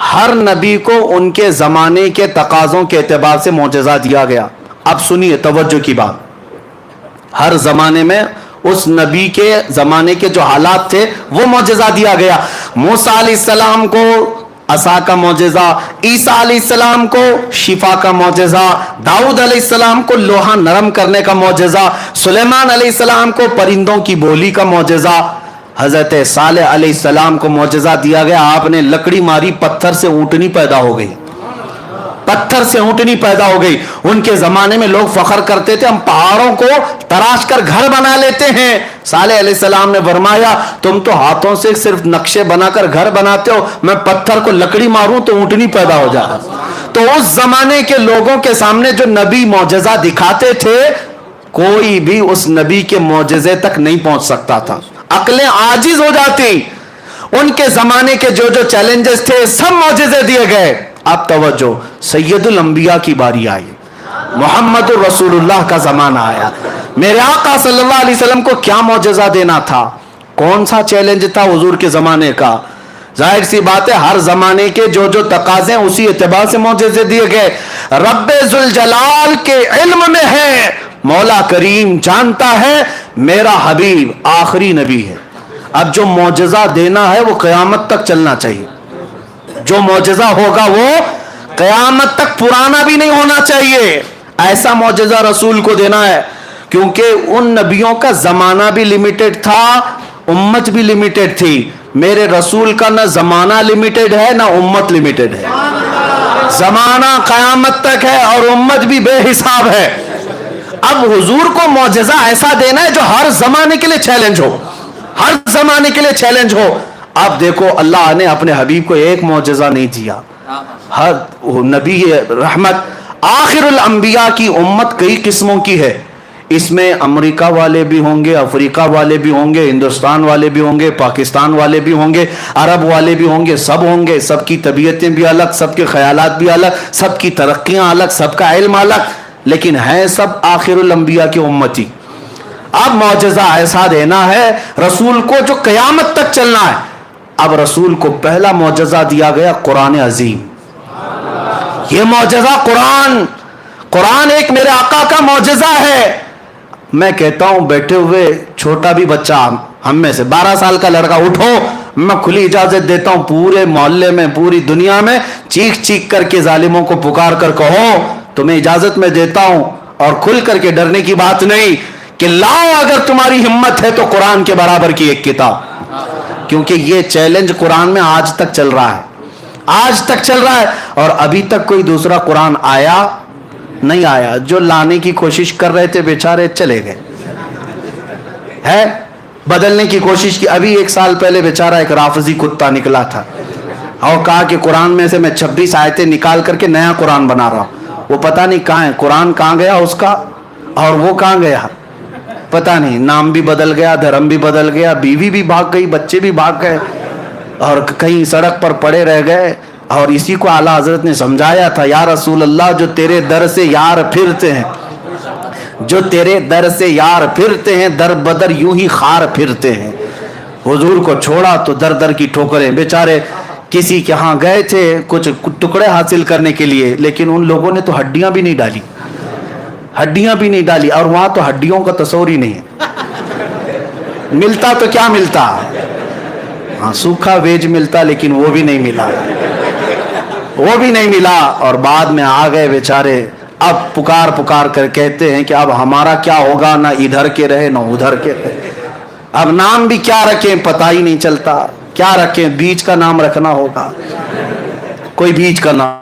ہر نبی کو ان کے زمانے کے تقاضوں کے اعتبار سے معجزہ دیا گیا. اب سنیے توجہ کی بات. ہر زمانے میں اس نبی کے زمانے کے جو حالات تھے وہ معجزہ دیا گیا. موسیٰ علیہ السلام کو عصا کا معجزہ، عیسیٰ علیہ السلام کو شفا کا معجزہ، داؤد علیہ السلام کو لوہا نرم کرنے کا معجزہ، سلیمان علیہ السلام کو پرندوں کی بولی کا معجزہ. حضرت صالح علیہ السلام کو معجزہ دیا گیا، آپ نے لکڑی ماری، پتھر سے اونٹنی پیدا ہو گئی، پتھر سے اونٹنی پیدا ہو گئی. ان کے زمانے میں لوگ فخر کرتے تھے ہم پہاڑوں کو تراش کر گھر بنا لیتے ہیں. صالح علیہ السلام نے فرمایا تم تو ہاتھوں سے صرف نقشے بنا کر گھر بناتے ہو، میں پتھر کو لکڑی ماروں تو اونٹنی پیدا ہو جائے. تو اس زمانے کے لوگوں کے سامنے جو نبی معجزہ دکھاتے تھے، کوئی بھی اس نبی کے معجزے تک نہیں پہنچ سکتا تھا، عقلیں عاجز ہو جاتی. ان کے زمانے کے جو جو چیلنجز تھے سب معجزے دیے گئے. اب توجہ، سید الانبیاء کی باری آئی، محمد الرسول اللہ کا زمانہ آیا. میرے آقا صلی اللہ علیہ وسلم کو کیا معجزہ دینا تھا؟ کون سا چیلنج تھا حضور کے زمانے کا؟ ظاہر سی بات ہے ہر زمانے کے جو جو تقاضے ہیں اسی اعتبار سے معجزے دیے گئے. رب ذوالجلال کے علم میں ہے، مولا کریم جانتا ہے میرا حبیب آخری نبی ہے. اب جو معجزہ دینا ہے وہ قیامت تک چلنا چاہیے. جو معجزہ ہوگا وہ قیامت تک پرانا بھی نہیں ہونا چاہیے. ایسا معجزہ رسول کو دینا ہے، کیونکہ ان نبیوں کا زمانہ بھی لمیٹڈ تھا، امت بھی لمیٹڈ تھی. میرے رسول کا نہ زمانہ لمیٹڈ ہے نہ امت لمیٹڈ ہے. زمانہ قیامت تک ہے اور امت بھی بے حساب ہے. اب حضور کو معجزہ ایسا دینا ہے جو ہر زمانے کے لیے چیلنج ہو، ہر زمانے کے لیے چیلنج ہو. اب دیکھو اللہ نے اپنے حبیب کو ایک معجزہ نہیں دیا. ہر نبی رحمت آخر الانبیاء کی امت کئی قسموں کی ہے. اس میں امریکہ والے بھی ہوں گے، افریقہ والے بھی ہوں گے، ہندوستان والے بھی ہوں گے، پاکستان والے بھی ہوں گے، عرب والے بھی ہوں گے، سب ہوں گے. سب کی طبیعتیں بھی الگ، سب کے خیالات بھی الگ، سب کی ترقیاں الگ، سب کا علم الگ، لیکن ہیں سب آخر الانبیاء کی امتی. اب معجزہ ایسا دینا ہے رسول کو جو قیامت تک چلنا ہے. اب رسول کو پہلا معجزہ دیا گیا قرآن عظیم. یہ معجزہ قرآن ایک میرے آقا کا معجزہ ہے. میں کہتا ہوں بیٹھے ہوئے چھوٹا بھی بچہ ہم میں سے 12 سال کا لڑکا اٹھو, میں کھلی اجازت دیتا ہوں پورے محلے میں پوری دنیا میں چیخ چیخ کر کے ظالموں کو پکار کر کہو, تمہیں اجازت میں دیتا ہوں, اور کھل کر کے ڈرنے کی بات نہیں کہ لاؤ اگر تمہاری ہمت ہے تو قرآن کے برابر کی ایک کتاب. کیونکہ یہ چیلنج قرآن میں آج تک چل رہا ہے, آج تک چل رہا ہے, اور ابھی تک کوئی دوسرا قرآن آیا نہیں آیا. جو لانے کی کوشش کر رہے تھے بیچارے چلے گئے, ہے بدلنے کی کوشش کی. ابھی 1 سال پہلے بیچارہ ایک رافضی کتا نکلا تھا اور کہا کہ قرآن میں سے میں 26 آیتیں نکال کر کے نیا قرآن بنا رہا ہوں. وہ پتہ نہیں کہاں ہے, قرآن کہاں گیا اس کا اور وہ کہاں گیا پتہ نہیں. نام بھی بدل گیا, دھرم بھی بدل گیا, بیوی بھی بھاگ گئی, بچے بھی بھاگ گئے, اور کہیں سڑک پر پڑے رہ گئے. اور اسی کو اعلیٰ حضرت نے سمجھایا تھا, یا رسول اللہ جو تیرے در سے یار پھرتے ہیں, جو تیرے در سے یار پھرتے ہیں, در بدر یوں ہی خار پھرتے ہیں. حضور کو چھوڑا تو در در کی ٹھوکریں. بیچارے کسی کے ہاں گئے تھے کچھ ٹکڑے حاصل کرنے کے لیے, لیکن ان لوگوں نے تو ہڈیاں بھی نہیں ڈالی, ہڈیاں بھی نہیں ڈالی, اور وہاں تو ہڈیوں کا تصور ہی نہیں ہے. ملتا تو کیا ملتا, ہاں سوکھا ویج ملتا, لیکن وہ بھی نہیں ملا, وہ بھی نہیں ملا. اور بعد میں آ گئے بیچارے. اب پکار کر کہتے ہیں کہ اب ہمارا کیا ہوگا, نہ ادھر کے رہے نہ ادھر کے رہے. اب نام بھی کیا رکھیں پتہ ہی نہیں چلتا, کیا رکھیں, بیج کا نام رکھنا ہوگا, کوئی بیج کا نام.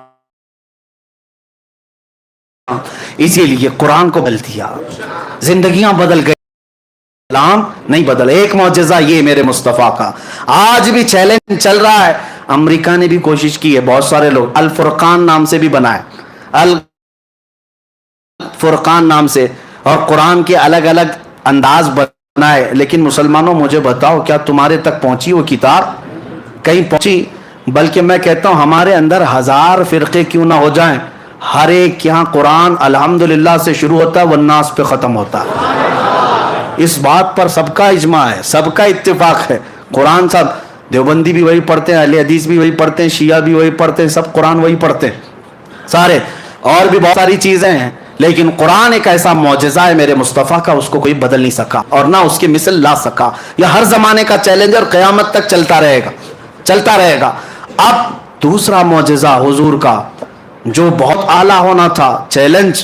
اسی لیے قرآن کو بدل دیا, زندگیاں بدل گئی, اسلام نہیں بدل. ایک معجزہ یہ میرے مصطفیٰ کا. آج بھی چیلنج چل رہا ہے. امریکہ نے بھی کوشش کی ہے, بہت سارے لوگ الفرقان نام سے بھی بنائے, الفرقان نام سے, اور قرآن کے الگ الگ انداز بنائے. لیکن مسلمانوں مجھے بتاؤ, کیا تمہارے تک پہنچی وہ کتاب؟ کہیں پہنچی؟ بلکہ میں کہتا ہوں ہمارے اندر 1000 فرقے کیوں نہ ہو جائیں, ہر ایک یہاں قرآن الحمدللہ سے شروع ہوتا ہے والناس پہ ختم ہوتا ہے. اس بات پر سب کا اجماع ہے, سب کا اتفاق ہے. قرآن سب دیوبندی بھی وہی پڑھتے ہیں, اہل حدیث بھی وہی پڑھتے ہیں, شیعہ بھی وہی پڑھتے ہیں, سب قرآن وہی پڑھتے ہیں سارے. اور بھی بہت ساری چیزیں ہیں, لیکن قرآن ایک ایسا معجزہ ہے میرے مصطفیٰ کا, اس کو کوئی بدل نہیں سکا اور نہ اس کی مثل لا سکا. یہ ہر زمانے کا چیلنج اور قیامت تک چلتا رہے گا, چلتا رہے گا. اب دوسرا معجزہ حضور کا جو بہت اعلیٰ ہونا تھا, چیلنج.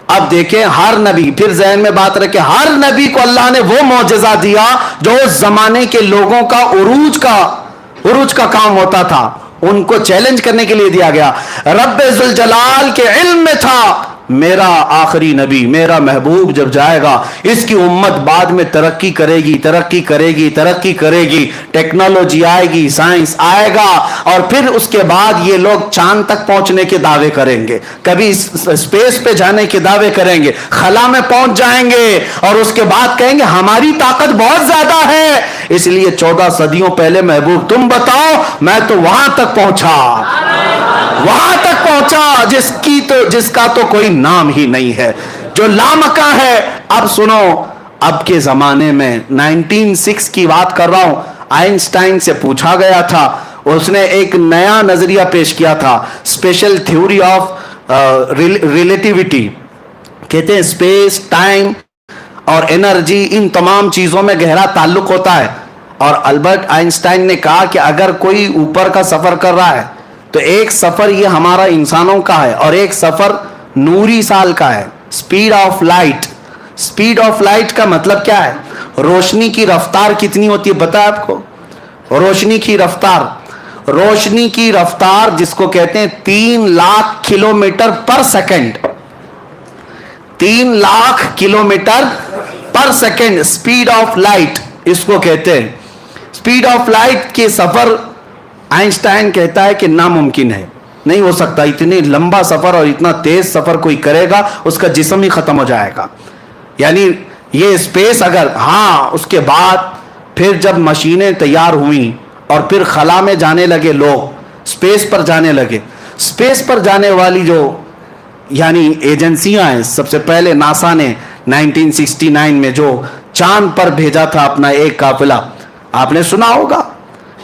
اب دیکھیں ہر نبی, پھر ذہن میں بات رکھیں, ہر نبی کو اللہ نے وہ معجزہ دیا جو اس زمانے کے لوگوں کا عروج کا کام ہوتا تھا, ان کو چیلنج کرنے کے لیے دیا گیا. رب ذوالجلال کے علم میں تھا میرا آخری نبی, میرا محبوب جب جائے گا اس کی امت بعد میں ترقی کرے گی, ترقی کرے گی, ترقی کرے گی, ٹیکنالوجی آئے گی, سائنس آئے گا, اور پھر اس کے بعد یہ لوگ چاند تک پہنچنے کے دعوے کریں گے, کبھی اسپیس پہ جانے کے دعوے کریں گے, خلا میں پہنچ جائیں گے, اور اس کے بعد کہیں گے ہماری طاقت بہت زیادہ ہے. اس لیے 14 صدیوں پہلے محبوب تم بتاؤ, میں تو وہاں تک پہنچا, وہاں تک پہنچا جس کا تو کوئی نام ہی نہیں ہے, جو لامکاں ہے. اب سنو, اب کے زمانے میں 1906 کی بات کر رہا ہوں, آئنسٹائن سے پوچھا گیا تھا, اس نے ایک نیا نظریہ پیش کیا تھا, اسپیشل تھیوری آف ریلیٹیوٹی. کہتے ہیں اسپیس, ٹائم اور انرجی, ان تمام چیزوں میں گہرا تعلق ہوتا ہے. اور البرٹ آئنسٹائن نے کہا کہ اگر کوئی اوپر کا سفر کر رہا ہے تو ایک سفر یہ ہمارا انسانوں کا ہے, اور ایک سفر نوری سال کا ہے. Speed of light, speed of light کا مطلب کیا ہے؟ روشنی کی رفتار کتنی ہوتی ہے پتہ ہے آپ کو؟ روشنی کی رفتار جس کو کہتے ہیں 3 lakh kilometre per second, 3 lakh kilometre per second, speed of light اس کو کہتے ہیں. سپیڈ آف لائٹ کے سفر آئنسٹائن کہتا ہے کہ ناممکن ہے, نہیں ہو سکتا. اتنے لمبا سفر اور اتنا تیز سفر کوئی کرے گا اس کا جسم ہی ختم ہو جائے گا. یعنی یہ اسپیس اگر, ہاں اس کے بعد پھر جب مشینیں تیار ہوئیں اور پھر خلا میں جانے لگے لوگ, اسپیس پر جانے لگے. اسپیس پر جانے والی جو یعنی ایجنسیاں ہیں, سب سے پہلے ناسا نے 1969 میں جو چاند پر بھیجا تھا اپنا ایک قافلہ, آپ نے سنا ہوگا,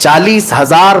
40,000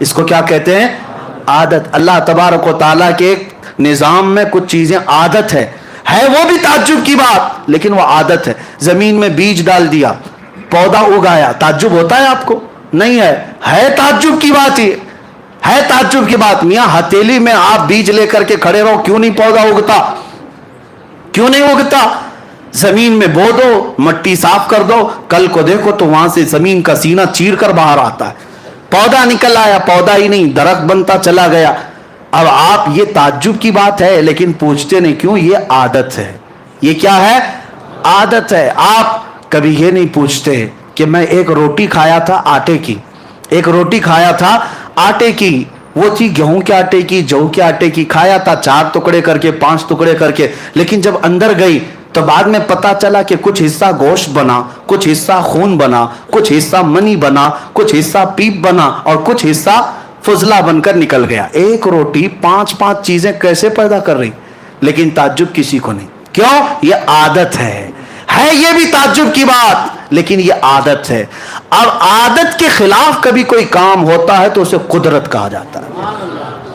اس کو کیا کہتے ہیں؟ عادت. اللہ تبارک و تعالیٰ کے نظام میں کچھ چیزیں عادت ہے وہ بھی تعجب کی بات، لیکن وہ عادت ہے. زمین میں بیج ڈال دیا، پودا اگایا، تعجب ہوتا ہے آپ کو؟ نہیں ہے تعجب کی بات. یہ ہے تعجب کی بات. میاں ہتھیلی میں آپ بیج لے کر کے کھڑے رہو، کیوں نہیں پودا اگتا؟ کیوں نہیں اگتا؟ زمین میں بو دو، مٹی صاف کر دو، کل کو دیکھو تو وہاں سے زمین کا سینہ چیر کر باہر آتا ہے، پودا نکل آیا. پودا ہی نہیں، درخت بنتا چلا گیا. اب آپ یہ تعجب کی بات ہے لیکن پوچھتے نہیں کیوں؟ یہ عادت ہے. یہ کیا ہے؟ عادت ہے. آپ کبھی یہ نہیں پوچھتے کہ میں ایک روٹی کھایا تھا آٹے کی، ایک روٹی کھایا تھا آٹے کی، وہ تھی گیہوں کے آٹے کی، جو کے آٹے کی. کھایا تھا 4 ٹکڑے کر کے، 5 ٹکڑے کر کے، لیکن جب اندر گئی تو بعد میں پتا چلا کہ کچھ حصہ گوشت بنا، کچھ حصہ خون بنا، کچھ حصہ منی بنا، کچھ حصہ پیپ بنا، اور کچھ حصہ فضلہ بن کر نکل گیا. ایک روٹی 5 چیزیں کیسے پیدا کر رہی؟ لیکن تعجب کسی کو نہیں. کیوں؟ یہ عادت ہے یہ بھی تعجب کی بات، لیکن یہ عادت ہے. اب عادت کے خلاف کبھی کوئی کام ہوتا ہے تو اسے قدرت کہا جاتا ہے.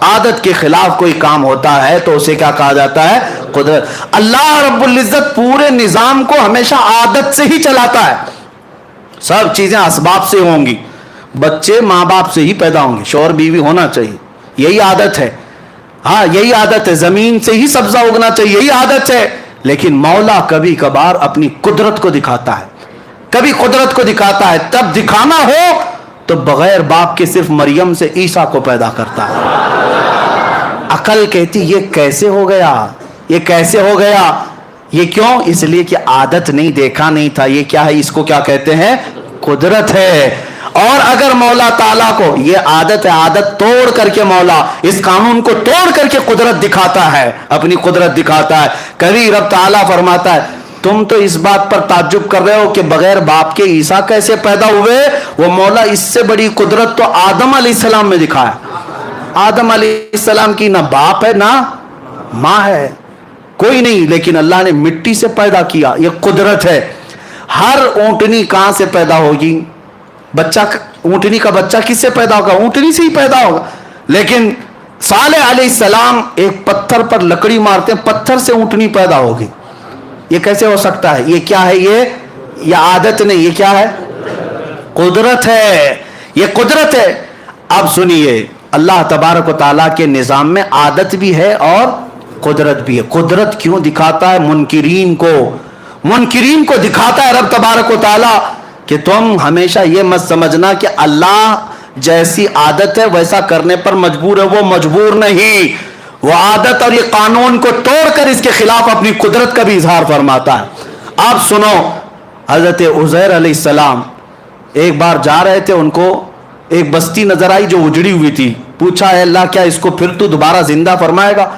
عادت کے خلاف کوئی کام ہوتا ہے تو اسے کیا کہا جاتا ہے؟ قدرت. اللہ رب العزت پورے نظام کو ہمیشہ عادت سے ہی چلاتا ہے. سب چیزیں اسباب سے ہوں گی، بچے ماں باپ سے ہی پیدا ہوں گے، شوہر بیوی ہونا چاہیے، یہی عادت ہے. یہی عادت ہے. زمین سے ہی سبزہ اگنا چاہیے، یہی عادت ہے. لیکن مولا کبھی کبھار اپنی قدرت کو دکھاتا ہے، کبھی قدرت کو دکھاتا ہے. تب دکھانا ہو تو بغیر باپ کے صرف مریم سے عیسیٰ کو پیدا کرتا ہے. عقل کہتی یہ کیسے ہو گیا، یہ کیسے ہو گیا؟ یہ کیوں؟ اس لیے کہ عادت نہیں، دیکھا نہیں تھا. یہ کیا ہے؟ اس کو کیا کہتے ہیں؟ قدرت ہے. اور اگر مولا تعالیٰ کو یہ عادت ہے، عادت توڑ کر کے مولا اس قانون کو توڑ کر کے قدرت دکھاتا ہے، اپنی قدرت دکھاتا ہے. کبھی رب تعالیٰ فرماتا ہے تم تو اس بات پر تعجب کر رہے ہو کہ بغیر باپ کے عیسیٰ کیسے پیدا ہوئے؟ وہ مولا اس سے بڑی قدرت تو آدم علیہ السلام میں دکھایا. آدم علیہ السلام کی نہ باپ ہے نہ ماں ہے، کوئی نہیں، لیکن اللہ نے مٹی سے پیدا کیا. یہ قدرت ہے. ہر اونٹنی کہاں سے پیدا ہوگی؟ بچہ، اونٹنی کا بچہ کس سے پیدا ہوگا؟ اونٹنی سے ہی پیدا ہوگا. لیکن صالح علیہ السلام ایک پتھر پر لکڑی مارتے ہیں، پتھر سے اونٹنی پیدا ہوگی. یہ کیسے ہو سکتا ہے؟ یہ کیا ہے؟ یہ عادت نہیں، یہ کیا ہے؟ قدرت ہے. یہ قدرت ہے. اب سنیے، اللہ تبارک و تعالیٰ کے نظام میں عادت بھی ہے اور قدرت بھی ہے. قدرت کیوں دکھاتا ہے؟ منکرین کو دکھاتا ہے رب تبارک و تعالیٰ کہ تم ہمیشہ یہ مت سمجھنا کہ اللہ جیسی عادت ہے ویسا کرنے پر مجبور ہے. وہ مجبور نہیں، وہ عادت اور یہ قانون کو توڑ کر اس کے خلاف اپنی قدرت کا بھی اظہار فرماتا ہے. آپ سنو، حضرت عزیر علیہ السلام ایک بار جا رہے تھے، ان کو ایک بستی نظر آئی جو اجڑی ہوئی تھی. پوچھا ہے اللہ کیا اس کو پھر تو دوبارہ زندہ فرمائے گا؟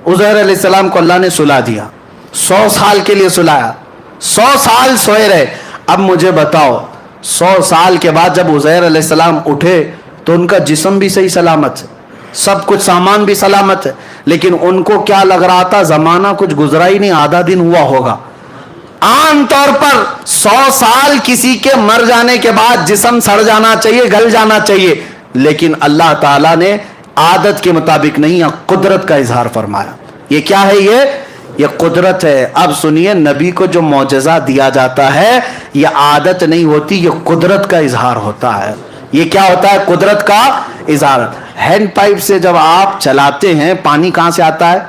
عزیر علیہ السلام کو اللہ نے سلا دیا، 100 سال کے لیے سلایا. 100 سال سوئے رہے. اب مجھے بتاؤ، 100 سال کے بعد جب عزیر علیہ السلام اٹھے تو ان کا جسم بھی صحیح سلامت ہے، سب کچھ سامان بھی سلامت ہے، لیکن ان کو کیا لگ رہا تھا؟ زمانہ کچھ گزرا ہی نہیں، آدھا دن ہوا ہوگا. عام طور پر 100 سال کسی کے مر جانے کے بعد جسم سڑ جانا چاہیے، گل جانا چاہیے، لیکن اللہ تعالیٰ نے عادت کے مطابق نہیں، قدرت کا اظہار فرمایا. یہ کیا ہے؟ یہ قدرت ہے. اب سنیے، نبی کو جو معجزہ دیا جاتا ہے یہ عادت نہیں ہوتی، یہ قدرت کا اظہار ہوتا ہے. یہ کیا ہوتا ہے؟ قدرت کا اظہار. ہینڈ پائپ سے جب آپ چلاتے ہیں پانی کہاں سے آتا ہے؟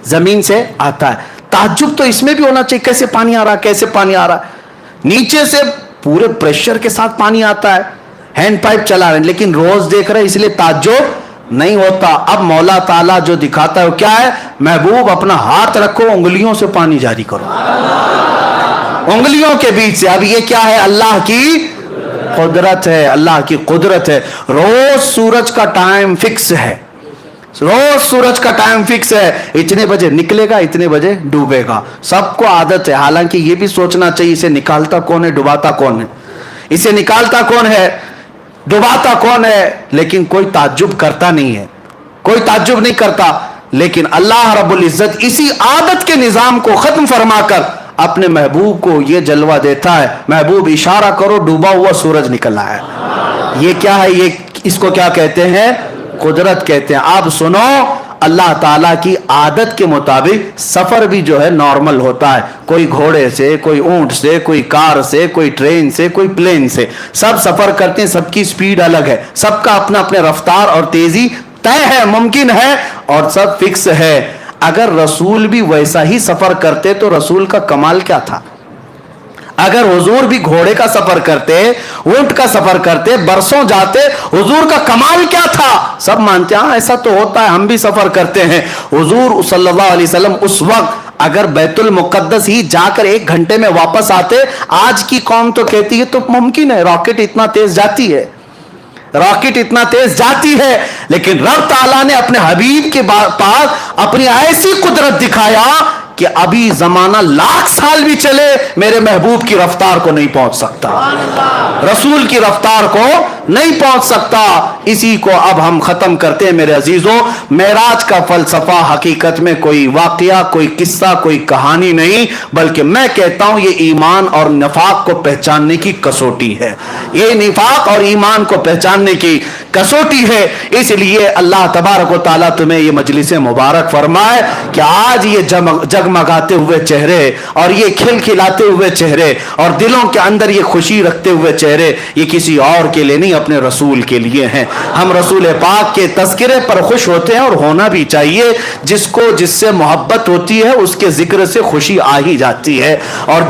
زمین سے آتا ہے. تعجب تو اس میں بھی ہونا چاہیے، کیسے پانی آ رہا ہے، کیسے پانی آ رہا ہے؟ نیچے سے پورے پریشر کے ساتھ پانی آتا ہے. ہینڈ پائپ چلا رہے ہیں لیکن روز دیکھ رہے ہیں، اس لیے تعجب نہیں ہوتا. اب مولا تعالیٰ جو دکھاتا ہے وہ کیا ہے؟ محبوب اپنا ہاتھ رکھو، انگلیوں سے پانی جاری کرو، انگلیوں کے بیچ سے. اب یہ کیا ہے؟ اللہ کی قدرت ہے، اللہ کی قدرت ہے. روز سورج کا ٹائم فکس ہے، روز سورج کا ٹائم فکس ہے، اتنے بجے نکلے گا، اتنے بجے ڈوبے گا. سب کو عادت ہے. حالانکہ یہ بھی سوچنا چاہیے اسے نکالتا کون ہے، ڈباتا کون ہے؟ اسے نکالتا کون ہے، ڈباتا کون ہے؟ لیکن کوئی تعجب کرتا نہیں ہے، کوئی تعجب نہیں کرتا. لیکن اللہ رب العزت اسی عادت کے نظام کو ختم فرما کر اپنے محبوب کو یہ جلوہ دیتا ہے، محبوب اشارہ کرو، ڈوبا ہوا سورج نکلا ہے. یہ کیا ہے؟ اس کو کیا کہتے ہیں؟ قدرت کہتے ہیں. آپ سنو، اللہ تعالیٰ کی عادت کے مطابق سفر بھی جو ہے نارمل ہوتا ہے. کوئی گھوڑے سے، کوئی اونٹ سے، کوئی کار سے، کوئی ٹرین سے، کوئی پلین سے، سب سفر کرتے ہیں. سب کی سپیڈ الگ ہے، سب کا اپنا اپنے رفتار اور تیزی طے ہے، ممکن ہے، اور سب فکس ہے. اگر رسول بھی ویسا ہی سفر کرتے تو رسول کا کمال کیا تھا؟ اگر حضور بھی گھوڑے کا سفر کرتے، اونٹ کا سفر کرتے، برسوں جاتے، حضور کا کمال کیا تھا؟ سب مانتے ہیں ہاں ایسا تو ہوتا ہے، ہم بھی سفر کرتے ہیں. حضور صلی اللہ علیہ وسلم اس وقت اگر بیت المقدس ہی جا کر 1 گھنٹے میں واپس آتے، آج کی قوم تو کہتی ہے تو ممکن ہے، راکٹ اتنا تیز جاتی ہے، راکٹ اتنا تیز جاتی ہے. لیکن رب تعالیٰ نے اپنے حبیب کے پاس اپنی ایسی قدرت دکھایا کہ ابھی زمانہ 1,00,000 سال بھی چلے میرے محبوب کی رفتار کو نہیں پہنچ سکتا، رسول کی رفتار کو نہیں پہنچ سکتا. اسی کو اب ہم ختم کرتے ہیں میرے عزیزوں. معراج کا فلسفہ حقیقت میں کوئی واقعہ، کوئی قصہ، کوئی کہانی نہیں، بلکہ میں کہتا ہوں یہ ایمان اور نفاق کو پہچاننے کی کسوٹی ہے. یہ نفاق اور ایمان کو پہچاننے کی کسوٹی ہے. اس لیے اللہ تبارک و تعالیٰ تمہیں یہ مجلس مبارک فرمائے کہ آج یہ جگمگاتے ہوئے چہرے اور یہ کھلکھلاتے ہوئے چہرے اور دلوں کے اندر یہ خوشی رکھتے ہوئے چہرے، یہ کسی اور کے لیے نہیں، اپنے رسول کے لیے ہیں. ہم رسول پاک کے تذکرے پر خوش ہوتے ہیں، اور ہونا بھی چاہیے. جس کو جس سے محبت ہوتی ہے اس کے ذکر سے خوشی آ ہی جاتی ہے، اور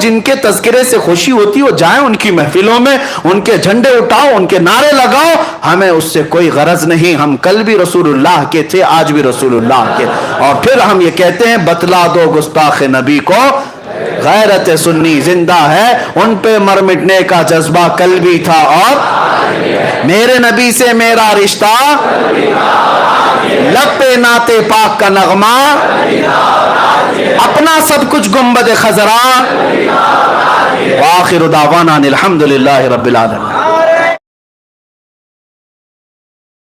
جن کے تذکرے سے خوشی ہوتی ہے وہ جائیں ان کی محفلوں میں، ان کے جھنڈے اٹھاؤ، ان کے نعرے لگاؤ. ہمیں اس سے کوئی غرض نہیں. ہم کل بھی رسول اللہ کے تھے، آج بھی رسول اللہ کے. اور پھر ہم یہ کہتے ہیں بتلا دو گستاخ نبی کو غیرت سنی زندہ ہے، ان پہ مر مٹنے کا جذبہ کل بھی تھا، اور میرے نبی سے میرا رشتہ، لب پہ نعت پاک کا نغمہ، اپنا سب کچھ گنبد خضرا. وآخر دعوانا الحمدللہ رب العالمین.